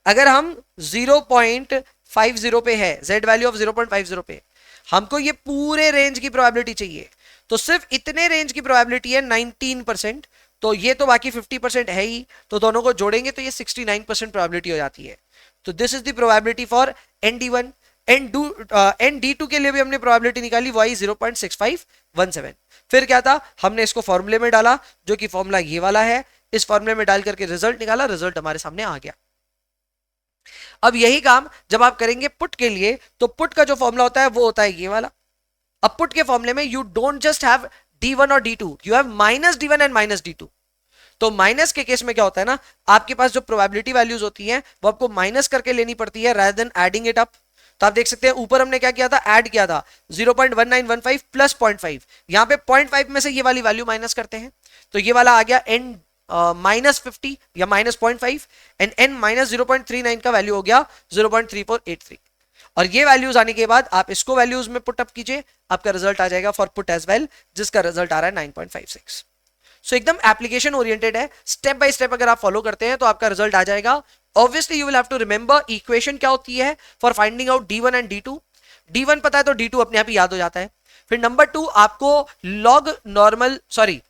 अगर हम 0.50 पे है, z वैल्यू ऑफ 0.50 पे, हमको ये पूरे रेंज की प्रोबेबिलिटी चाहिए, तो सिर्फ इतने रेंज की प्रोबेबिलिटी है 19%, तो ये तो बाकी 50% है ही, तो दोनों को जोड़ेंगे तो ये 69% प्रोबेबिलिटी हो जाती है। तो this is the probability for ND1। ND2 के लिए भी हमने प्रोबेबिलिटी निकाली, वही 0.6517। फिर क्या था, हमने इसको फॉर्मूले में डाला, जो कि फॉर्मूला ये वाला है। इस फॉर्मूले में डाल करके रिजल्ट निकाला, रिजल्ट हमारे सामने आ गया। अब यही काम जब आप करेंगे पुट के लिए, तो पुट का जो फॉर्मूला होता है वो होता है ये वाला। अब पुट के फॉर्मूले में you don't just have D1 और D2, you have minus D1 and minus D2। तो माइनस के केस में क्या होता है ना, आपके पास जो प्रोबेबिलिटी वैल्यूज होती हैं वो आपको माइनस करके लेनी पड़ती है rather than adding it up. तो आप देख सकते हैं ऊपर हमने क्या किया था, ऐड किया था 0.1915 प्लस 0.5, यहां पे 0.5 में से ये वाली वैल्यू माइनस करते हैं, तो ये वाला आ गया N -50 या -0.5 एंड N -0.39 का वैल्यू हो गया 0.3483। और ये वैल्यूज आने के बाद आप इसको वैल्यूज में पुट अप कीजिए, आपका रिजल्ट आ जाएगा फॉर पुट एज वेल, जिसका रिजल्ट आ रहा है 9.56। सो एकदम एप्लीकेशन ओरिएंटेड है, स्टेप बाय स्टेप अगर आप फॉलो करते हैं तो आपका रिजल्ट आ जाएगा। Obviously you will have to remember equation क्या होती है for finding out D1 and D2। D1 पता है तो D2 अपने आप ही याद हो जाता है। फिर नंबर 2 आपको लॉग नॉर्मल, सॉरी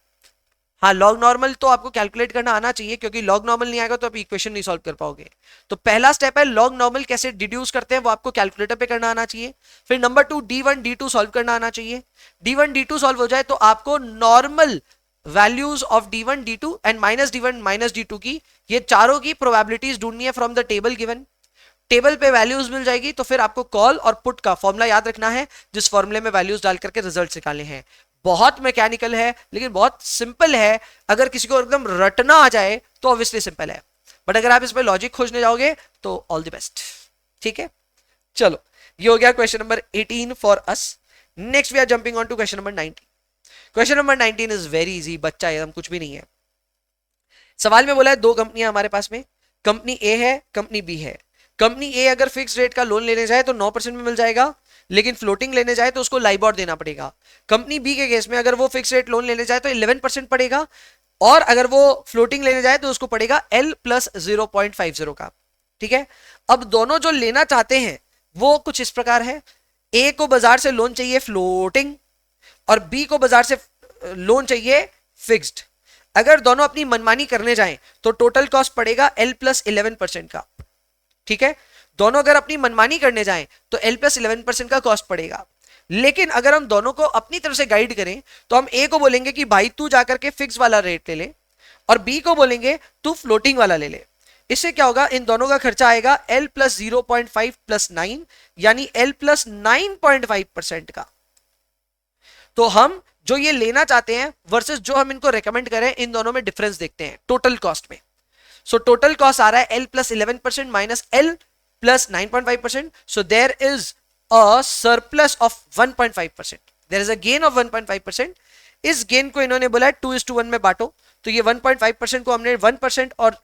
हाँ लॉग नॉर्मल तो आपको कैलकुलेट करना आना चाहिए, क्योंकि लॉग नॉर्मल नहीं आएगा तो आप इक्वेशन नहीं सॉल्व कर पाओगे। तो पहला स्टेप है लॉग नॉर्मल कैसे डिड्यूस करते हैं वो आपको कैलकुलेटर पे करना आना चाहिए। फिर नंबर 2 D1 D2 सॉल्व करना आना चाहिए। D1 D2 सॉल्व हो जाए तो आपको normal values of D1 D2 and minus D1 minus D2 की, ये चारों की प्रोबेबिलिटीज ढूंढनी है from the table given. Table पे वैल्यूज मिल जाएगी तो फिर आपको कॉल और पुट का फॉर्मूला याद रखना है, जिस फॉर्मूले में वैल्यूज डाल करके रिजल्ट निकालने हैं। बहुत मैकेनिकल है लेकिन बहुत सिंपल है। अगर किसी को एकदम रटना आ जाए तो ऑब्वियसली सिंपल है, बट अगर आप इस पे लॉजिक खोजने जाओगे तो ऑल द बेस्ट। ठीक है, चलो ये हो गया question number 18 for us. Next we are jumping on to question number 19। Question number 19 is very easy, बच्चा एकदम कुछ भी नहीं है। सवाल में बोला है दो कंपनियां हमारे पास में, कंपनी ए है, कंपनी बी है। कंपनी ए अगर फिक्स रेट का लोन लेने जाए तो 9% में मिल जाएगा, लेकिन फ्लोटिंग लेने जाए तो उसको लाइबॉर देना पड़ेगा। कंपनी बी के केस में अगर वो फिक्स रेट लोन लेने जाए तो 11% पड़ेगा, और अगर वो फ्लोटिंग लेने जाए तो उसको पड़ेगा L + 0.50 का। ठीक है। अब दोनों जो लेना चाहते हैं वो कुछ इस प्रकार है, ए को बाजार से लोन चाहिए फ्लोटिंग और बी को बाजार से लोन चाहिए फिक्स्ड। अगर दोनों अपनी मनमानी करने जाएं तो टोटल कॉस्ट पड़ेगा एल प्लस 11% का, ठीक है। दोनों अगर अपनी मनमानी करने जाएं तो एल प्लस 11% का कॉस्ट पड़ेगा। लेकिन अगर हम दोनों को अपनी तरफ से गाइड करें तो हम ए को बोलेंगे कि भाई तू जाकर के फिक्स वाला रेट ले ले और बी को बोलेंगे तू फ्लोटिंग वाला ले ले। इससे क्या होगा, इन दोनों का खर्चा आएगा एल प्लस 0.5 प्लस 9 यानी एल प्लस 9.5% का। तो हम जो ये लेना चाहते हैं वर्सेस जो हम इनको रेकमेंड करें, इन दोनों में डिफरेंस देखते हैं टोटल कॉस्ट में। सो टोटल कॉस्ट आ रहा है L plus 11% minus L plus 9.5%. So there is a surplus of 1.5%. There is a gain of 1.5%. इस गेन को इन्होंने बोला है 2:1 में बांटो, तो ये 1.5% को हमने 1% और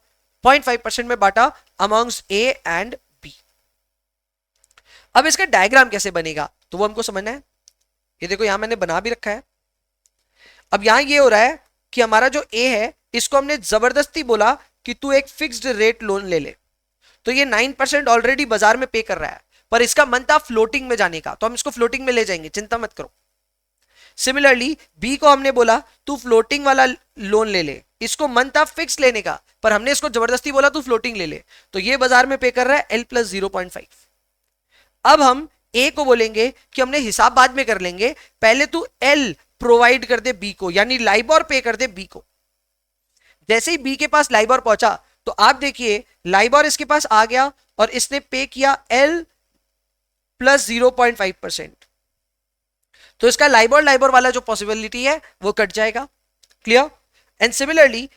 0.5% में बांटा अमॉन्ग्स ए एंड बी। अब इसका डायग्राम कैसे बनेगा तो वो हमको समझना है। ये देखो यहां मैंने बना भी रखा है। अब यहां ये हो रहा है कि हमारा जो ए है इसको हमने जबरदस्ती बोला कि तू एक फिक्स्ड रेट लोन ले ले, तो ये 9% ऑलरेडी बाजार में पे कर रहा है, पर इसका मन था फ्लोटिंग में जाने का, तो हम इसको फ्लोटिंग में ले जाएंगे, चिंता मत करो। सिमिलरली बी को हमने बोला तू फ्लोटिंग वाला लोन ले ले, इसको मन था फिक्स लेने का, पर हमने इसको जबरदस्ती बोला तू फ्लोटिंग ले ले, तो ये बाजार में पे कर रहा है एल प्लस 0.5। अब हम ए को बोलेंगे कि हमने हिसाब बाद में कर लेंगे, पहले तू एल प्रोवाइड कर दे बी को, यानी लाइबोर पे कर दे बी को। जैसे ही बी के पास लाइबोर पहुंचा तो आप देखिए लाइबोर इसके पास आ गया और इसने पे किया एल प्लस 0.5%, तो इसका लाइबोर वाला जो पॉसिबिलिटी है वो कट जाएगा। क्लियर? एंड सिमिलरली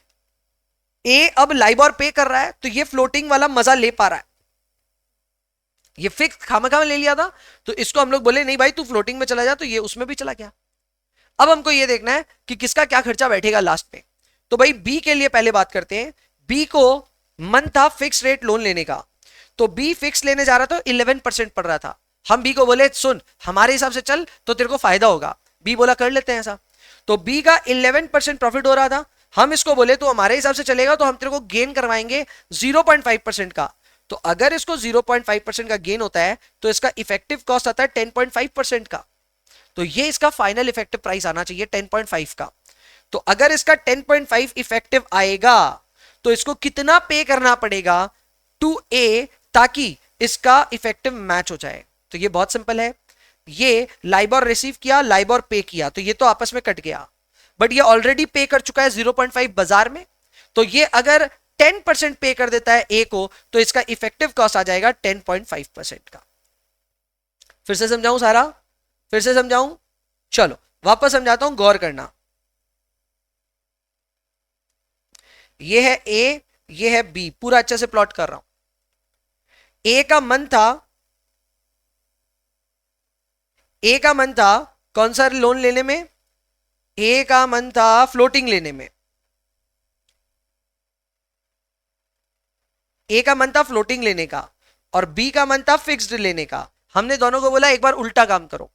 ए अब लाइबोर पे कर रहा है तो ये फ्लोटिंग वाला मजा ले पा रहा है, ये फिक्स खामा ले लिया था, तो इसको हम लोग बोले नहीं भाई तू फ्लोटिंग में चला जा, तो ये उसमें भी चला गया। अब हमको ये देखना है कि किसका क्या खर्चा बैठेगा लास्ट में। तो भाई बी के लिए पहले बात करते हैं। बी को मन था फिक्स रेट लोन लेने का, तो बी फिक्स लेने जा रहा था, 11% पड़ रहा था। हम बी को बोले सुन हमारे हिसाब से चल तो तेरे को फायदा होगा, बी बोला कर लेते हैं ऐसा। तो बी का 11% प्रॉफिट हो रहा था, हम इसको बोले तो हमारे हिसाब से चलेगा तो हम तेरे को गेन करवाएंगे 0.5% का। तो अगर इसको 0.5% का गेन होता है तो इसका इफेक्टिव कॉस्ट आता है 10.5% का, तो ये इसका फाइनल इफेक्टिव प्राइस आना चाहिए 10.5 का। तो अगर इसका 10.5 इफेक्टिव आएगा तो इसको कितना पे करना पड़ेगा टू ए ताकि इसका इफेक्टिव मैच हो जाए। तो ये बहुत सिंपल है, ये लाइबोर रिसीव किया, लाइबोर पे किया, तो ये तो आपस में कट गया, बट ये ऑलरेडी पे कर चुका है 0.5 बाजार में, तो ये अगर 10% पे कर देता है ए को तो इसका इफेक्टिव कॉस्ट आ जाएगा 10.5% का। फिर से समझाऊं सारा, फिर से समझाऊं, चलो वापस समझाता हूं, गौर करना। ये है ए, ये है बी, पूरा अच्छे से प्लॉट कर रहा हूं। ए का मन था, ए का मन था कौन सा लोन लेने में, ए का मन था फ्लोटिंग लेने में, ए का मन था फ्लोटिंग लेने का और बी का मन था फिक्स्ड लेने का। हमने दोनों को बोला एक बार उल्टा काम करो।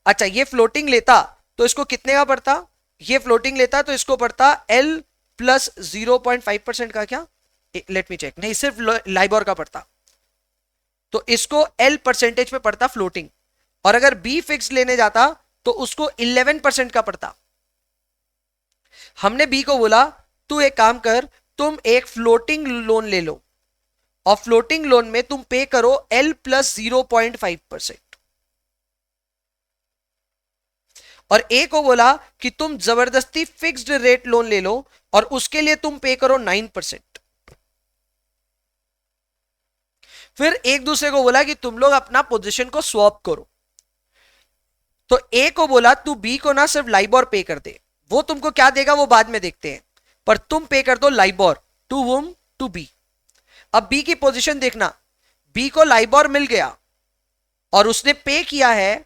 अच्छा ये फ्लोटिंग लेता तो इसको कितने का पड़ता, ये फ्लोटिंग लेता तो इसको पड़ता एल प्लस 0.5% का, क्या लेट मी चेक, नहीं सिर्फ लाइबोर का पड़ता, तो इसको एल परसेंटेज पे पड़ता फ्लोटिंग, और अगर बी फिक्स लेने जाता तो उसको 11% का पड़ता। हमने बी को बोला तू एक काम कर, तुम एक फ्लोटिंग लोन ले लो और फ्लोटिंग लोन में तुम पे करो एल प्लस 0.5%, और ए को बोला कि तुम जबरदस्ती फिक्स्ड रेट लोन ले लो और उसके लिए तुम पे करो 9%। फिर एक दूसरे को बोला कि तुम लोग अपना पोजीशन को स्वैप करो, तो ए को बोला तू बी को ना सिर्फ लाइबोर पे कर दे, वो तुमको क्या देगा वो बाद में देखते हैं, पर तुम पे कर दो लाइबोर टू वुम टू बी। अब बी की पोजीशन देखना, बी को लाइबोर मिल गया और उसने पे किया है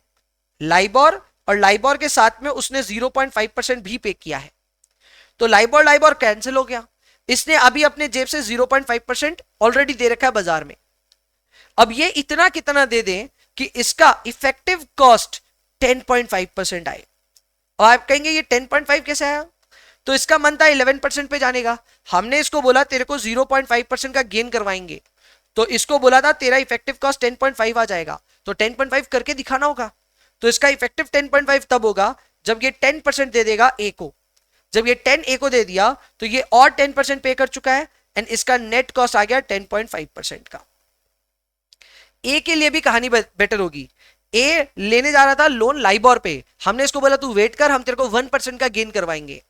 लाइबोर, और लाइबोर के साथ में उसने 0.5% भी पे किया है, तो लाइबोर कैंसिल हो गया। इसने अभी अपने जेब से 0.5% ऑलरेडी दे रखा है बाजार में। अब ये इतना कितना दे दें कि इसका इफेक्टिव कॉस्ट 10.5% आए। और आप कहेंगे ये 10.5 कैसे आया, तो इसका मन था 11% पे जाने का, हमने इसको बोला तेरे को 0.5% का गेन करवाएंगे, तो इसको बोला था तेरा इफेक्टिव कॉस्ट 10.5 आ जाएगा, तो 10.5 करके दिखाना होगा। तो इसका इफेक्टिव 10.5 तब होगा जब ये 10% दे देगा ए को। जब ये 10 ए को दे दिया तो ये और 10% पे कर चुका है एंड इसका नेट कॉस्ट आ गया 10.5% का। ए के लिए भी कहानी बेटर होगी। ए लेने जा रहा था लोन लाइबोर पे, हमने इसको बोला तू वेट कर, हम तेरे को 1% का गेन करवाएंगे।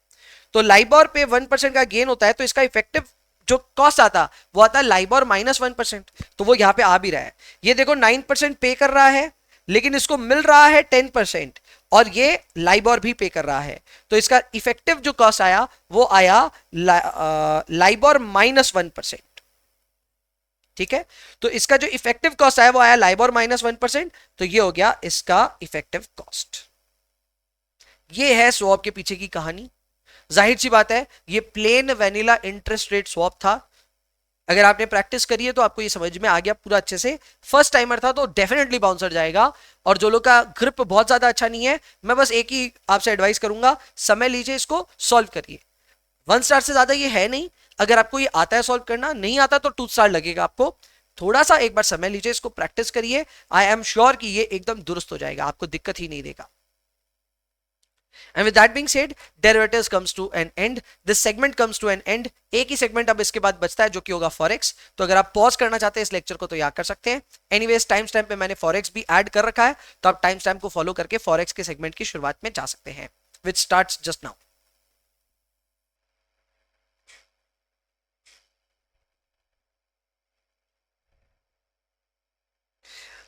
तो लाइबोर पे 1% का गेन होता है, तो इसका इफेक्टिव जो कॉस्ट आता वो आता है लाइबोर माइनस 1%, तो वो यहां पे आ भी रहा है। ये देखो 9% पे कर रहा है लेकिन इसको मिल रहा है 10%, और ये लाइबोर भी पे कर रहा है, तो इसका इफेक्टिव जो कॉस्ट आया वो आया लाइबोर माइनस 1%। ठीक है, तो इसका जो इफेक्टिव कॉस्ट आया वो आया लाइबोर माइनस 1%, तो ये हो गया इसका इफेक्टिव कॉस्ट। ये है स्वैप के पीछे की कहानी। जाहिर सी बात है ये plain vanilla interest rate swap था। अगर आपने प्रैक्टिस करी है तो आपको ये समझ में आ गया पूरा अच्छे से। फर्स्ट टाइमर था तो डेफिनेटली बाउंसर जाएगा, और जो लोग का ग्रिप बहुत ज्यादा अच्छा नहीं है, मैं बस एक ही आपसे एडवाइस करूंगा, समय लीजिए, इसको सॉल्व करिए। 1 स्टार से ज्यादा ये है नहीं। अगर आपको ये आता है सॉल्व करना, नहीं आता तो 2 स्टार लगेगा आपको। थोड़ा सा एक बार समय लीजिए, इसको प्रैक्टिस करिए, आई एम श्योर कि ये एकदम दुरुस्त हो जाएगा, आपको दिक्कत ही नहीं देगा। And with that being said, derivatives comes to an end. This segment comes to an end. एक ही सेगमेंट अब इसके बाद बचता है जो कि होगा फॉरेक्स। तो अगर आप पॉज करना चाहते हैं इस लेक्चर को तो यहाँ कर सकते हैं। एनीवेज टाइम स्टैम्प पे मैंने फॉरेक्स भी ऐड कर रखा है, तो आप टाइम स्टैम्प को फॉलो करके फॉरेक्स के सेगमेंट की शुरुआत में जा सकते हैं, विच स्टार्ट्स जस्ट नाउ।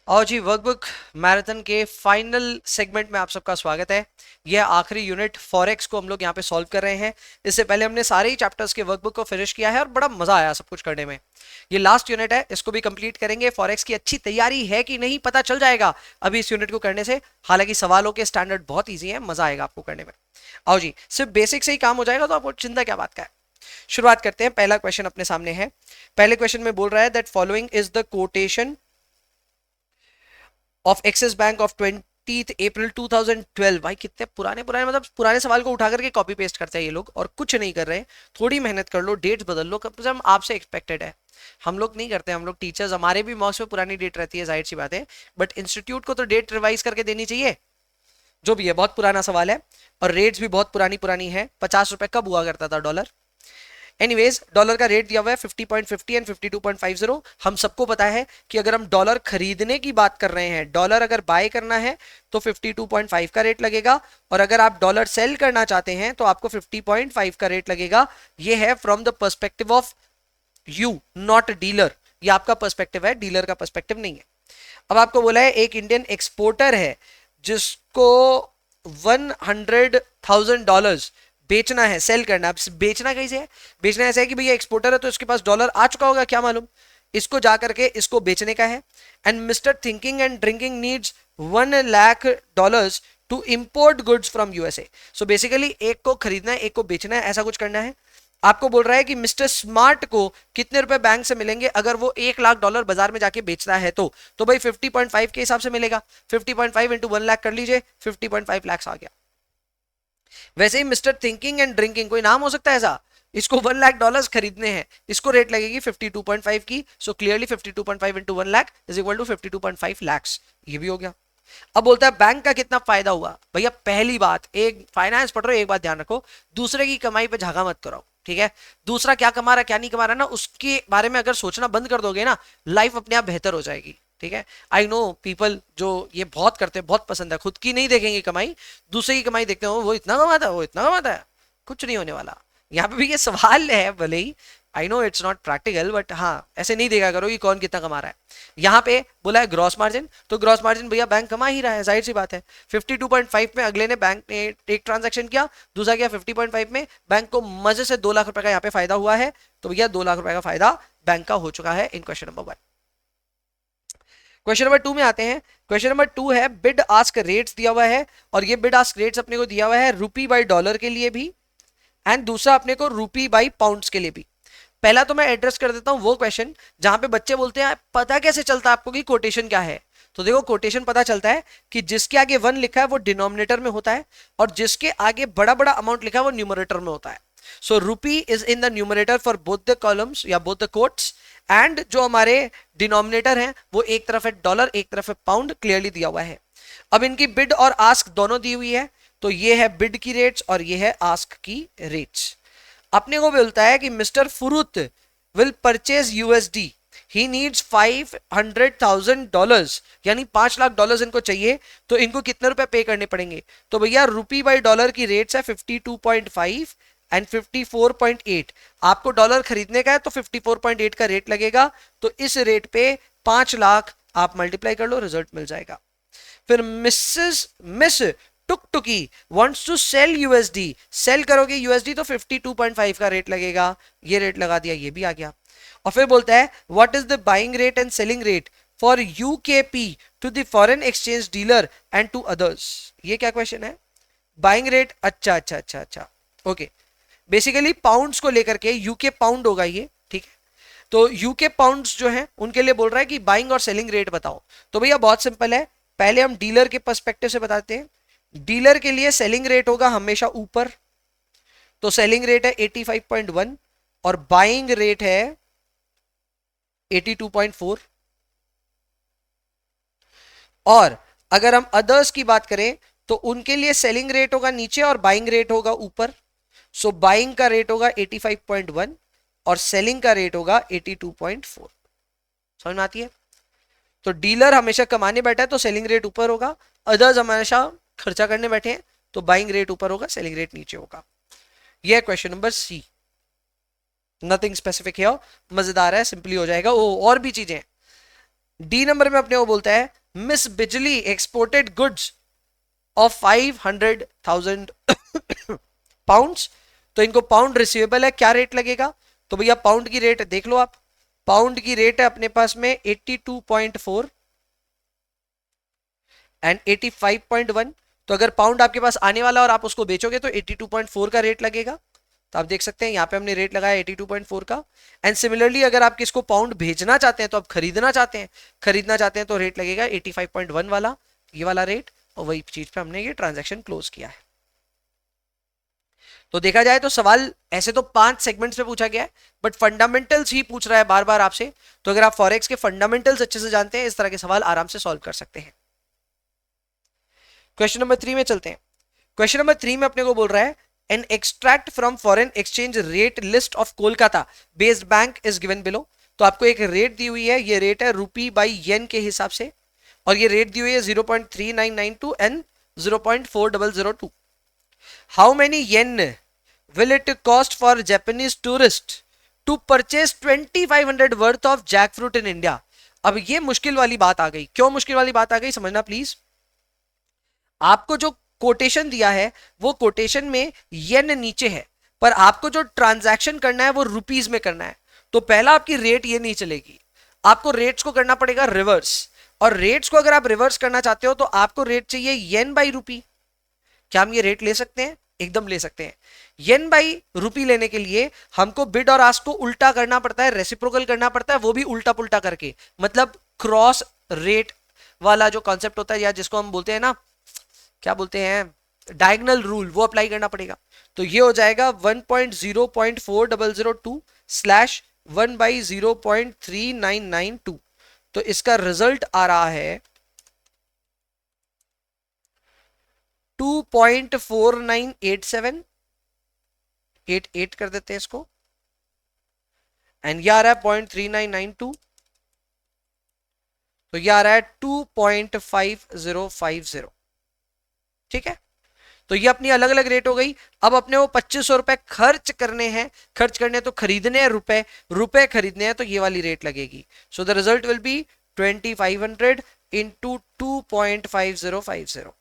आओ जी, वर्कबुक मैराथन के फाइनल सेगमेंट में आप सबका स्वागत है। यह आखिरी यूनिट फॉरेक्स को हम लोग यहाँ पे सॉल्व कर रहे हैं। इससे पहले हमने सारे ही चैप्टर्स के वर्कबुक को फिनिश किया है और बड़ा मजा आया सब कुछ करने में। ये लास्ट यूनिट है, इसको भी कंप्लीट करेंगे। फॉरेक्स की अच्छी तैयारी है कि नहीं पता चल जाएगा अभी इस यूनिट को करने से। हालांकि सवालों के स्टैंडर्ड बहुत ईजी है, मजा आएगा आपको करने में। आओ जी, सिर्फ बेसिक से ही काम हो जाएगा तो आपको चिंता क्या बात का है। शुरुआत करते हैं। पहला क्वेश्चन अपने सामने है। पहले क्वेश्चन में बोल रहा है that following is the quotation of axis bank of 20 अप्रैल 2012। भाई कितने पुराने मतलब पुराने सवाल को उठा करके कॉपी पेस्ट करते हैं ये लोग, और कुछ नहीं कर रहे। थोड़ी मेहनत कर लो, डेट्स बदल लो, कम से कम आपसे एक्सपेक्टेड है। हम लोग नहीं करते, हम लोग टीचर्स, हमारे भी मॉक्स में पुरानी डेट रहती है, जाहिर सी बात है, बट इंस्टीट्यूट को तो डेट रिवाइज करके देनी चाहिए। जो भी है, बहुत पुराना सवाल है और रेट्स भी बहुत पुरानी है। 50 रुपए कब हुआ करता था डॉलर? एनीवेज, डॉलर का रेट दिया हुआ है 50.50 एंड 52.50। हम सबको पता है कि अगर हम डॉलर खरीदने की बात कर रहे हैं, डॉलर अगर बाय करना है तो 52.5 का रेट लगेगा, और अगर आप डॉलर सेल करना चाहते हैं तो आपको 50.5 का रेट लगेगा। ये है from the perspective of you, not dealer. ये आपका पर्सपेक्टिव है, डीलर का पर्सपेक्टिव नहीं है। अब आपको बोला है एक इंडियन एक्सपोर्टर है जिसको $100,000 बेचना है, सेल करना। अब बेचना कैसे है? बेचना ऐसा है कि भैया एक्सपोर्टर है तो इसके पास डॉलर आ चुका होगा, क्या मालूम, इसको जा करके इसको बेचने का है। And mister thinking and drinking needs $1,00,000 to import goods from USA. So basically एक को खरीदना है, एक को बेचना है, ऐसा कुछ करना है। आपको बोल रहा है कि मिस्टर स्मार्ट को कितने रुपए बैंक से मिलेंगे अगर वो $1,00,000 बाजार में जाके बेचता है तो भाई 50.5 के हिसाब से मिलेगा। 50.5 इंटू 1 लाख कर लीजिए, 50.5 लाख आ गया। वैसे ही मिस्टर थिंकिंग एंड ड्रिंकिंग, कोई नाम हो सकता है ऐसा, इसको $1,00,000 खरीदने हैं, इसको रेट लगेगी 52.5 की। So clearly 52.5 into 1 lakh is equal to 52.5 lakh. ये भी हो गया। अब बोलता है बैंक का कितना फायदा हुआ। भैया पहली बात, एक फाइनेंस पढ़ रहे हो, एक बात ध्यान रखो, दूसरे की कमाई पे झागा मत कराओ, ठीक है? दूसरा क्या कमा रहा क्या नहीं कमा रहा ना, उसके बारे में अगर सोचना बंद कर दोगे ना, लाइफ अपने आप बेहतर हो जाएगी, ठीक है? आई नो पीपल जो ये बहुत करते हैं, बहुत पसंद है, खुद की नहीं देखेंगे कमाई, दूसरे की कमाई देखते हो, वो इतना कमाता है, वो इतना कमाता है। कुछ नहीं होने वाला। यहाँ पे भी ये सवाल है, भले ही I know it's not practical, but हाँ ऐसे नहीं देखा करो कि कौन कितना कमा रहा है। यहाँ पे बोला है ग्रॉस मार्जिन, तो ग्रॉस मार्जिन भैया बैंक कमा ही रहा है, जाहिर सी बात है। 52.5 में अगले ने बैंक ने एक ट्रांजैक्शन किया, दूसरा किया 50.5 में, बैंक को मजे से 2 लाख रुपए का यहाँ पे फायदा हुआ है। तो भैया 2 लाख रुपए का फायदा बैंक का हो चुका है इन क्वेश्चन नंबर 1। क्वेश्चन नंबर 2 में आते हैं। क्वेश्चन नंबर 2 है बिड आस्क रेट्स दिया हुआ है, और ये बिड आस्क रेट्स अपने को दिया हुआ है रुपी बाई डॉलर के लिए भी, एंड दूसरा अपने को रुपी बाई पाउंड्स के लिए भी। पहला तो मैं एड्रेस कर देता हूं वो क्वेश्चन जहां पे बच्चे बोलते हैं पता कैसे चलता है आपको कि कोटेशन क्या है। तो देखो कोटेशन पता चलता है कि जिसके आगे 1 लिखा है वो डिनोमिनेटर में होता है, और जिसके आगे बड़ा बड़ा अमाउंट लिखा है वो न्यूमरेटर में होता है। So rupee is in the numerator for both the columns या बोथ द कोट्स, एंड जो हमारे डिनोमिनेटर है वो एक तरफ है डॉलर, एक तरफ है पाउंड, क्लियरली दिया हुआ है। अब इनकी बिड और आस्क दोनों दी हुई है, तो ये है बिड की रेट्स और ये है आस्क की रेट्स। अपने को बोलता है कि मिस्टर फुरुत will purchase USD, he needs $500,000, यानी $5 लाख इनको चाहिए, तो इनको कितने रुपए पे करने पड़ेंगे? तो भैया रुपी बाई डॉलर की रेट्स है 52.5 एंड 54.8। आपको डॉलर खरीदने का है तो 54.8 का रेट लगेगा, तो इस रेट पे 5 लाख आप मल्टीप्लाई कर लो, रिजल्ट मिल जाएगा। फिर miss Tuktuki wants to sell USD, sell करोगे यूएसडी तो 52.5 का रेट लगेगा, ये रेट लगा दिया, ये भी आ गया। और फिर बोलता है what is the buying rate and selling rate for UKP to the foreign exchange dealer and to others. ये क्या क्वेश्चन है? बाइंग रेट, अच्छा अच्छा अच्छा अच्छा, ओके। बेसिकली पाउंड्स को लेकर के, यूके पाउंड होगा ये, ठीक है। तो यूके पाउंड्स जो है उनके लिए बोल रहा है कि बाइंग और सेलिंग रेट बताओ। तो भैया बहुत सिंपल है, पहले हम डीलर के पर्सपेक्टिव से बताते हैं। डीलर के लिए सेलिंग रेट होगा हमेशा ऊपर, तो सेलिंग रेट है 85.1 और बाइंग रेट है 82.4। और अगर हम अदर्स की बात करें तो उनके लिए सेलिंग रेट होगा नीचे और बाइंग रेट होगा ऊपर। सो बाइंग का रेट होगा 85.1 और सेलिंग का रेट होगा 82.4। समझ में आती है? तो डीलर हमेशा कमाने बैठा है तो सेलिंग रेट ऊपर होगा, अदर्स हमेशा खर्चा करने बैठे हैं तो बाइंग रेट ऊपर होगा, सेलिंग रेट नीचे होगा। यह है question number C. Nothing specific है, मजेदार है, सिंपली हो जाएगा। ओ और भी चीजें। डी नंबर में अपने वो बोलता है मिस बिजली एक्सपोर्टेड गुड्स ऑफ 500,000 पाउंड्स, तो इनको पाउंड रिसीवेबल है, क्या रेट लगेगा? तो भैया पाउंड की रेट देख लो आप, पाउंड की रेट है अपने पास में 82.4 एंड 85.1। तो अगर पाउंड आपके पास आने वाला और आप उसको बेचोगे तो 82.4 का रेट लगेगा। तो आप देख सकते हैं यहाँ पे हमने रेट लगाया 82.4 का। एंड सिमिलरली अगर आप किसको पाउंड भेजना चाहते हैं तो आप खरीदना चाहते हैं तो रेट लगेगा 85.1 वाला, ये वाला रेट, और वही चीज पे हमने ये ट्रांजैक्शन क्लोज किया है। तो देखा जाए तो सवाल ऐसे तो 5 सेगमेंट्स पे पूछा गया है, बट फंडामेंटल्स ही पूछ रहा है बार बार आपसे। तो अगर आप फॉरेक्स के फंडामेंटल्स अच्छे से जानते हैं, इस तरह के सवाल आराम से सॉल्व कर सकते हैं। क्वेश्चन नंबर 3 में चलते हैं। क्वेश्चन नंबर 3 में अपने को बोल रहा है an extract from foreign exchange rate list of Kolkata based bank is given below. तो आपको एक रेट दी हुई है, ये रेट है रुपी बाई येन के हिसाब से, और ये रेट दी हुई है 0.3992 and 0.4002। How many yen will it cost for Japanese tourist to purchase 2500 worth of jackfruit in India? अब ये मुश्किल वाली बात आ गई। क्यों मुश्किल वाली बात आ गई समझना प्लीज। आपको जो कोटेशन दिया है वो कोटेशन में येन नीचे है, पर आपको जो ट्रांजैक्शन करना है वो रुपीज में करना है। तो पहला आपकी रेट ये नहीं चलेगी, आपको रेट्स को करना पड़ेगा रिवर्स। और रेट्स को अगर आप रिवर्स करना चाहते हो तो आपको रेट चाहिए येन बाई रुपी। क्या हम ये रेट ले सकते हैं? एकदम ले सकते हैं। येन बाई रुपी लेने के लिए हमको बिड और आस्क को उल्टा करना पड़ता है, रेसिप्रोकल करना पड़ता है, वो भी उल्टा पुल्टा करके, मतलब क्रॉस रेट वाला जो कॉन्सेप्ट होता है, या जिसको हम बोलते हैं ना, क्या बोलते हैं, डायगोनल रूल, वो अप्लाई करना पड़ेगा। तो ये हो जाएगा 1.0.4002 स्लैश 1/0.3992। तो इसका रिजल्ट आ रहा है 2.4987, 88 कर देते हैं इसको, एंड ये आ रहा है 0.3992, तो ये आ रहा है 2.5050। ठीक है, तो ये अपनी अलग अलग रेट हो गई। अब अपने वो 2500 रुपए खर्च करने हैं, खर्च करने हैं तो खरीदने हैं रुपए, रुपए खरीदने हैं तो ये वाली रेट लगेगी। So the result will be 2500 into 2.5050।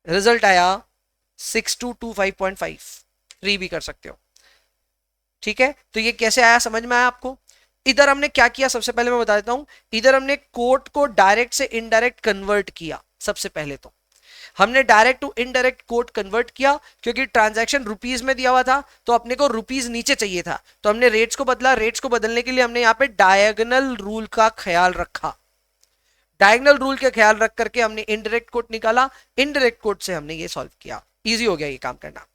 Result आया 6225.5, 3 भी कर सकते हो। ठीक है, तो ये कैसे आया समझ में आया आपको? इधर हमने क्या किया, सबसे पहले मैं बता देता हूं। इधर हमने कोट को डायरेक्ट से इनडायरेक्ट कन्वर्ट किया। सबसे पहले तो हमने direct to indirect quote convert किया, क्योंकि ट्रांजैक्शन रुपीज में दिया हुआ था तो अपने को रुपीज नीचे चाहिए था, तो हमने रेट्स को बदला। रेट्स को बदलने के लिए हमने यहाँ पे डायगोनल रूल का ख्याल रखा। डायगोनल रूल का ख्याल रख करके हमने इनडायरेक्ट कोट निकाला, इनडायरेक्ट कोट से हमने ये सॉल्व किया। इजी हो गया ये काम करना।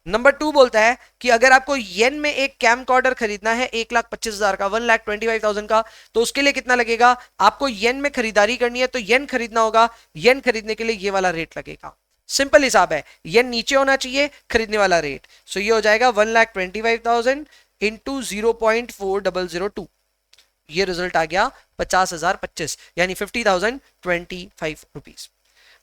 नंबर 2 बोलता है कि अगर आपको येन में एक कैमकॉर्डर खरीदना है 1,25,000 का, 1,25,000 का, तो उसके लिए कितना लगेगा? आपको येन में खरीदारी करनी है तो येन खरीदना होगा, येन खरीदने के लिए ये वाला रेट लगेगा। सिंपल हिसाब है, येन नीचे होना चाहिए खरीदने वाला रेट। सो ये हो जाएगा 1,25,000 इंटू 0.4002, ये रिजल्ट आ गया 50,025 यानी 50,025 rupees.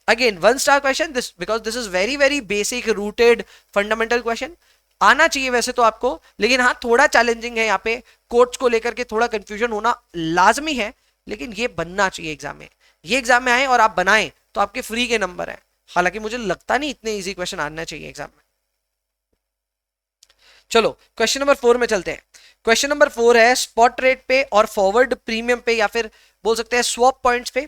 Again 1 star question, this because this is very very basic rooted fundamental question. आना चाहिए वैसे तो आपको, लेकिन हाँ थोड़ा चैलेंजिंग है यहाँ पे, कोट्स को लेकर के थोड़ा कंफ्यूजन होना लाजमी है, लेकिन ये बनना चाहिए एग्जाम में। ये एग्जाम में आए और आप बनाएं तो आपके फ्री के नंबर हैं। हालांकि मुझे लगता नहीं इतने इजी क्वेश्चन आना चाहिए एग्जाम में। चलो क्वेश्चन नंबर 4 में चलते हैं। क्वेश्चन नंबर 4 है स्पॉट रेट पे और फॉरवर्ड प्रीमियम पे, या फिर बोल सकते हैं स्वैप पॉइंट्स पे।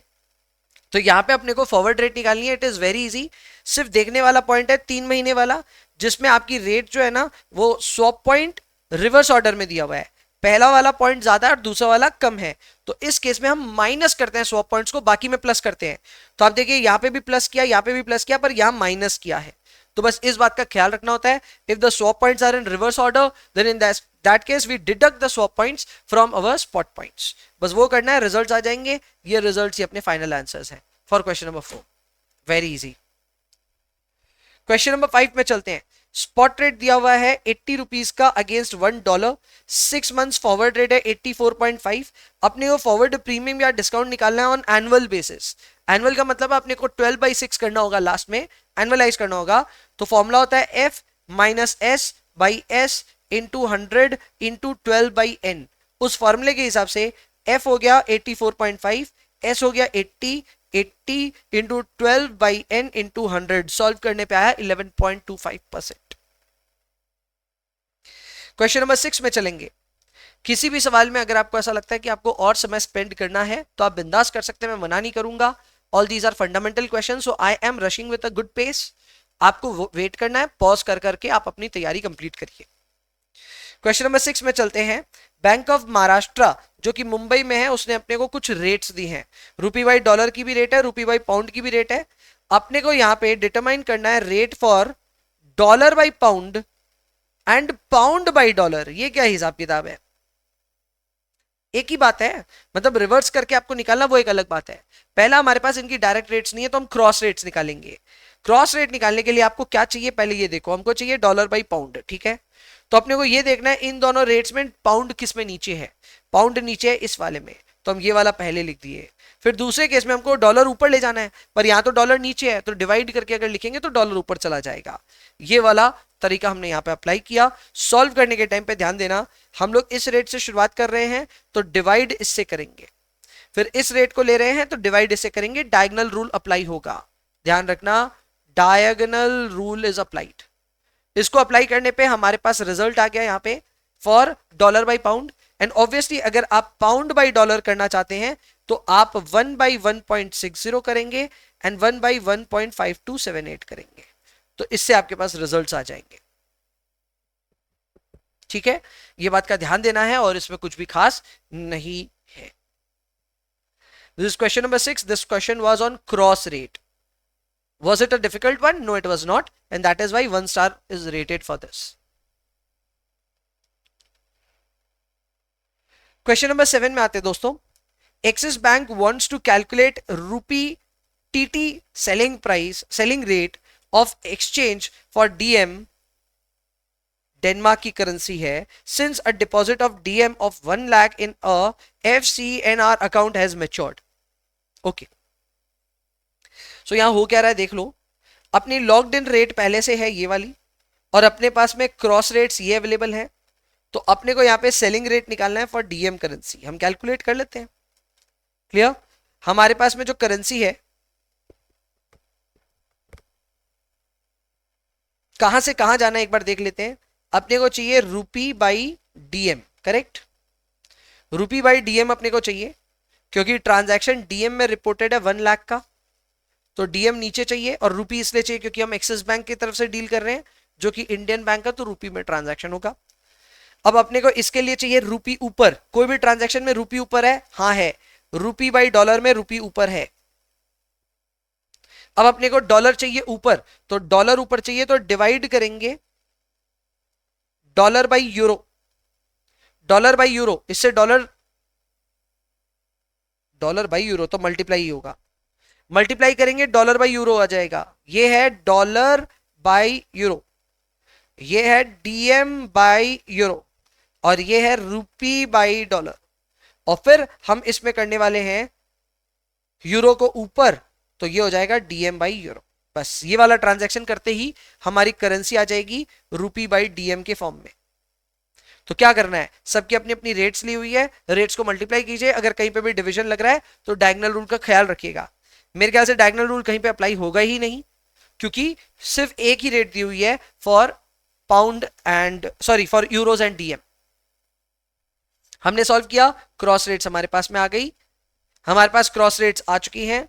तो यहां पे अपने को फॉरवर्ड रेट निकालनी है। इट इज वेरी इजी, सिर्फ देखने वाला पॉइंट है 3 महीने वाला, जिसमें आपकी रेट जो है ना वो स्वैप पॉइंट रिवर्स ऑर्डर में दिया हुआ है। पहला वाला पॉइंट ज्यादा है और दूसरा वाला कम है, तो इस केस में हम माइनस करते हैं स्वैप पॉइंट्स को, बाकी में प्लस करते हैं। तो आप देखिए यहाँ पे भी प्लस किया, यहाँ पे भी प्लस किया, पर यहाँ माइनस किया है। तो बस इस बात का ख्याल रखना होता है। If the swap points are in reverse order, then in that case we deduct the swap points from our spot points. बस वो करना है, रिजल्ट्स आ जाएंगे। ये रिजल्ट्स ही अपने फाइनल आंसर्स हैं for question number 4। Very easy. Question number 5 में चलते हैं। स्पॉट रेट दिया हुआ है 80 रुपीज का अगेंस्ट $1। 6 मंथ्स फॉरवर्ड रेट है 84.5। अपने को फॉरवर्ड प्रीमियम या डिस्काउंट निकालना है ऑन एनुअल बेसिस। एनुअल का मतलब अपने को 12/6 करना होगा, लास्ट में एनुअलाइज करना होगा। तो फॉर्मूला होता है F minus S by S into 100 into 12/n। उस फॉर्मूले के हिसाब से F हो गया 84.5, S हो गया 80 इंटू 12/n इंटू 100, सॉल्व करने पे आया 11.25%। क्वेश्चन नंबर 6 में चलेंगे। किसी भी सवाल में अगर आपको ऐसा लगता है कि आपको और समय स्पेंड करना है तो आप बिंदास कर सकते हैं, मैं मना नहीं करूंगा। All these are fundamental question, so I am rushing with a good pace. आपको वेट करना है, पॉज कर करके आप अपनी तैयारी कंप्लीट करिए। क्वेश्चन नंबर 6 में चलते हैं। बैंक ऑफ महाराष्ट्र जो कि मुंबई में है, उसने अपने को कुछ रेट्स दी हैं। रुपी बाई डॉलर की भी रेट है, रुपी बाई पाउंड की भी रेट है। अपने को यहाँ पे डिटरमाइन करना है rate for dollar by pound and pound by dollar. ये क्या हिसाब किताब है? एक ही बात है, मतलब रिवर्स करके आपको निकालना वो एक अलग बात है। पहला हमारे पास इनकी डायरेक्ट रेट्स नहीं है तो हम क्रॉस रेट्स निकालेंगे। क्रॉस रेट निकालने के लिए आपको क्या चाहिए, पहले ये देखो, हमको चाहिए डॉलर बाई पाउंड, ठीक है। तो अपने को ये देखना है इन दोनों रेट्स में पाउंड किस में नीचे है। पाउंड नीचे है इस वाले में, तो हम ये वाला पहले लिख दिए। फिर दूसरे केस में हमको डॉलर ऊपर ले जाना है, पर यहाँ तो डॉलर नीचे है, तो डिवाइड करके अगर लिखेंगे तो डॉलर ऊपर चला जाएगा। ये वाला तरीका हमने यहाँ पे अप्लाई किया। सॉल्व करने के टाइम पे ध्यान देना, हम लोग इस रेट से शुरुआत कर रहे हैं तो डिवाइड इससे करेंगे, फिर इस रेट को ले रहे हैं तो डिवाइड इससे करेंगे। डायगोनल रूल अप्लाई होगा, ध्यान रखना, डायगोनल रूल इज अप्लाइड। इसको अप्लाई करने पे हमारे पास रिजल्ट आ गया यहाँ पे for dollar by pound. And obviously अगर आप पाउंड बाई डॉलर करना चाहते हैं तो आप 1/1.60 करेंगे एंड 1/1.5278 करेंगे, तो इससे आपके पास रिजल्ट्स आ जाएंगे। ठीक है, ये बात का ध्यान देना है और इसमें कुछ भी खास नहीं है। This is question number 6। This question was on cross rate. Was it a difficult one? No, it was not, and that is why 1 star is rated for this. Question number 7 में आते हैं दोस्तों। Axis Bank wants to calculate rupee TT selling rate of exchange for DM, Denmark की currency है, since a deposit of DM of 1 lakh in a FCNR account has matured. Okay. सो यहां हो क्या रहा है देख लो। अपनी लॉक्ड इन रेट पहले से है ये वाली, और अपने पास में क्रॉस रेट्स ये अवेलेबल है। तो अपने को यहाँ पे सेलिंग रेट निकालना है फॉर डीएम करेंसी। हम कैलकुलेट कर लेते हैं। क्लियर? हमारे पास में जो करेंसी है, कहां से कहां जाना है एक बार देख लेते हैं। अपने को चाहिए rupee by DM, correct. Rupee by DM अपने को चाहिए क्योंकि ट्रांजैक्शन डीएम में रिपोर्टेड है 1 लाख का, तो डीएम नीचे चाहिए। और रुपी इसलिए चाहिए क्योंकि हम एक्सिस बैंक की तरफ से डील कर रहे हैं जो कि इंडियन बैंक का, तो रुपी में ट्रांजैक्शन होगा। अब अपने को इसके लिए चाहिए रुपी ऊपर। कोई भी ट्रांजैक्शन में रुपी ऊपर है? हाँ है। रुपी बाई डॉलर में रुपी ऊपर है। अब अपने को डॉलर चाहिए ऊपर, तो डॉलर ऊपर चाहिए तो डिवाइड करेंगे dollar by euro, dollar by euro, इससे डॉलर, डॉलर बाई यूरो तो मल्टीप्लाई ही होगा, मल्टीप्लाई करेंगे डॉलर बाई यूरो आ जाएगा। ये है डॉलर बाई यूरो, ये है डीएम बाई यूरो, और ये है रूपी बाई डॉलर। और फिर हम इसमें करने वाले हैं यूरो को ऊपर, तो ये हो जाएगा डीएम बाई यूरो। बस ये वाला ट्रांजैक्शन करते ही हमारी करेंसी आ जाएगी रूपी बाई डीएम के फॉर्म में। तो क्या करना है, सबकी अपनी अपनी रेट्स ली हुई है, रेट्स को मल्टीप्लाई कीजिए। अगर कहीं पे भी डिवीजन लग रहा है तो डायगोनल रूल का ख्याल रखिएगा। मेरे ख्याल से डायगोनल रूल कहीं पे अप्लाई होगा ही नहीं, क्योंकि सिर्फ एक ही रेट दी हुई है for pound and sorry for euros and DM. हमने सॉल्व किया, क्रॉस रेट्स हमारे पास में आ गई, हमारे पास क्रॉस रेट्स आ चुकी हैं,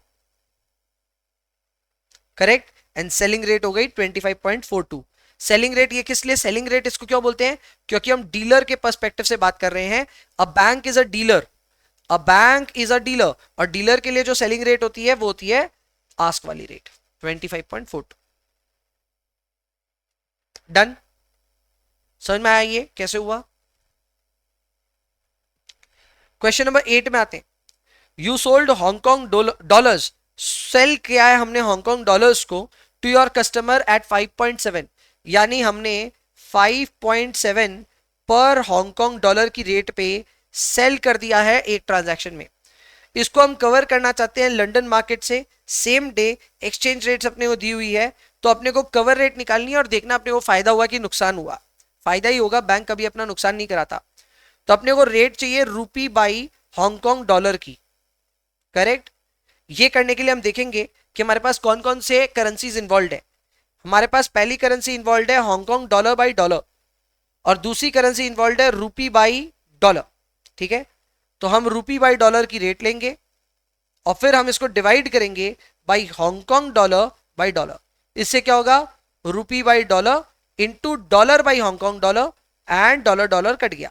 करेक्ट। एंड सेलिंग रेट हो गई 25.42। सेलिंग रेट ये किस लिए, सेलिंग रेट इसको क्यों बोलते हैं, क्योंकि हम डीलर के पर्सपेक्टिव से बात कर रहे हैं। A bank is a dealer, a bank is a dealer, और डीलर के लिए जो सेलिंग रेट होती है वो होती है आस्क वाली रेट 25.42। डन, समझ में आया ये कैसे हुआ। क्वेश्चन नंबर 8 में आते हैं। You sold Hong Kong dollars, sell किया है हमने हांगकांग डॉलर्स को टू योर कस्टमर एट 5.7, यानी हमने 5.7 पर हांगकांग डॉलर की रेट पे सेल कर दिया है एक ट्रांजैक्शन में। इसको हम कवर करना चाहते हैं लंदन मार्केट से, सेम डे एक्सचेंज रेट्स अपने को दी हुई है, तो अपने को कवर रेट निकालनी है और देखना अपने को फायदा हुआ कि नुकसान हुआ। फायदा ही होगा, बैंक कभी अपना नुकसान नहीं कराता। तो अपने को रेट चाहिए रूपी बाई हांगकांग डॉलर की, करेक्ट। ये करने के लिए हम देखेंगे कि हमारे पास कौन कौन से करेंसीज इन्वॉल्व है। हमारे पास पहली करेंसी इन्वॉल्व है हांगकांग डॉलर बाई डॉलर, और दूसरी करेंसी इन्वॉल्व है रूपी बाई डॉलर, ठीक है। तो हम रूपी बाई डॉलर की रेट लेंगे और फिर हम इसको डिवाइड करेंगे by Hong Kong dollar by dollar. इससे क्या होगा, rupee by dollar into dollar by Hong Kong dollar, and dollar dollar cut गया,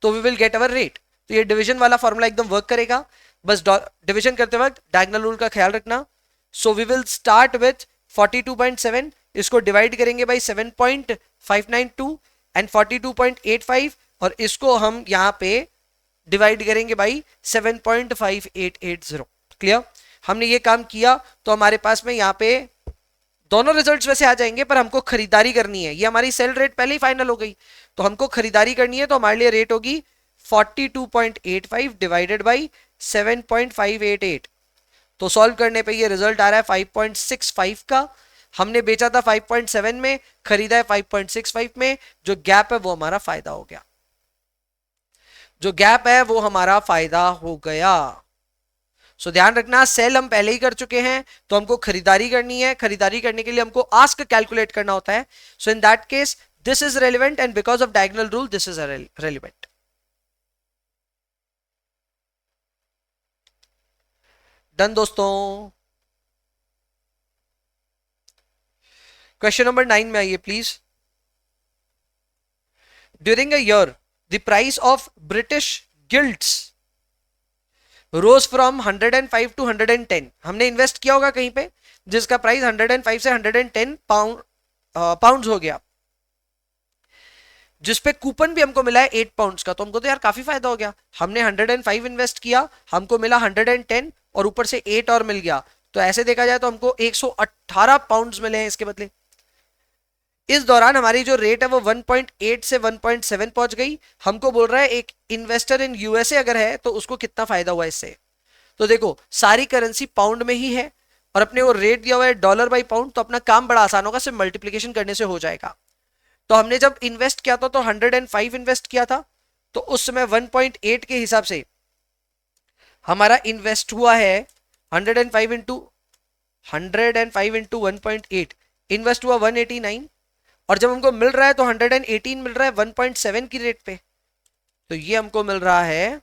तो we will get our rate. तो ये डिवीजन वाला फॉर्मूला एकदम वर्क करेगा, बस डिवीजन करते वक्त डायगोनल रूल का ख्याल रखना। So we will start with 42.7, इसको डिवाइड करेंगे बाई 7.592 एंड 42.85, और इसको हम यहाँ पे डिवाइड करेंगे बाई 7.5880। क्लियर, हमने ये काम किया तो हमारे पास में यहाँ पे दोनों रिजल्ट्स वैसे आ जाएंगे, पर हमको खरीदारी करनी है। ये हमारी सेल रेट पहले ही फाइनल हो गई, तो हमको खरीदारी करनी है, तो हमारे लिए रेट होगी 42.85 डिवाइडेड बाई 7.588। तो सॉल्व करने पे ये रिजल्ट आ रहा है 5.65 का। हमने बेचा था 5.7 में, खरीदा है 5.65 में, जो गैप है वो हमारा फायदा हो गया, जो गैप है वो हमारा फायदा हो गया। सो ध्यान रखना, सेल हम पहले ही कर चुके हैं, तो हमको खरीदारी करनी है। खरीदारी करने के लिए हमको आस्क कैलकुलेट करना होता है। So in that case this is relevant, and because of diagonal rule this is relevant. Done दोस्तों। क्वेश्चन नंबर 9 में आइए please. During a year the price of British gilts rose from 105 to 110। हमने invest किया होगा कहीं पे जिसका price 105 से 110 पाउंड्स हो गया, जिसपे कूपन भी हमको मिला है 8 पाउंड्स का। तो हमको तो यार काफी फायदा हो गया। हमने 105 इन्वेस्ट किया, हमको मिला 110 और ऊपर से 8 और मिल गया, तो ऐसे देखा जाए तो हमको 118 पाउंड्स मिले हैं इसके बदले। इस दौरान हमारी जो रेट है वो 1.8 से 1.7 पहुंच गई। हमको बोल रहा है एक इन्वेस्टर इन यूएसए अगर है तो उसको कितना फायदा हुआ इससे। तो देखो सारी करेंसी पाउंड में ही है और अपने को रेट दिया हुआ है डॉलर बाई पाउंड, तो अपना काम बड़ा आसान होगा, सिर्फ मल्टीप्लीकेशन करने से हो जाएगा। तो हमने जब इन्वेस्ट किया था तो 105 इन्वेस्ट किया था, तो उस समय 1.8 के हिसाब से हमारा इन्वेस्ट हुआ है 105 इंटू 1.8 इन्वेस्ट हुआ 189, और जब हमको मिल रहा है तो 118 मिल रहा है 1.7 की रेट पे, तो ये हमको मिल रहा है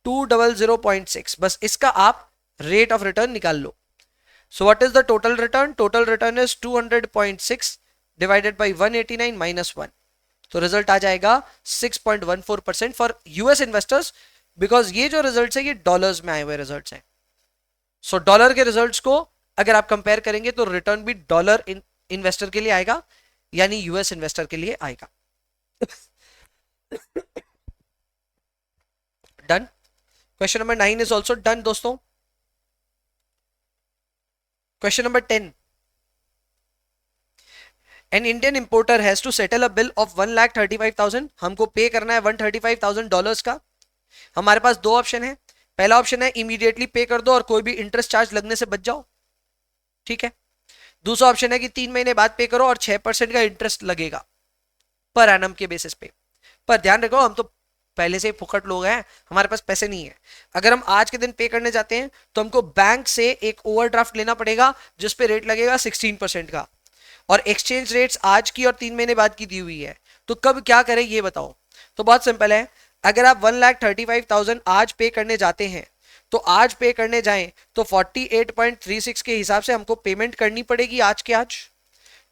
200.6। बस इसका आप रेट ऑफ रिटर्न निकाल लो। So what is the total return? Total return is 200.6 divided by 189 minus 1, तो रिजल्ट आ जाएगा 6.14% फॉर यूएस इन्वेस्टर्स, बिकॉज ये जो रिजल्ट्स है ये डॉलर्स में आए हुए रिजल्ट्स हैं। सो डॉलर के रिजल्ट्स को अगर आप कंपेयर करेंगे तो रिटर्न भी डॉलर इन्वेस्टर के लिए आएगा, यानी यूएस इन्वेस्टर के लिए आएगा। Done. Question number 9 is also done दोस्तों। Question number 10, an Indian importer has to settle a bill of 1,35,000, हमको पे करना है $135,000 का। हमारे पास दो ऑप्शन है, पहला ऑप्शन है इमीडिएटली पे कर दो और कोई भी इंटरेस्ट चार्ज लगने से बच जाओ, ठीक है। दूसरा ऑप्शन है कि 3 महीने बाद पे करो और 6% का इंटरेस्ट लगेगा पर एनम के बेसिस पे। पर ध्यान रखो, हम तो पहले से ही फुकट लोग हैं, हमारे पास पैसे नहीं है। अगर हम आज के दिन पे करने जाते हैं तो हमको बैंक से एक ओवरड्राफ्ट लेना पड़ेगा जिसपे रेट लगेगा 16% का, और एक्सचेंज रेट्स आज की और 3 महीने बाद की दी हुई है। तो कब क्या करें ये बताओ। तो बहुत सिंपल है, अगर आप 1,35,000 आज पे करने जाते हैं तो आज पे करने जाएं तो 48.36 के हिसाब से हमको पेमेंट करनी पड़ेगी आज के आज।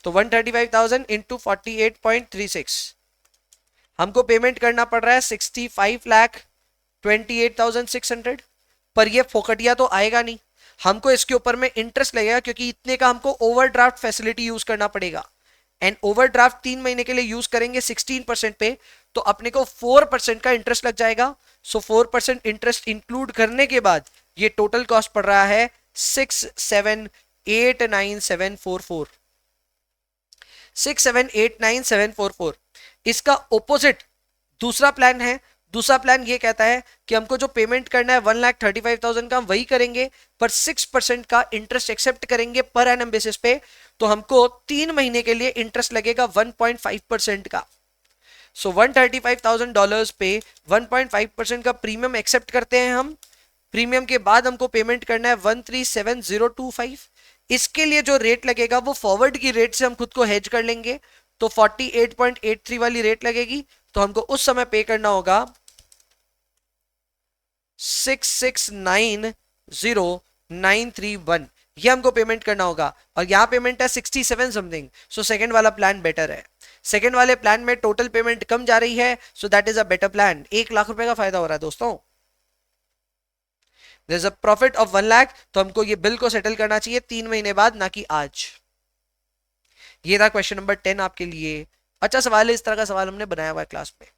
तो 135,000 इंटू 48.36, हमको पेमेंट करना पड़ रहा है 65,28,600। पर ये फोकटिया तो आएगा नहीं, हमको इसके ऊपर में इंटरेस्ट लगेगा क्योंकि इतने का हमको ओवरड्राफ्ट फैसिलिटी यूज करना पड़ेगा। एंड ओवरड्राफ्ट 3 महीने के लिए यूज करेंगे 16% पे, तो अपने को 4% का इंटरेस्ट लग जाएगा। सो 4% इंटरेस्ट इंक्लूड करने के बाद ये टोटल कॉस्ट पड़ रहा है 6,789,744। 6,789,744। इसका ओपोजिट दूसरा प्लान है। दूसरा प्लान ये कहता है कि हमको जो पेमेंट करना है 1,35,000 का, हम वही करेंगे पर 6% का इंटरेस्ट एक्सेप्ट करेंगे पर एनम बेसिस पे। तो हमको 3 महीने के लिए इंटरेस्ट लगेगा 1.5% का। सो $135,000 पे 1.5% का प्रीमियम एक्सेप्ट करते हैं हम। प्रीमियम के बाद हमको पेमेंट करना है 1,37,025। इसके लिए जो रेट लगेगा वो फॉरवर्ड की रेट से हम खुद को हेज कर लेंगे, तो 48.83 वाली रेट लगेगी। तो हमको उस समय पे करना होगा 6690931, ये हमको पेमेंट करना होगा। और यहां पेमेंट है 67 समथिंग। सो सेकंड वाला प्लान बेटर है। सेकंड वाले प्लान में टोटल पेमेंट कम जा रही है, so that is a better plan. 1 lakh रुपए का फायदा हो रहा है दोस्तों। There is a profit of 1 lakh, तो हमको ये बिल को सेटल करना चाहिए 3 महीने बाद, ना कि आज। ये था क्वेश्चन नंबर 10 आपके लिए। अच्छा सवाल है, इस तरह का सवाल हमने बनाया हुआ है क्लास में।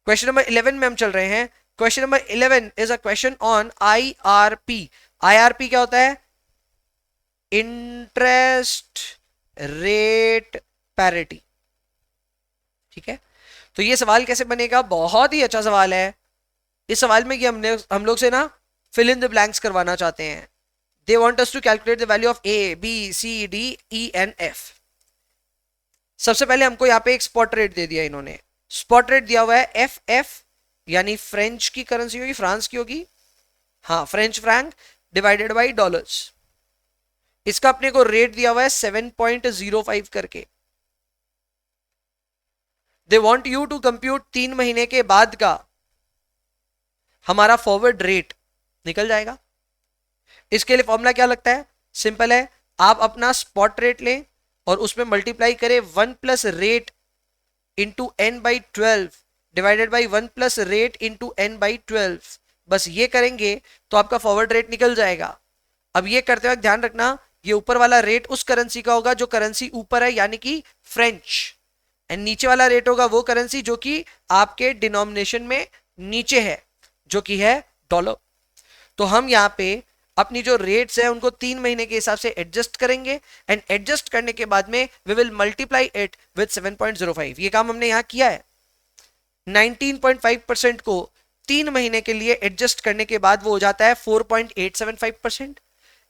क्वेश्चन नंबर 11 में हम चल रहे हैं। Question number 11 is a question on IRP। IRP क्या होता है? इंटरेस्ट रेट पैरिटी, ठीक है। तो ये सवाल कैसे बनेगा? बहुत ही अच्छा सवाल है। इस सवाल में कि हम लोग से ना फिल इन द ब्लैंक्स करवाना चाहते हैं। They want us to calculate the value of A, B, C, D, E and F। सबसे पहले हमको यहाँ पे एक स्पॉट रेट दे दिया इन्होंने। स्पॉट रेट दिया हुआ है FF, यानी फ्रेंच की करेंसी होगी, फ्रांस की होगी, हाँ French franc, divided by dollars. इसका अपने को रेट दिया हुआ है 7.05 करके। They want you to compute 3 महीने के बाद का हमारा फॉरवर्ड रेट निकल जाएगा। इसके लिए फॉर्मूला क्या लगता है? सिंपल है, आप अपना स्पॉट रेट लें और उसमें मल्टीप्लाई करें 1 plus rate into n by 12 divided by 1 plus rate into n by 12। बस ये करेंगे तो आपका फॉरवर्ड रेट निकल जाएगा। अब ये करते वक्त ध्यान रखना, ये ऊपर वाला रेट उस करेंसी का होगा जो करेंसी ऊपर है, यानी कि फ्रेंच, एंड नीचे वाला रेट होगा वो करेंसी जो कि आपके डिनोमिनेशन में नीचे है, जो कि है डॉलर। तो हम यहाँ पे अपनी जो रेट्स है उनको 3 महीने के हिसाब से एडजस्ट करेंगे, एंड एडजस्ट करने के बाद में we will multiply it with 7.05। ये काम हमने यहाँ किया है। 19.5% को 3 महीने के लिए एडजस्ट करने के बाद वो हो जाता है 4.875%,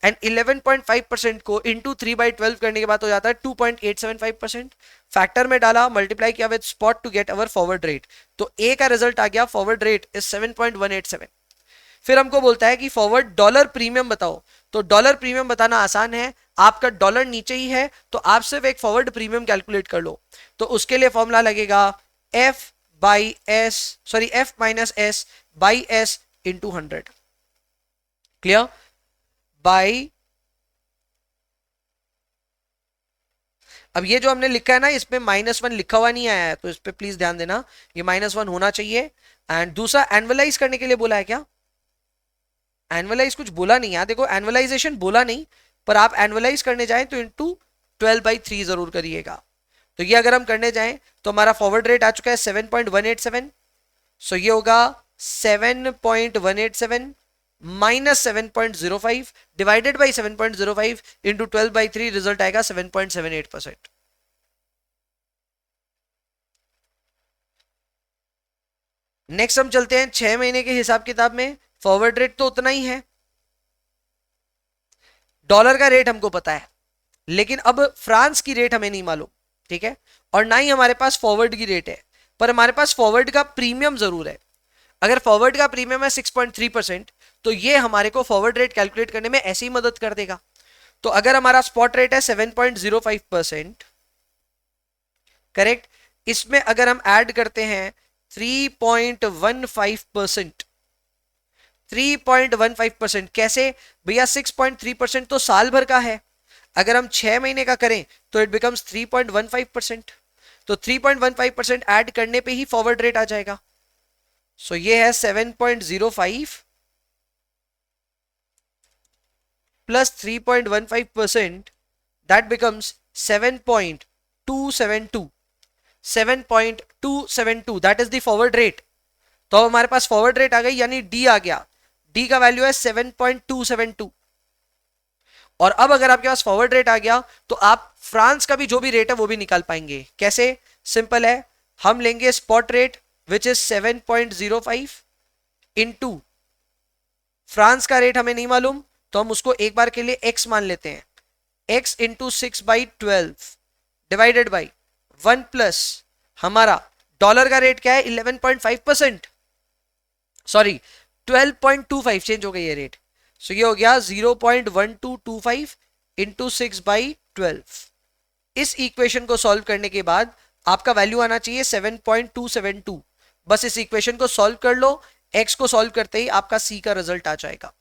एंड 11.5% को इंटू 3/12 करने के बाद हो जाता है 2.875%। फैक्टर में डाला, मल्टीप्लाई किया with spot to get our forward rate. तो ए का रिजल्ट आ गया, फॉरवर्ड रेट इज 7.187। फिर हमको बोलता है कि फॉरवर्ड डॉलर प्रीमियम बताओ। तो डॉलर प्रीमियम बताना आसान है, आपका डॉलर नीचे ही है तो आप सिर्फ एक फॉरवर्ड प्रीमियम कैलकुलेट कर लो। तो उसके लिए फॉर्मूला लगेगा F minus S by S into 100। Clear? By, अब ये जो हमने लिखा है ना, इसमें -1 लिखा हुआ नहीं आया है, तो इस पे प्लीज ध्यान देना, ये -1 होना चाहिए। एंड दूसरा एनवलाइज करने के लिए बोला है क्या? एनुअलाइज कुछ बोला नहीं है, देखो एनुअलाइजेशन बोला नहीं, पर आप एनुअलाइज करने जाएं तो इनटू 12/3 जरूर करिएगा। तो ये अगर हम करने जाएं तो हमारा फॉरवर्ड रेट आ चुका है 7.187। सो ये होगा 7.187 minus 7.05 divided by 7.05 into 12/3, result आएगा 7.78%। नेक्स्ट हम चलते हैं 6 महीने के हिसाब किताब में। फॉरवर्ड रेट तो उतना ही है, डॉलर का रेट हमको पता है, लेकिन अब फ्रांस की रेट हमें नहीं मालूम, ठीक है, और ना ही हमारे पास फॉरवर्ड की रेट है, पर हमारे पास फॉरवर्ड का प्रीमियम जरूर है। अगर फॉरवर्ड का प्रीमियम है 6.3%, तो ये हमारे को फॉरवर्ड रेट कैलकुलेट करने में ऐसी ही मदद कर देगा। तो अगर हमारा स्पॉट रेट है 7.05%, करेक्ट, इसमें अगर हम ऐड करते हैं 3.15%, 3.15% कैसे भैया, 6.3% तो साल भर का है, अगर हम 6 महीने का करें तो इट बिकम्स 3.15%। तो 3.15% ऐड करने पे ही फॉरवर्ड रेट आ जाएगा। सो ये है 7.05 plus 3.15%, that becomes 7.272, 7.272, that is the forward rate. तो हमारे पास फॉरवर्ड रेट आ गई, यानी डी आ गया, डी का वैल्यू है 7.272। और अब अगर आपके पास फॉरवर्ड रेट आ गया तो आप फ्रांस का भी जो भी रेट है वो भी निकाल पाएंगे। कैसे? सिंपल है, हम लेंगे spot rate which is 7.05 into France का रेट हमें नहीं मालूम, तो हम उसको एक बार के लिए x मान लेते हैं, x into 6/12 divided by 1 plus हमारा डॉलर का रेट क्या है 11.5%, सॉरी 12.25, चेंज हो गई ये रेट। सो ये हो गया 0.1225 इंटू 6/12। इस इक्वेशन को सॉल्व करने के बाद आपका वैल्यू आना चाहिए 7.272। बस इस इक्वेशन को सॉल्व कर लो, x को सॉल्व करते ही आपका c का रिजल्ट आ जाएगा।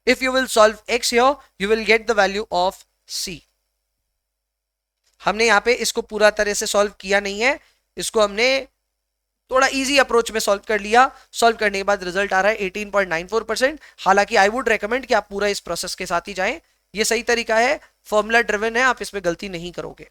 If you will solve x here, you will get the value of c। हमने यहां पे इसको पूरा तरह से सॉल्व किया नहीं है, इसको हमने थोड़ा इजी अप्रोच में सॉल्व कर लिया। सॉल्व करने के बाद रिजल्ट आ रहा है 18.94%। हालांकि आई वुड रेकमेंड कि आप पूरा इस प्रोसेस के साथ ही जाएं, ये सही तरीका है, फॉर्मूला ड्रिवन है, आप इसमें गलती नहीं करोगे।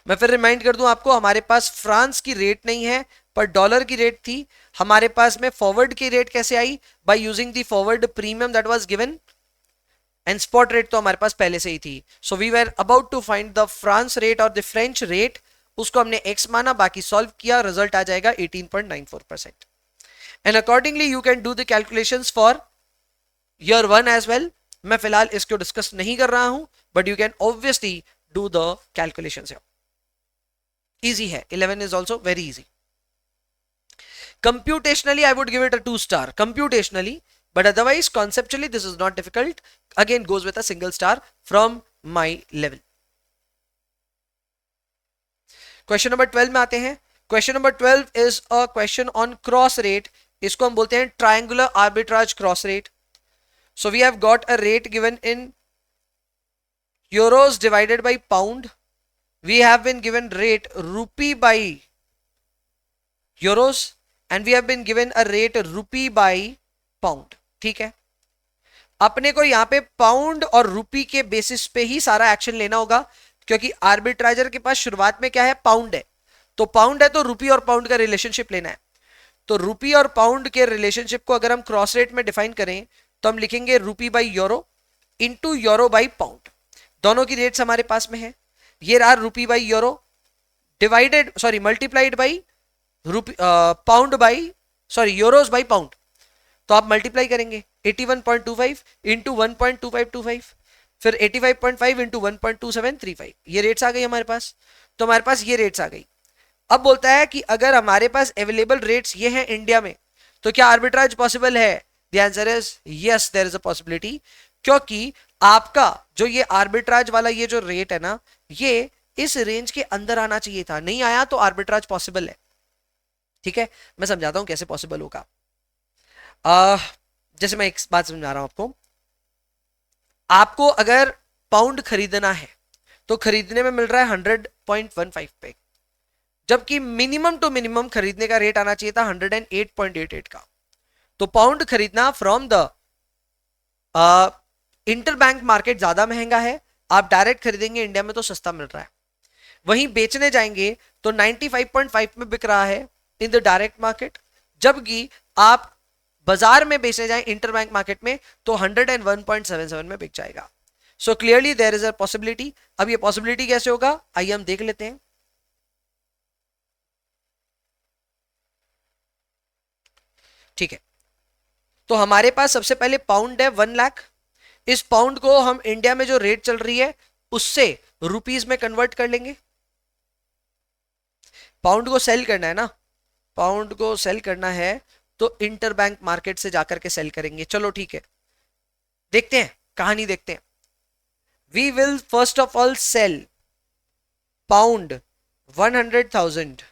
मैं फिर रिमाइंड कर दूं आपको, हमारे पास फ्रांस की रेट नहीं है पर डॉलर की रेट थी। हमारे पास में फॉरवर्ड की रेट कैसे आई? By using the forward premium that was given, and spot rate तो हमारे पास पहले से ही थी। So we were about to find the France rate और द फ्रेंच रेट, उसको हमने x माना, बाकी सॉल्व किया, रिजल्ट आ जाएगा 18.94%। And accordingly you can do the calculations for year 1 as well. मैं फिलहाल इसको डिस्कस नहीं कर रहा हूं, but you can obviously do the calculations. Easy है, 11 is also very easy. Computationally, I would give it a 2 star. Computationally, but otherwise, conceptually, this is not difficult. Again, goes with a single star from my level. Question number 12 में आते हैं। Question number 12 is a question on cross rate. इसको हम बोलते हैं triangular arbitrage cross rate. So we have got a rate given in euros divided by pound. We have been given rate rupee by euros. And we have been given a rate rupee by pound. ठीक है, अपने को यहां पे pound और रुपी के basis पे ही सारा एक्शन लेना होगा, क्योंकि आर्बिट्राइजर के पास शुरुआत में क्या है, पाउंड है। तो पाउंड है तो रुपी और पाउंड का रिलेशनशिप लेना है। तो रुपी और पाउंड के रिलेशनशिप को अगर हम क्रॉस रेट में डिफाइन करें तो हम लिखेंगे rupee by euro into euro by pound. दोनों की रेट्स हमारे पास में है, ये रहा rupee by euro divided, sorry multiplied by pound by, sorry euros by pound. तो आप मल्टीप्लाई करेंगे 81.25 इंटू 1.2525, फिर 85.5 इंटू 1.2735, ये रेट्स आ गई हमारे पास। तो हमारे पास ये रेट्स आ गई। अब बोलता है कि अगर हमारे पास अवेलेबल रेट्स ये हैं इंडिया में, तो क्या आर्बिट्राज पॉसिबल है? The answer is yes, there is a possibility, क्योंकि आपका जो ये आर्बिट्राज वाला ये जो रेट है ना, ये इस रेंज के अंदर आना चाहिए था, नहीं आया तो आर्बिट्राज पॉसिबल है। ठीक है, मैं समझाता हूं कैसे पॉसिबल होगा। जैसे मैं एक बात समझा रहा हूं आपको, आपको अगर पाउंड खरीदना है तो खरीदने में मिल रहा है 100.15 पे, जबकि मिनिमम टू मिनिमम खरीदने का रेट आना चाहिए था 108.88 का। तो पाउंड खरीदना फ्रॉम द इंटरबैंक मार्केट ज्यादा महंगा है, आप डायरेक्ट खरीदेंगे इंडिया में तो सस्ता मिल रहा है। वहीं बेचने जाएंगे तो 95.5 में बिक रहा है इन द डायरेक्ट मार्केट, जबकि आप बाजार में बेचने जाएं इंटरबैंक मार्केट में तो 101.77 में बिक जाएगा। So clearly there is a possibility. अब ये पॉसिबिलिटी कैसे होगा आइए हम देख लेते हैं। ठीक है, तो हमारे पास सबसे पहले पाउंड है 1 लाख। इस पाउंड को हम इंडिया में जो रेट चल रही है उससे रुपीस में कन्वर्ट कर लेंगे। पाउंड को सेल करना है ना, पाउंड को सेल करना है तो इंटरबैंक मार्केट से जाकर के सेल करेंगे। चलो ठीक है, देखते हैं कहानी देखते हैं। We will first of all sell pound 100,000।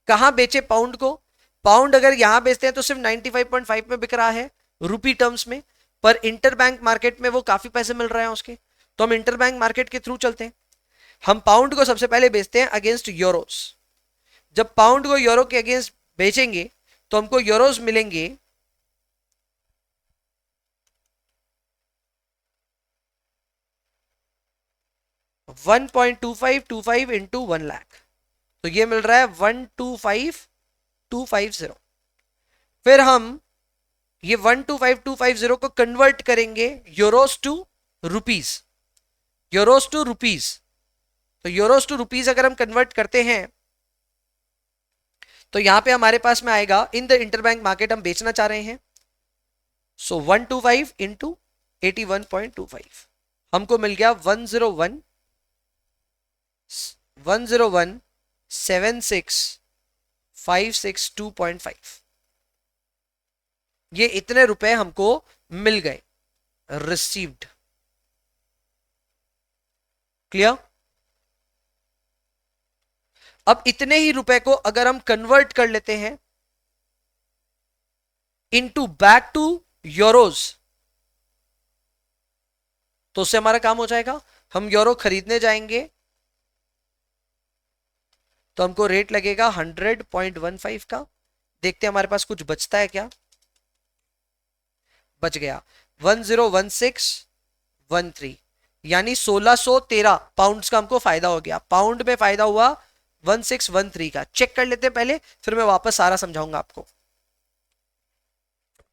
कहां बेचे पाउंड को? पाउंड अगर यहां बेचते हैं तो सिर्फ 95.5 में बिक रहा है रूपी टर्म्स में, पर इंटरबैंक मार्केट में वो काफी पैसे मिल रहे हैं उसके, तो हम इंटरबैंक मार्केट के थ्रू चलते हैं। हम पाउंड को सबसे पहले बेचते हैं अगेंस्ट यूरोस। जब पाउंड को यूरो के अगेंस्ट बेचेंगे तो हमको यूरोस मिलेंगे 1.2525 इंटू 1 लाख, तो ये मिल रहा है 125,250। फिर हम ये 125,250 को कन्वर्ट करेंगे Euros to rupees, Euros to rupees. तो यूरोस टू रुपीस अगर हम कन्वर्ट करते हैं तो यहां पे हमारे पास में आएगा इन द इंटरबैंक मार्केट हम बेचना चाह रहे हैं, सो 125 इंटू 81.25 हमको मिल गया 101,76,562.5। ये इतने रुपए हमको मिल गए रिसीव्ड। क्लियर? अब इतने ही रुपए को अगर हम कन्वर्ट कर लेते हैं इनटू बैक टू यूरोज तो उससे हमारा काम हो जाएगा। हम यूरो खरीदने जाएंगे तो हमको रेट लगेगा 100.15 का। देखते हैं हमारे पास कुछ बचता है क्या। बच गया 101613, यानी 1613 पाउंड्स का हमको फायदा हो गया। पाउंड में फायदा हुआ 1613 का। चेक कर लेते हैं पहले, फिर मैं वापस सारा समझाऊंगा आपको।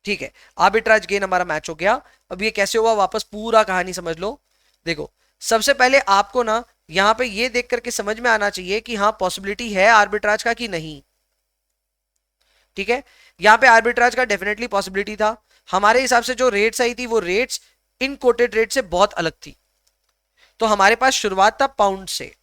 ठीक है, आर्बिट्राज गेन हमारा मैच हो गया। अब ये कैसे हुआ वापस पूरा कहानी समझ लो। देखो सबसे पहले आपको ना यहां पे ये देख करके समझ में आना चाहिए कि हाँ पॉसिबिलिटी है आर्बिट्राज का कि नहीं। ठीक है, यहां पे आर्बिट्राज का डेफिनेटली पॉसिबिलिटी था। हमारे हिसाब से जो रेट्स आई थी वो रेट्स इन कोटेड रेट से बहुत अलग थी। तो हमारे पास शुरुआत था पाउंड से।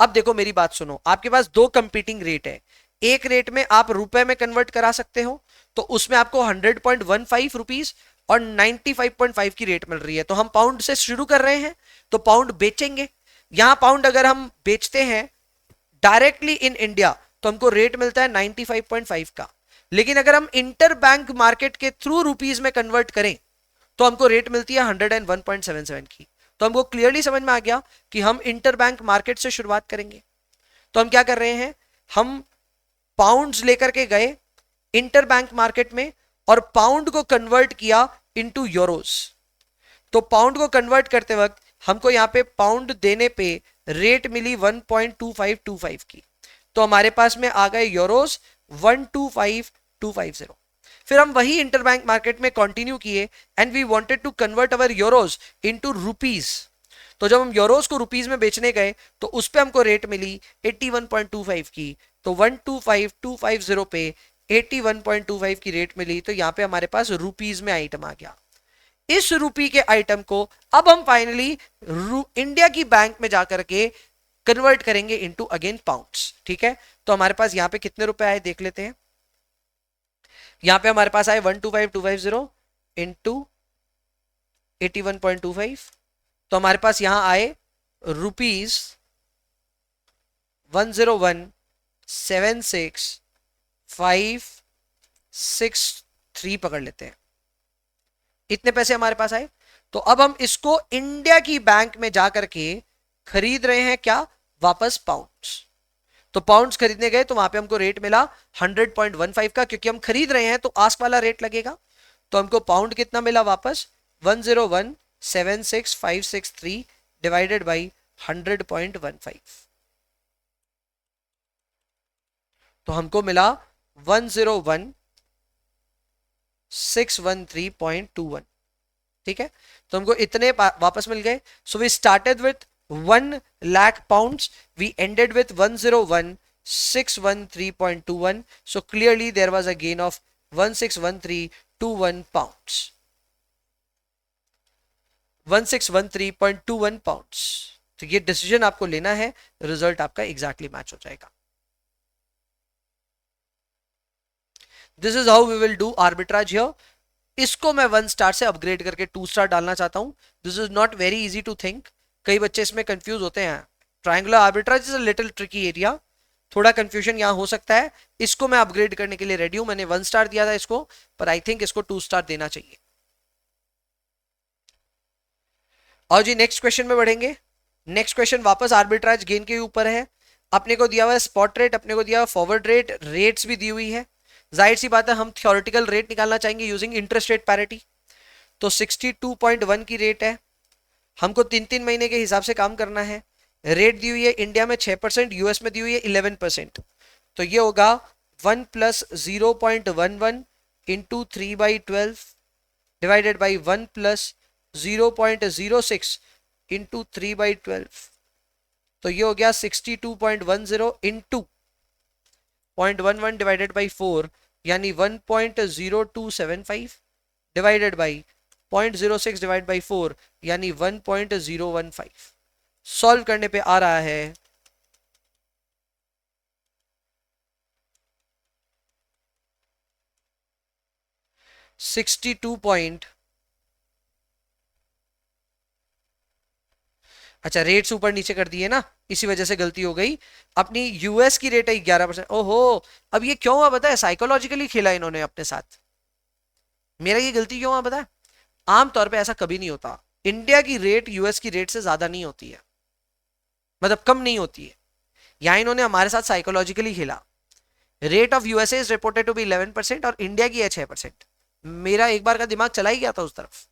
अब देखो मेरी बात सुनो, आपके पास दो कंपीटिंग रेट है। एक रेट में आप रुपए में कन्वर्ट करा सकते हो, तो उसमें आपको 100.15 रुपीस और 95.5 की रेट मिल रही है। तो हम पाउंड से शुरू कर रहे हैं तो पाउंड बेचेंगे। यहां पाउंड अगर हम बेचते हैं डायरेक्टली इन इंडिया तो हमको रेट मिलता है 95.5 का। लेकिन अगर हम इंटर बैंक मार्केट के थ्रू रुपीस में कन्वर्ट करें तो हमको रेट मिलती है 101.77 की। तो हमको क्लियरली समझ में आ गया कि हम इंटर बैंक मार्केट से शुरुआत करेंगे। तो हम क्या कर रहे हैं, हम पाउंड्स लेकर के गए इंटर बैंक मार्केट में और पाउंड को कन्वर्ट किया इनटू यूरोस। तो पाउंड को कन्वर्ट करते वक्त हमको यहां पे पाउंड देने पे रेट मिली 1.2525 की। तो हमारे पास में आ गए यूरोस 125,250। फिर हम वही इंटरबैंक मार्केट में कंटिन्यू किए and we wanted to convert our euros into rupees. तो जब हम यूरोस को रुपीस में बेचने गए तो उस पे हमको रेट मिली 81.25 की। तो 125,250 पे 81.25 की रेट मिली, तो यहां पे हमारे पास रुपीस में आइटम आ गया। इस रुपी के आइटम को अब हम फाइनली इंडिया की बैंक में जाकर के कन्वर्ट करेंगे इनटू अगेन पाउंड्स। ठीक है, तो हमारे पास यहां पे कितने रुपए आए देख लेते हैं। यहां पे हमारे पास आए 125,250 इंटू 81.25, तो हमारे पास यहां आए रुपीस 101,76,563 पकड़ लेते हैं। इतने पैसे हमारे पास आए। तो अब हम इसको इंडिया की बैंक में जाकर के खरीद रहे हैं क्या, वापस पाउंड्स। तो पाउंड्स खरीदने गए तो वहां पे हमको रेट मिला 100.15 का, क्योंकि हम खरीद रहे हैं तो आस्क वाला रेट लगेगा। तो हमको पाउंड कितना मिला वापस 101 76563 डिवाइडेड बाई 100.15, तो हमको मिला 101,613.21। ठीक है, तो हमको इतने वापस मिल गए। So we started with 1 lakh pounds, we ended with 101,613.21। So clearly there was a gain of 161321 pounds, 1613.21 pounds. तो ये डिसीजन आपको लेना है, रिजल्ट आपका एग्जैक्टली मैच हो जाएगा। This is how we will do arbitrage here. इसको मैं 1 स्टार से अपग्रेड करके 2 स्टार डालना चाहता हूं। This is not very easy to think, कई बच्चे इसमें कंफ्यूज होते हैं। Triangular arbitrage is a little tricky area, थोड़ा कंफ्यूजन यहां हो सकता है। इसको मैं अपग्रेड करने के लिए रेडी हूं। मैंने 1 स्टार दिया था इसको, पर आई थिंक इसको 2 स्टार देना चाहिए। और जी नेक्स्ट क्वेश्चन में बढ़ेंगे। नेक्स्ट क्वेश्चन वापस आर्बिट्राज गेन के ऊपर है। अपने को दिया हुआ है स्पॉट रेट, अपने को दिया हुआ फॉरवर्ड रेट, रेट्स भी दी हुई है। जाहिर सी बात है हम थ्योरेटिकल रेट निकालना चाहेंगे यूजिंग इंटरेस्ट रेट पैरिटी। तो 62.1 की रेट है, हमको 3-3 महीने के हिसाब से काम करना है। रेट दी हुई है इंडिया में 6%, यूएस में दी हुई है 11%। तो ये होगा 1 + 0.11 इंटू 3/12 डिवाइडेड बाई 1 + 0.06 इंटू 3/12। तो ये हो गया 62.10 इंटू 0.11 डिवाइडेड बाई 4, यानी 1.0275 डिवाइडेड बाई 0.06 डिवाइड बाई 4, यानी 1.015। सॉल्व करने पे आ रहा है 62 पॉइंट, अच्छा रेट्स ऊपर नीचे कर दिए ना, इसी वजह से गलती हो गई। अपनी यूएस की रेट है 11%। ओहो, अब ये क्यों हुआ पता है? साइकोलॉजिकली खेला इन्होंने अपने साथ। मेरा ये गलती क्यों हुआ पता है? आमतौर पे ऐसा कभी नहीं होता। इंडिया की रेट यूएस की रेट से ज्यादा नहीं होती है, मतलब कम नहीं होती है। यहां इन्होंने हमारे साथ साइकोलॉजिकली खेला। Rate of USA is reported to be 11% और इंडिया की है 6%। मेरा एक बार का दिमाग चला ही गया था उस तरफ।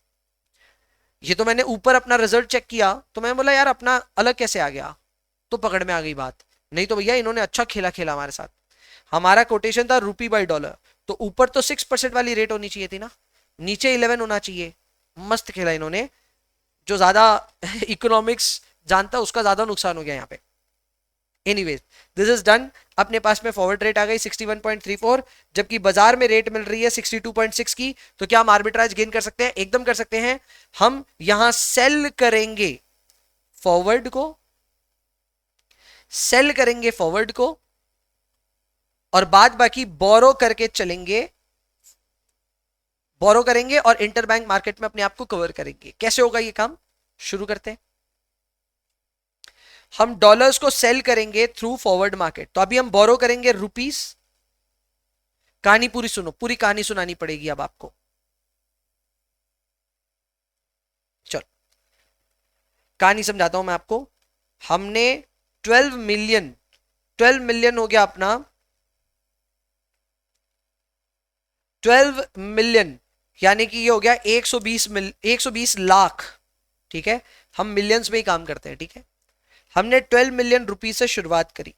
ये तो मैंने ऊपर अपना रिजल्ट चेक किया तो मैं बोला यार अपना अलग कैसे आ गया, तो पकड़ में आ गई बात। नहीं तो भैया इन्होंने अच्छा खेला खेला हमारे साथ। हमारा कोटेशन था ₹/डॉलर, तो ऊपर तो 6% वाली रेट होनी चाहिए थी ना, नीचे 11 होना चाहिए। मस्त खेला इन्होंने। जो ज्यादा इकोनॉमिक्स जानता उसका ज्यादा नुकसान हो गया यहाँ पे। Anyways this is done. अपने पास में फॉरवर्ड रेट आ गई 61.34, जबकि बाजार में रेट मिल रही है 62.6 की। तो क्या हम आर्बिट्राज गेन कर सकते हैं? एकदम कर सकते हैं। हम यहां सेल करेंगे फॉरवर्ड को, सेल करेंगे फॉरवर्ड को, और बाद बाकी बोरो करके चलेंगे, बोरो करेंगे और इंटरबैंक मार्केट में अपने आप को कवर करेंगे। कैसे होगा ये काम? शुरू करते हैं। हम डॉलर्स को सेल करेंगे थ्रू फॉरवर्ड मार्केट। तो अभी हम बोरो करेंगे रुपीस। कहानी पूरी सुनो, पूरी कहानी सुनानी पड़ेगी अब आपको। चलो कहानी समझाता हूं मैं आपको। हमने 12 मिलियन हो गया अपना, 12 मिलियन यानी कि ये हो गया 120 लाख। ठीक है, हम मिलियंस में ही काम करते हैं। ठीक है, हमने 12 मिलियन रुपीज से शुरुआत करी।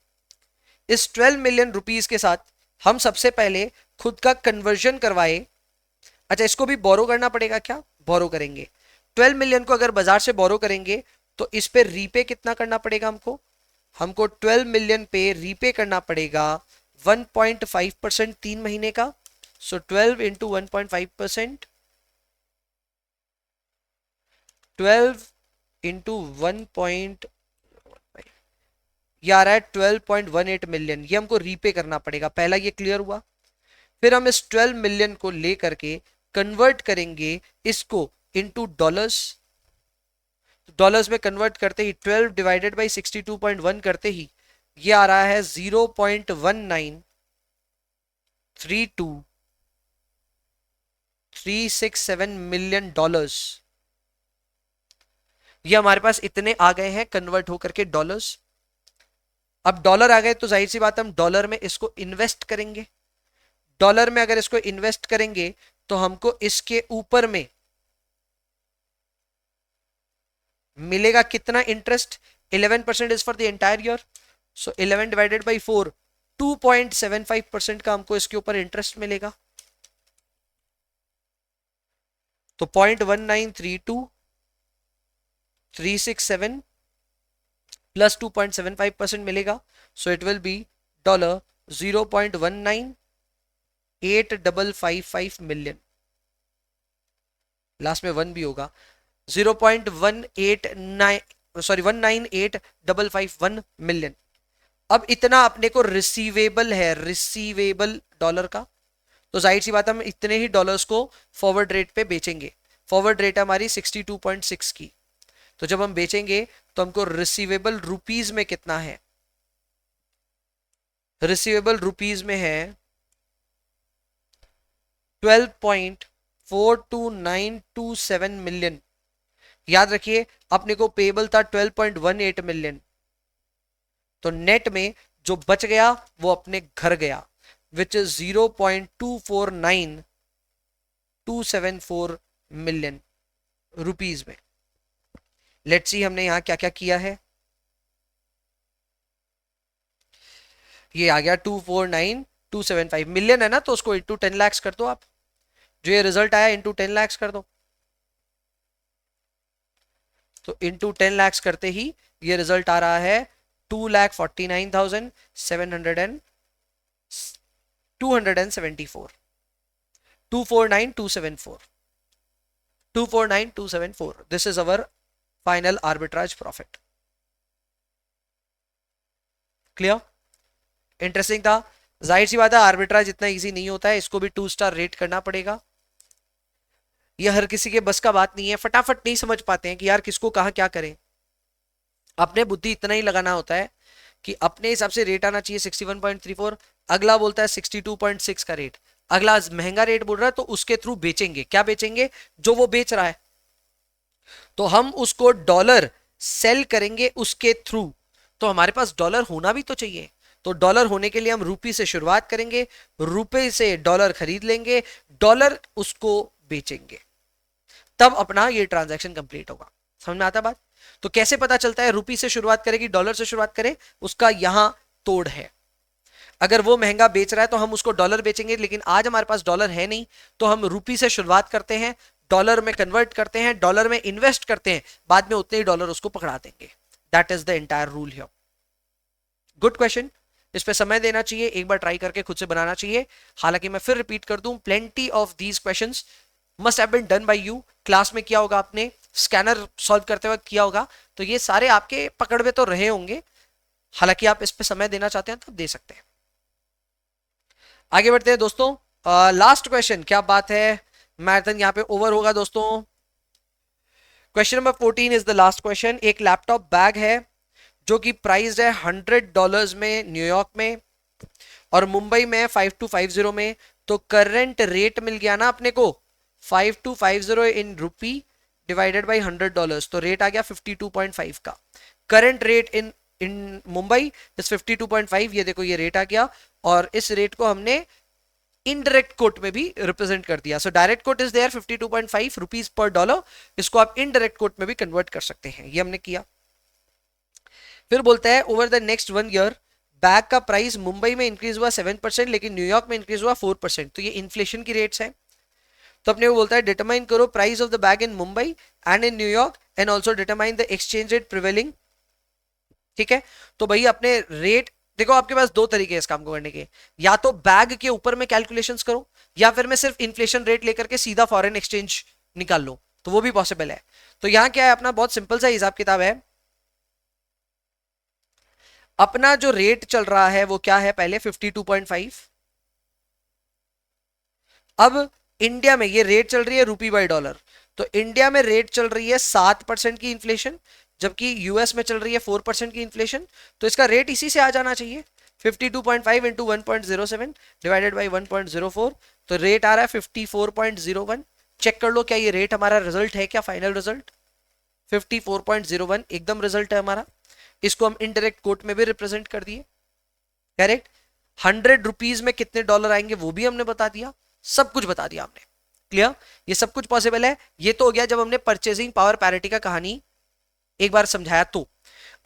इस 12 मिलियन रुपीज के साथ हम सबसे पहले खुद का कन्वर्जन करवाए। अच्छा इसको भी बोरो करना पड़ेगा क्या? बोरो करेंगे। 12 मिलियन को अगर बाजार से बोरो करेंगे तो इस पे रीपे कितना करना पड़ेगा हमको? हमको 12 मिलियन पे रीपे करना पड़ेगा 1.5% 3 महीने का। सो 12 इंटू 1.5%, 12 इंटू 1. ये आ रहा है 12.18 मिलियन। ये हमको रीपे करना पड़ेगा। पहला ये क्लियर हुआ। फिर हम इस 12 मिलियन को लेकर के कन्वर्ट करेंगे इसको इनटू डॉलर्स। डॉलर्स में कन्वर्ट करते ही 12 डिवाइडेड बाई 62.1 करते ही ये आ रहा है 0.193236 मिलियन डॉलर्स। ये हमारे पास इतने आ गए हैं कन्वर्ट होकर के डॉलर्स। अब डॉलर आ गए तो जाहिर सी बात हम डॉलर में इसको इन्वेस्ट करेंगे। डॉलर में अगर इसको इन्वेस्ट करेंगे तो हमको इसके ऊपर में मिलेगा कितना interest? 11% is for the entire year, so 11 divided by 4, 2.75% का हमको इसके ऊपर इंटरेस्ट मिलेगा। तो 0.1932367 प्लस 2.75% मिलेगा, so it will B $0.19855 million. Last में 1 भी होगा। 19851 मिलियन। अब इतना अपने को रिसीवेबल है, रिसीवेबल डॉलर का, तो जाहिर सी बात हम इतने ही डॉलर्स को फॉरवर्ड रेट पे बेचेंगे। फॉरवर्ड रेट हमारी 62.6 की, तो जब हम बेचेंगे तो हमको रिसीवेबल रुपीज में कितना है? रिसीवेबल रुपीज में है 12.42927 मिलियन। याद रखिए अपने को पेबल था 12.18 मिलियन, तो नेट में जो बच गया वो अपने घर गया, विच इज 0.249274 मिलियन रुपीज में। लेट्स सी हमने यहां क्या क्या किया है। ये आ गया 249275 मिलियन है ना, तो उसको इंटू 10 लाख कर दो आप। जो ये रिजल्ट आया इंटू 10 लाख कर दो, तो इंटू 10 लाख करते ही ये रिजल्ट आ रहा है 2,49,274 249,274 this is our final arbitrage profit. Clear? Interesting था। जाहिर सी बात है आर्बिट्राज इतना इजी नहीं होता है, इसको भी 2 स्टार रेट करना पड़ेगा। ये हर किसी के बस का बात नहीं है, फटाफट नहीं समझ पाते हैं कि यार किसको कहां क्या करें। अपने बुद्धि इतना ही लगाना होता है कि अपने हिसाब से रेट आना चाहिए 61.34, अगला बोलता है 62.6 का रेट, अगला महंगा रेट बोल रहा है तो उसके थ्रू बेचेंगे। क्या बेचेंगे? जो वो बेच रहा है, तो हम उसको डॉलर सेल करेंगे उसके थ्रू, तो हमारे पास डॉलर होना भी तो चाहिए। तो डॉलर होने के लिए हम रूपी से शुरुआत करेंगे, रुपए से डॉलर खरीद लेंगे, डॉलर उसको बेचेंगे, तब अपना ये ट्रांजैक्शन कंप्लीट होगा। समझ में आता बात? तो कैसे पता चलता है रुपी से शुरुआत करेगी डॉलर से शुरुआत करें? उसका यहां तोड़ है। अगर वो महंगा बेच रहा है तो हम उसको डॉलर बेचेंगे, लेकिन आज हमारे पास डॉलर है नहीं, तो हम रुपी से शुरुआत करते हैं, डॉलर में कन्वर्ट करते हैं, डॉलर में इन्वेस्ट करते हैं, बाद में उतने ही डॉलर उसको पकड़ा देंगे। That is the entire rule here. Good question, इस पे समय देना चाहिए, एक बार ट्राई करके खुद से बनाना चाहिए। हालांकि मैं फिर रिपीट कर दूं, plenty of these questions must have been done by you. Class में किया होगा आपने, स्कैनर सॉल्व करते वक्त किया होगा, तो ये सारे आपके पकड़ में तो रहे होंगे। हालांकि आप इस पे समय देना चाहते हैं तो दे सकते हैं। आगे बढ़ते हैं दोस्तों। लास्ट क्वेश्चन, क्या बात है, मैराथन यहाँ पे ओवर होगा दोस्तों। Question number 14 is the last question. एक लैपटॉप बैग है जो कि प्राइस है $100 में न्यूयॉर्क में और मुंबई में 5250 में। तो करंट रेट मिल गया ना अपने को 5250 इन रुपी डिवाइडेड बाई $100, तो रेट आ गया 52.5 का। Current rate in Mumbai is 52.5, ये देखो ये रेट आ गया, और इस रेट को हमने इनडायरेक्ट कोट में भी रिप्रेजेंट कर दिया। So direct quote is there 52.5 rupees पर डॉलर, इसको आप इनडायरेक्ट कोट में भी कन्वर्ट कर सकते हैं, ये हमने किया। फिर बोलता है over the next 1 year bag का प्राइस मुंबई में इंक्रीज हुआ 7%, लेकिन न्यूयॉर्क में इंक्रीज हुआ 4%। तो ये इन्फ्लेशन की रेट्स है। तो अपने को बोलता है डिटरमाइन करो price of the bag in Mumbai and in New York and also determine the exchange rate prevailing. ठीक है, तो भाई अपने रेट देखो, आपके पास 2 तरीके हैं इस काम को करने के, या तो बैग के ऊपर में कैलकुलेशंस करो, या फिर मैं सिर्फ इन्फ्लेशन रेट लेकर के सीधा फॉरेन एक्सचेंज निकाल लो, तो वो भी पॉसिबल है। तो यहां क्या है, अपना बहुत सिंपल सा हिसाब किताब है। अपना जो रेट चल रहा है वो क्या है, पहले 52.5। अब इंडिया में ये रेट चल रही है रुपी बाई डॉलर, तो इंडिया में रेट चल रही है 7% की इन्फ्लेशन, जबकि यूएस में चल रही है 4% की इन्फ्लेशन। तो इसका रेट इसी से आ जाना चाहिए, 52.5 इंटू 1.07 डिवाइडेड बाई 1.04, तो रेट आ रहा है 54.01। चेक कर लो क्या ये रेट हमारा रिजल्ट है, क्या फाइनल रिजल्ट 54.01 एकदम रिजल्ट है हमारा। इसको हम इनडायरेक्ट कोट में भी रिप्रेजेंट कर दिए, करेक्ट। 100 रुपीज में कितने डॉलर आएंगे वो भी हमने बता दिया, सब कुछ बता दिया हमने। क्लियर? ये सब कुछ पॉसिबल है। ये तो हो गया जब हमने परचेजिंग पावर पैरिटी का कहानी एक बार समझाया तो।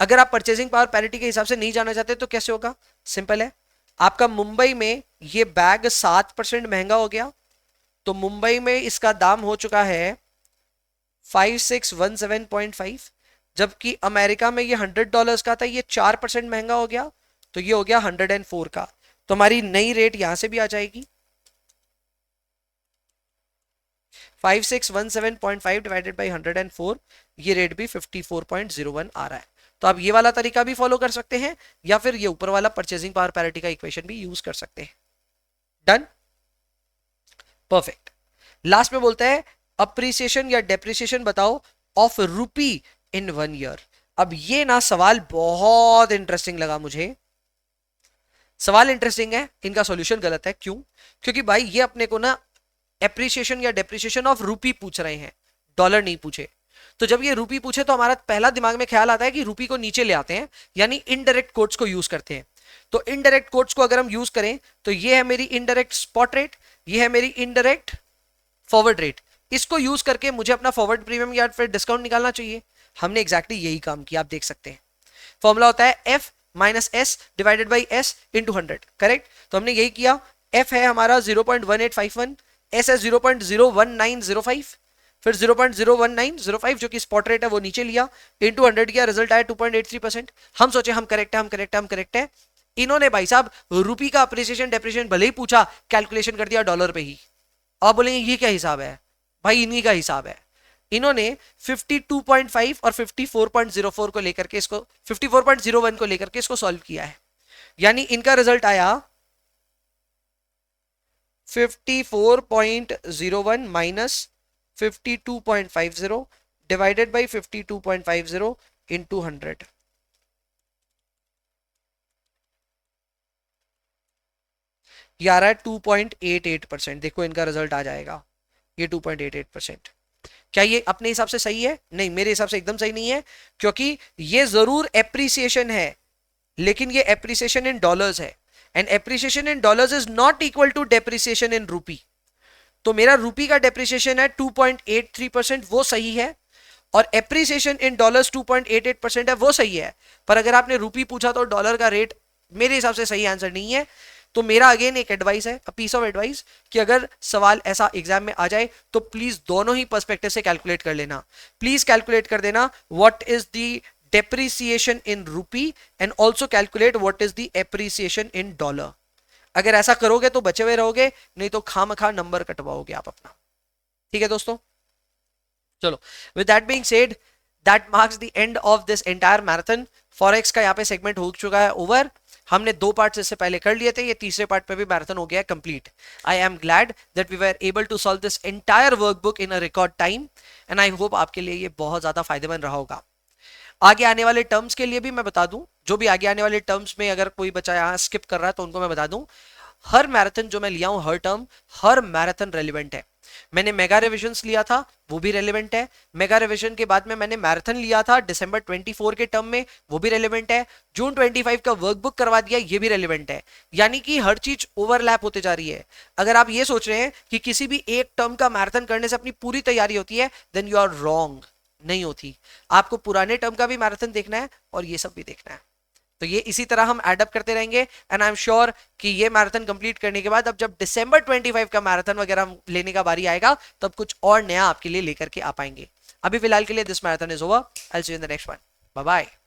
अगर आप परचेजिंग पावर पैरिटी के हिसाब से नहीं जाना चाहते तो कैसे होगा, सिंपल है, आपका मुंबई में ये बैग 7% महंगा हो गया, तो मुंबई में इसका दाम हो चुका है 5617.5, जबकि अमेरिका में ये $100 का था, ये 4% महंगा हो गया, तो ये हो गया 104 का। तो हमारी नई रेट यहां से भी आ जाएगी 5617.5 डिवाइडेड बाई 104, ये रेट भी 54.01 आ रहा है। तो आप ये वाला तरीका भी फॉलो कर सकते हैं या फिर ये ऊपर वाला परचेजिंग पावर पैरिटी का इक्वेशन भी यूज कर सकते हैं। Done, perfect. लास्ट में बोलता है अप्रिसिएशन या डेप्रिसिएशन बताओ ऑफ रूपी इन 1 ईयर। अब ये ना सवाल बहुत इंटरेस्टिंग लगा मुझे, सवाल इंटरेस्टिंग है, इनका सॉल्यूशन गलत है। क्यों? क्योंकि भाई ये अपने को ना एप्रिसिएशन या डेप्रिसिएशन ऑफ रूपी पूछ रहे हैं, डॉलर नहीं पूछे। तो जब ये रूपी पूछे तो हमारा पहला दिमाग में ख्याल आता है कि रूपी को नीचे ले आते हैं, यानी इनडायरेक्ट कोट्स को यूज करते हैं। तो इनडायरेक्ट कोट्स को अगर हम यूज करें तो ये है मेरी इनडायरेक्ट स्पॉट रेट, ये है मेरी इनडायरेक्ट फॉरवर्ड रेट। इसको यूज करके मुझे अपना फॉरवर्ड प्रीमियम या फिर डिस्काउंट निकालना चाहिए। हमने एग्जैक्टली यही काम किया, आप देख सकते हैं। फॉर्मूला होता है F minus S divided by S into 100, correct. तो हमने यही किया, एफ है हमारा 0.1851, एस है 0.01905, फिर 0.01905 जो कि स्पॉट रेट है वो नीचे लिया, इंटू 100 किया, रिजल्ट आया 2.83%। हम सोचे हम करेक्ट है, हम करेक्ट है, हम करेक्ट है। इन्होंने भाई साहब रूपी का अप्रिसिएशन डेप्रिसिएशन भले ही पूछा, कैलकुलेशन कर दिया डॉलर पे ही। आप बोलेंगे ये क्या हिसाब है भाई, इन्हीं का हिसाब है। इन्होंने 52.5 और 54.04 को लेकर के इसको 54.01 को लेकर के इसको सॉल्व किया है, यानी इनका रिजल्ट आया 54.01 माइनस 52.50 डिवाइडेड बाई 52.50 इंटू 100। ये आ रहा है 2.88%। देखो इनका रिजल्ट आ जाएगा ये 2.88%। क्या ये अपने हिसाब से सही है? नहीं, मेरे हिसाब से एकदम सही नहीं है, क्योंकि ये जरूर एप्रिसिएशन है, लेकिन ये एप्रिसिएशन इन डॉलर्स है, and appreciation in dollars is not equal to depreciation in rupee. तो मेरा रूपी का डेप्रिसिएशन है 2.83%, वो सही है, और एप्रिसिएशन इन डॉलर्स 2.88% है, वो सही है। पर अगर आपने रूपी पूछा तो डॉलर का रेट मेरे हिसाब से सही आंसर नहीं है। तो मेरा अगेन एक एडवाइस है, पीस ऑफ एडवाइस, कि अगर सवाल ऐसा एग्जाम में आ जाए तो प्लीज दोनों ही पर्सपेक्टिव से कैलकुलेट कर लेना। प्लीज कैलकुलेट कर देना what is the depreciation in rupee and also calculate what is the appreciation in dollar. अगर ऐसा करोगे तो बचे हुए रहोगे, नहीं तो खामखा नंबर कटवाओगे आप अपना। ठीक है दोस्तों, चलो, with that being said, that marks the end of this entire marathon. Forex का यहाँ पे सेगमेंट हो चुका है ओवर। हमने 2 पार्ट्स इससे पहले कर लिए थे, ये तीसरे पार्ट पे भी मैराथन हो गया है complete. I am glad that we were able to solve this entire workbook in a record time, and I hope आपके लिए ये बहुत ज्यादा फायदेमंद रहा होगा। आगे आने वाले टर्म्स के लिए भी मैं बता दूं, जो भी आगे आने वाले टर्म्स में अगर कोई बच्चा यहाँ स्किप कर रहा है तो उनको मैं बता दूं, हर मैराथन जो मैं लिया हूं, हर टर्म, हर मैराथन रेलिवेंट है। मैंने मेगा रिविजन्स लिया था, वो भी रेलिवेंट है। मेगा रिविजन के बाद में मैंने मैराथन लिया था दिसंबर 24 के टर्म में, वो भी रेलिवेंट है। जून 25 का वर्कबुक करवा दिया, ये भी रेलिवेंट है। यानी कि हर चीज ओवरलैप होते जा रही है। अगर आप ये सोच रहे हैं कि किसी भी एक टर्म का मैराथन करने से अपनी पूरी तैयारी होती है, देन यू आर रॉन्ग, नहीं होती। आपको पुराने टर्म का भी मैराथन देखना है और ये सब भी देखना है। तो ये इसी तरह हम एडअप करते रहेंगे, एंड आई एम श्योर कि ये मैराथन कंप्लीट करने के बाद अब जब दिसंबर 25 का मैराथन वगैरह लेने का बारी आएगा तब कुछ और नया आपके लिए लेकर के आ पाएंगे। अभी फिलहाल के लिए this marathon is over, I will see you in the next one, bye bye.